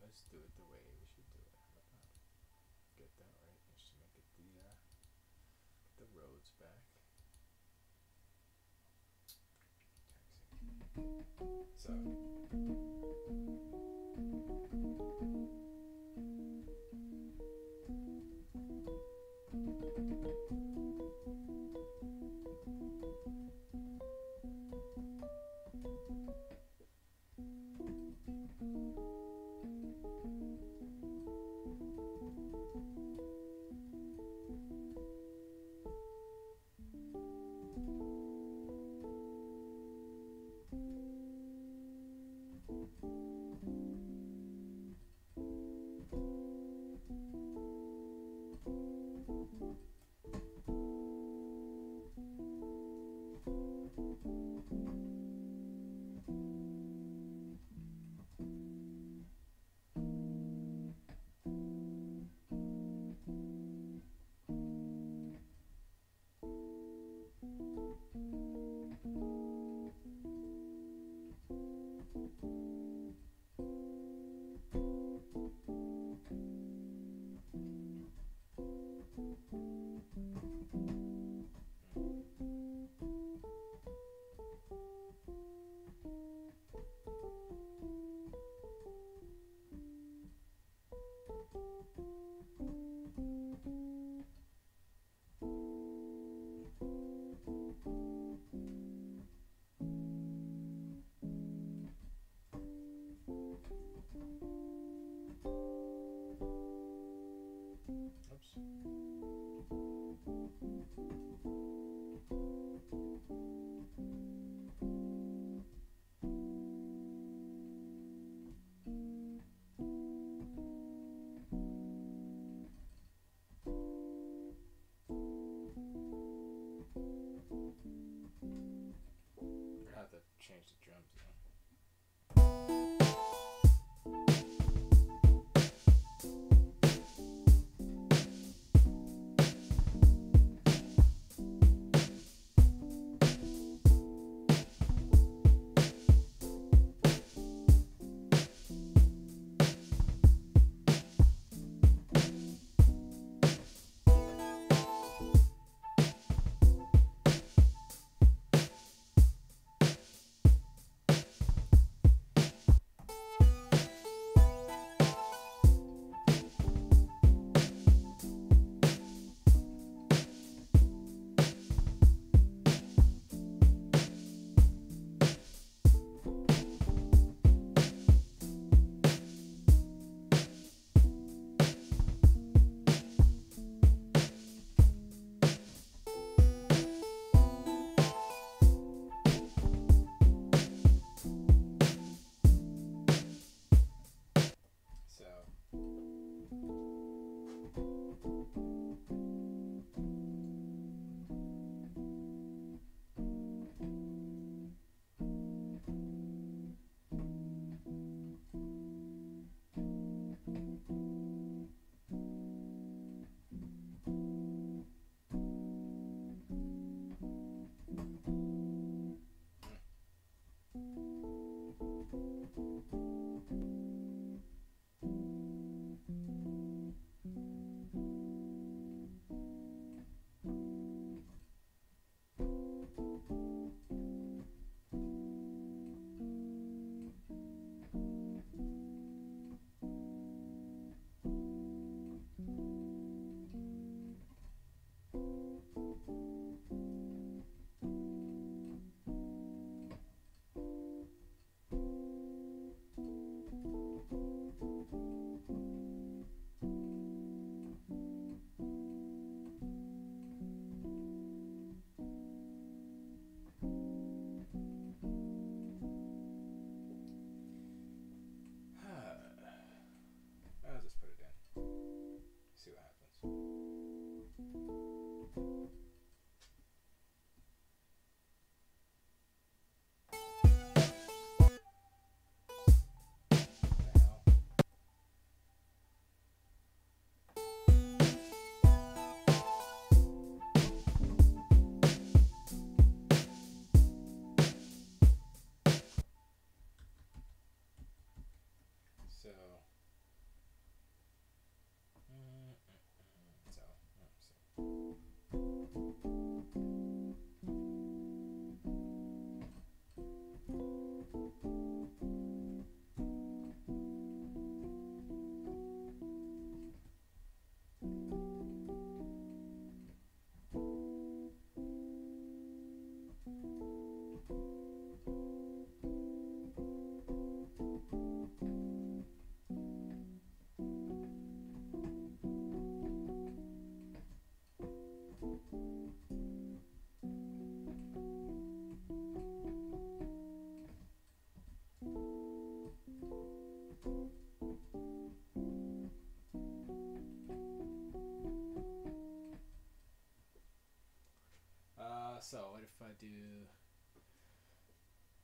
let's do it the way we should do it. How about that? Get that right. Just make it the roads back. Taxi. So.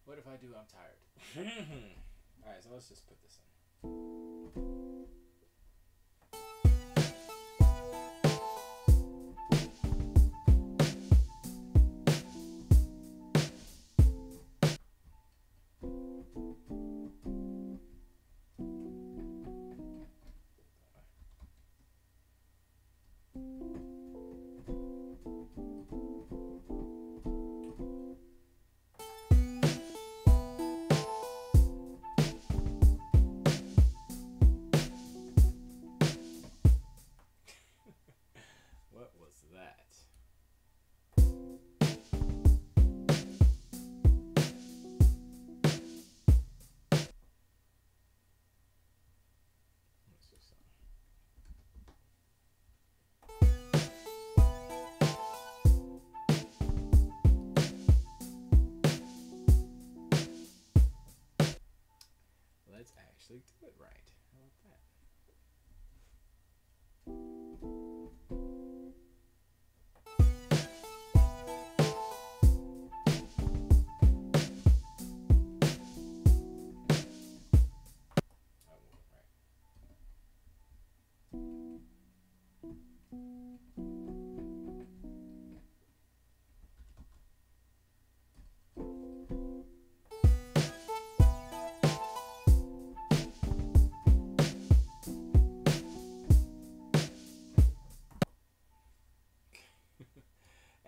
What if I do I'm tired? Alright, so let's just put this in. What was that? Let's actually do it right. How about that?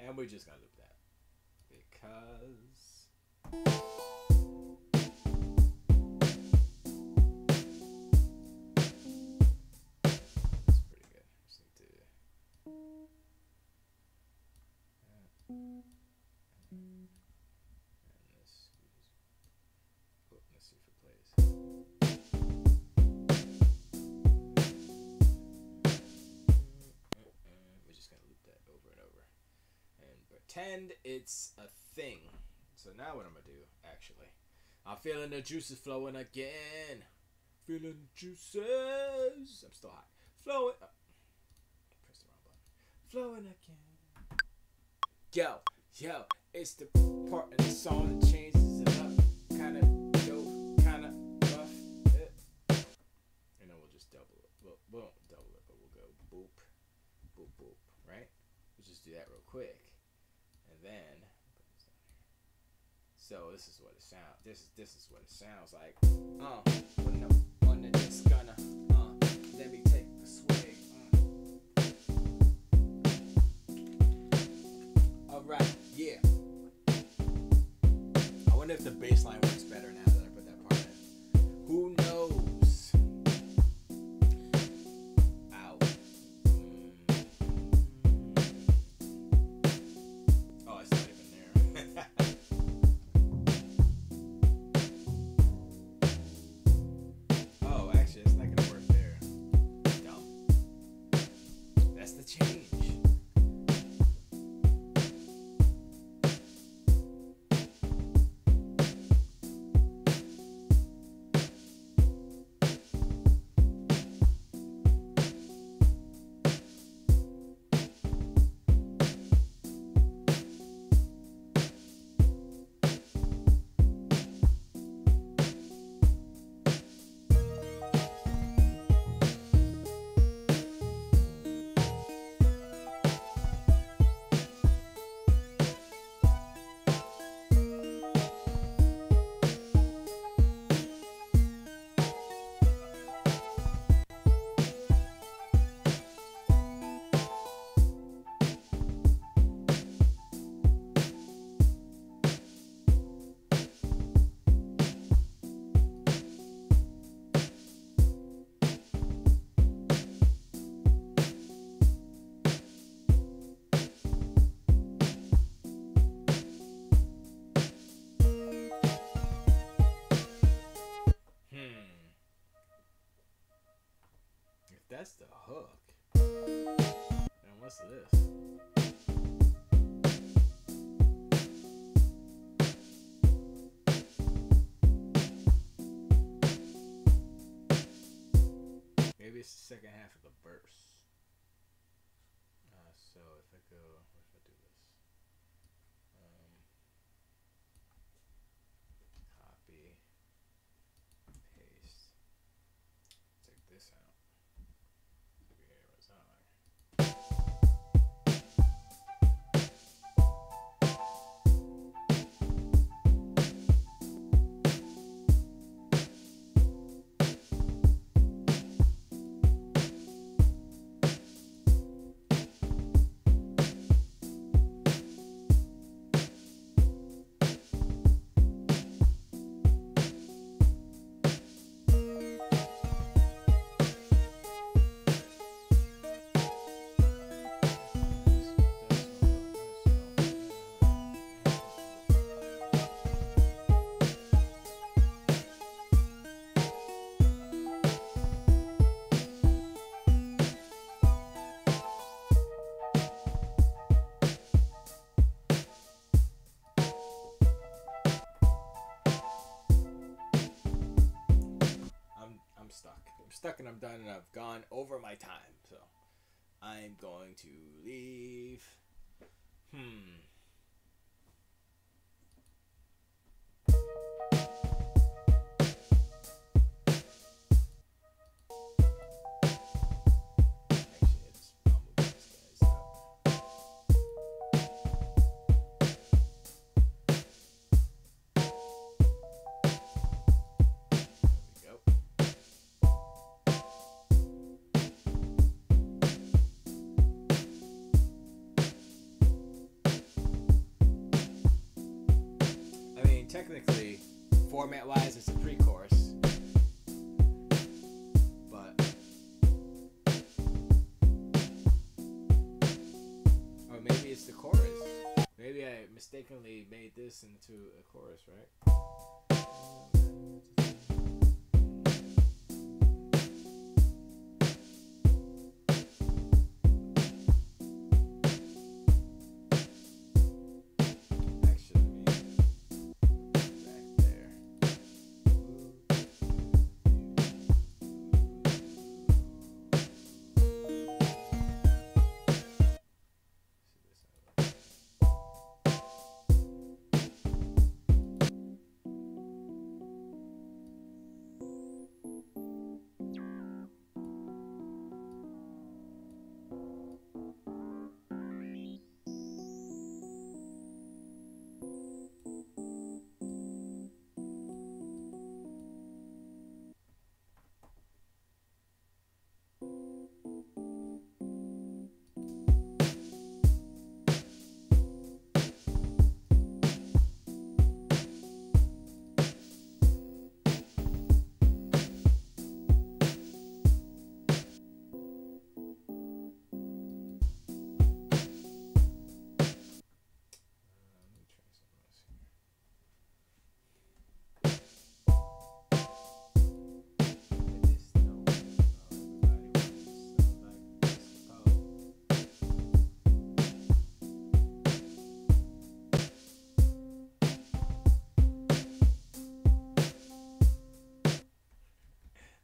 And we just gotta loop that because it's pretty good. Just need to and this. Oh, let's see if it plays. We're just gonna loop that over and over. And pretend it's a thing. So now what I'm gonna do, actually, I'm feeling the juices flowing again. Feeling the juices. I'm still hot. Flowing. Oh, press the wrong button. Flowing again. Yo, it's the part of the song that changes it up. Kind of dope, kind of rough. And then we'll just double it. Well, we won't double it, but we'll go boop, boop, boop. Right? We'll just do that real quick. And then put this down here. So this is what it sounds. This is what it sounds like. When I'm on the just gonna let me take the swig. All right, yeah. I wonder if the bass line works better now that I put that part in. Who knows? Ow. Oh, it's not even there. Oh, actually, it's not gonna work there. Dumb. That's the change. That's the hook. And what's this? Maybe it's the second half of the verse. So if I go, what if I do this? stuck. I'm stuck and I'm done and I've gone over my time. So I'm going to leave. Technically, format-wise, it's a pre-chorus, but or maybe it's the chorus. Maybe I mistakenly made this into a chorus, right?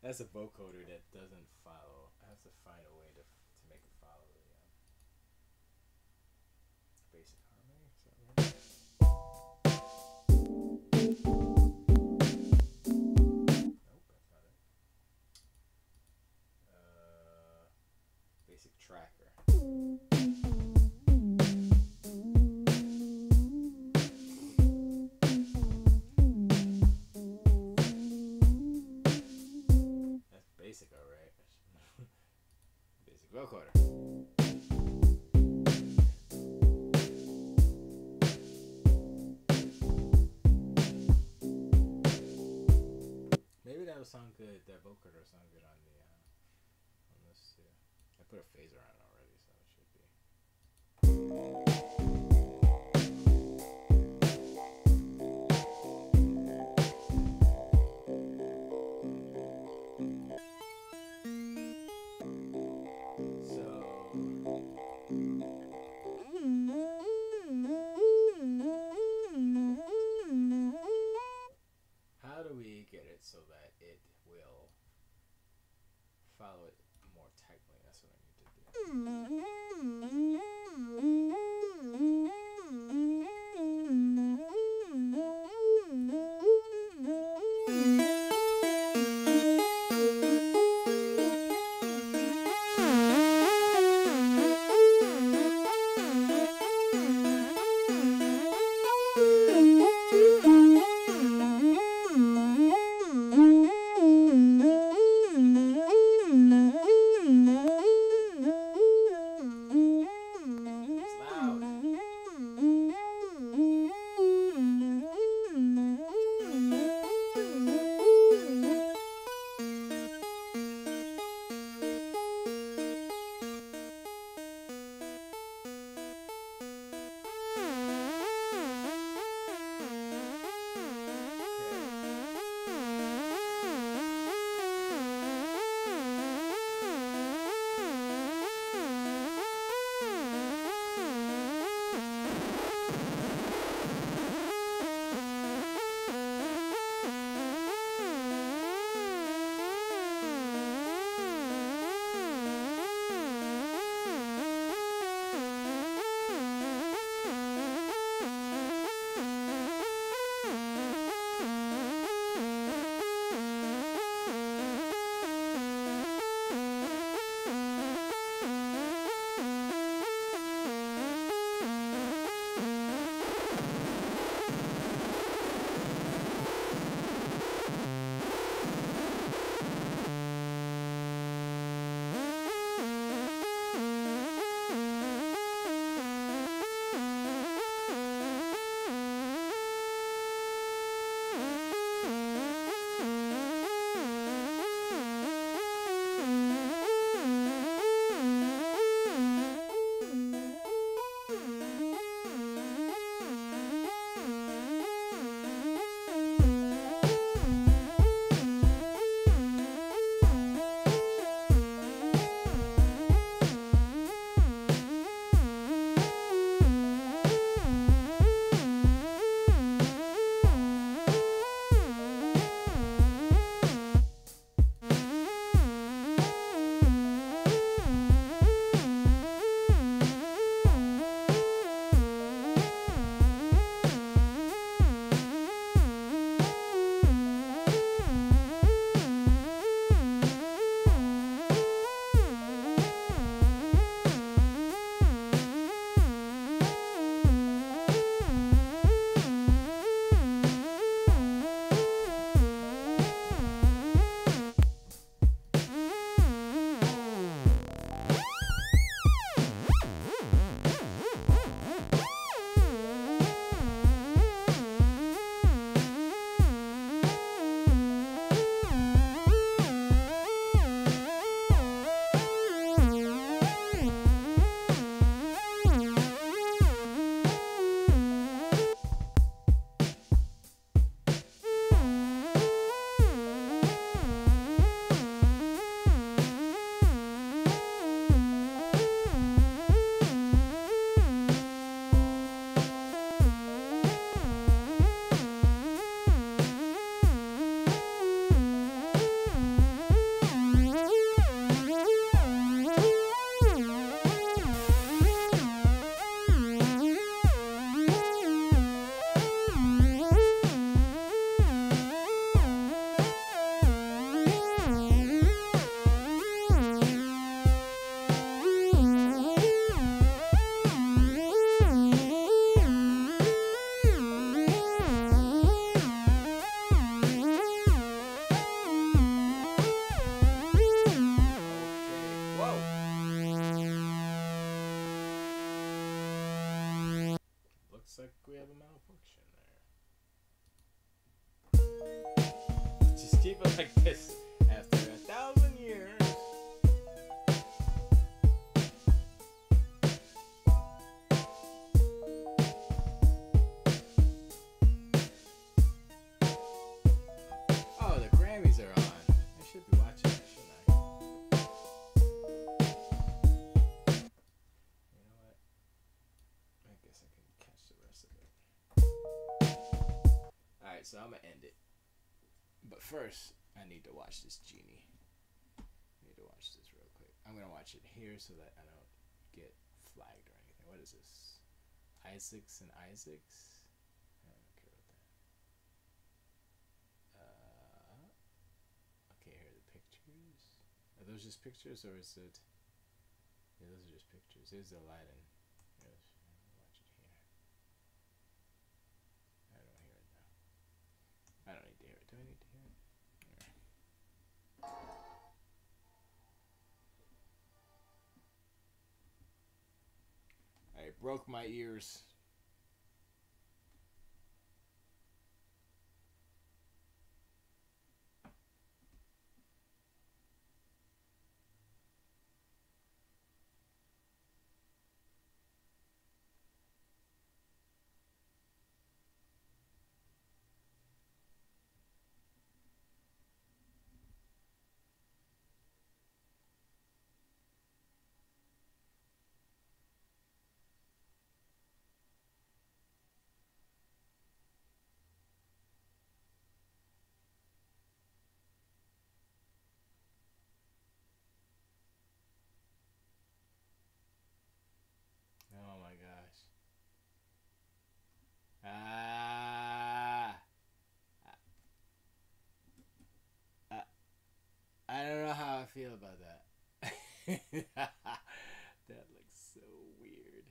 That's a vocoder that doesn't follow. I have to find a way to make it follow the basic harmony. Is that right? Nope, that's not it. Basic tracker. Basic, alright. Basic vocoder. Maybe that'll sound good. That vocoder will sound good on the on this too. I put a phaser on it already, so it should be. So that it will follow it more tightly. That's what I need to do. Yes, after 1,000 years. Oh, the Grammys are on. I should be watching that, shouldn't I? You know what? I guess I can catch the rest of it. Alright, so I'm gonna end it. But first, I need to watch this Genie. I need to watch this real quick. I'm gonna watch it here so that I don't get flagged or anything. What is this? Isaacs and Isaacs? I don't care about that. Okay, here are the pictures. Are those just pictures or is it? Yeah, those are just pictures. Here's the Aladdin. Yes, I'll watch it here. I don't hear it now. I don't need to hear it. Do I need to hear it? I broke my ears. Oh my gosh. I, I don't know how I feel about that. That looks so weird.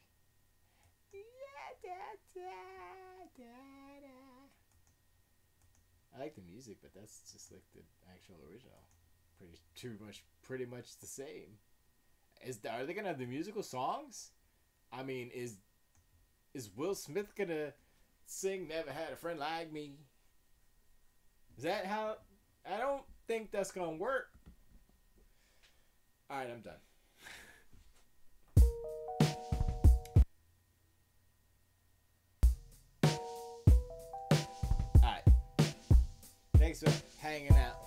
I like the music, but that's just like the actual original. Pretty much the same. Are they gonna have the musical songs? I mean, is Will Smith gonna sing "Never Had a Friend Like Me"? Is that how? I don't think that's gonna work. All right, I'm done. All right, thanks for hanging out.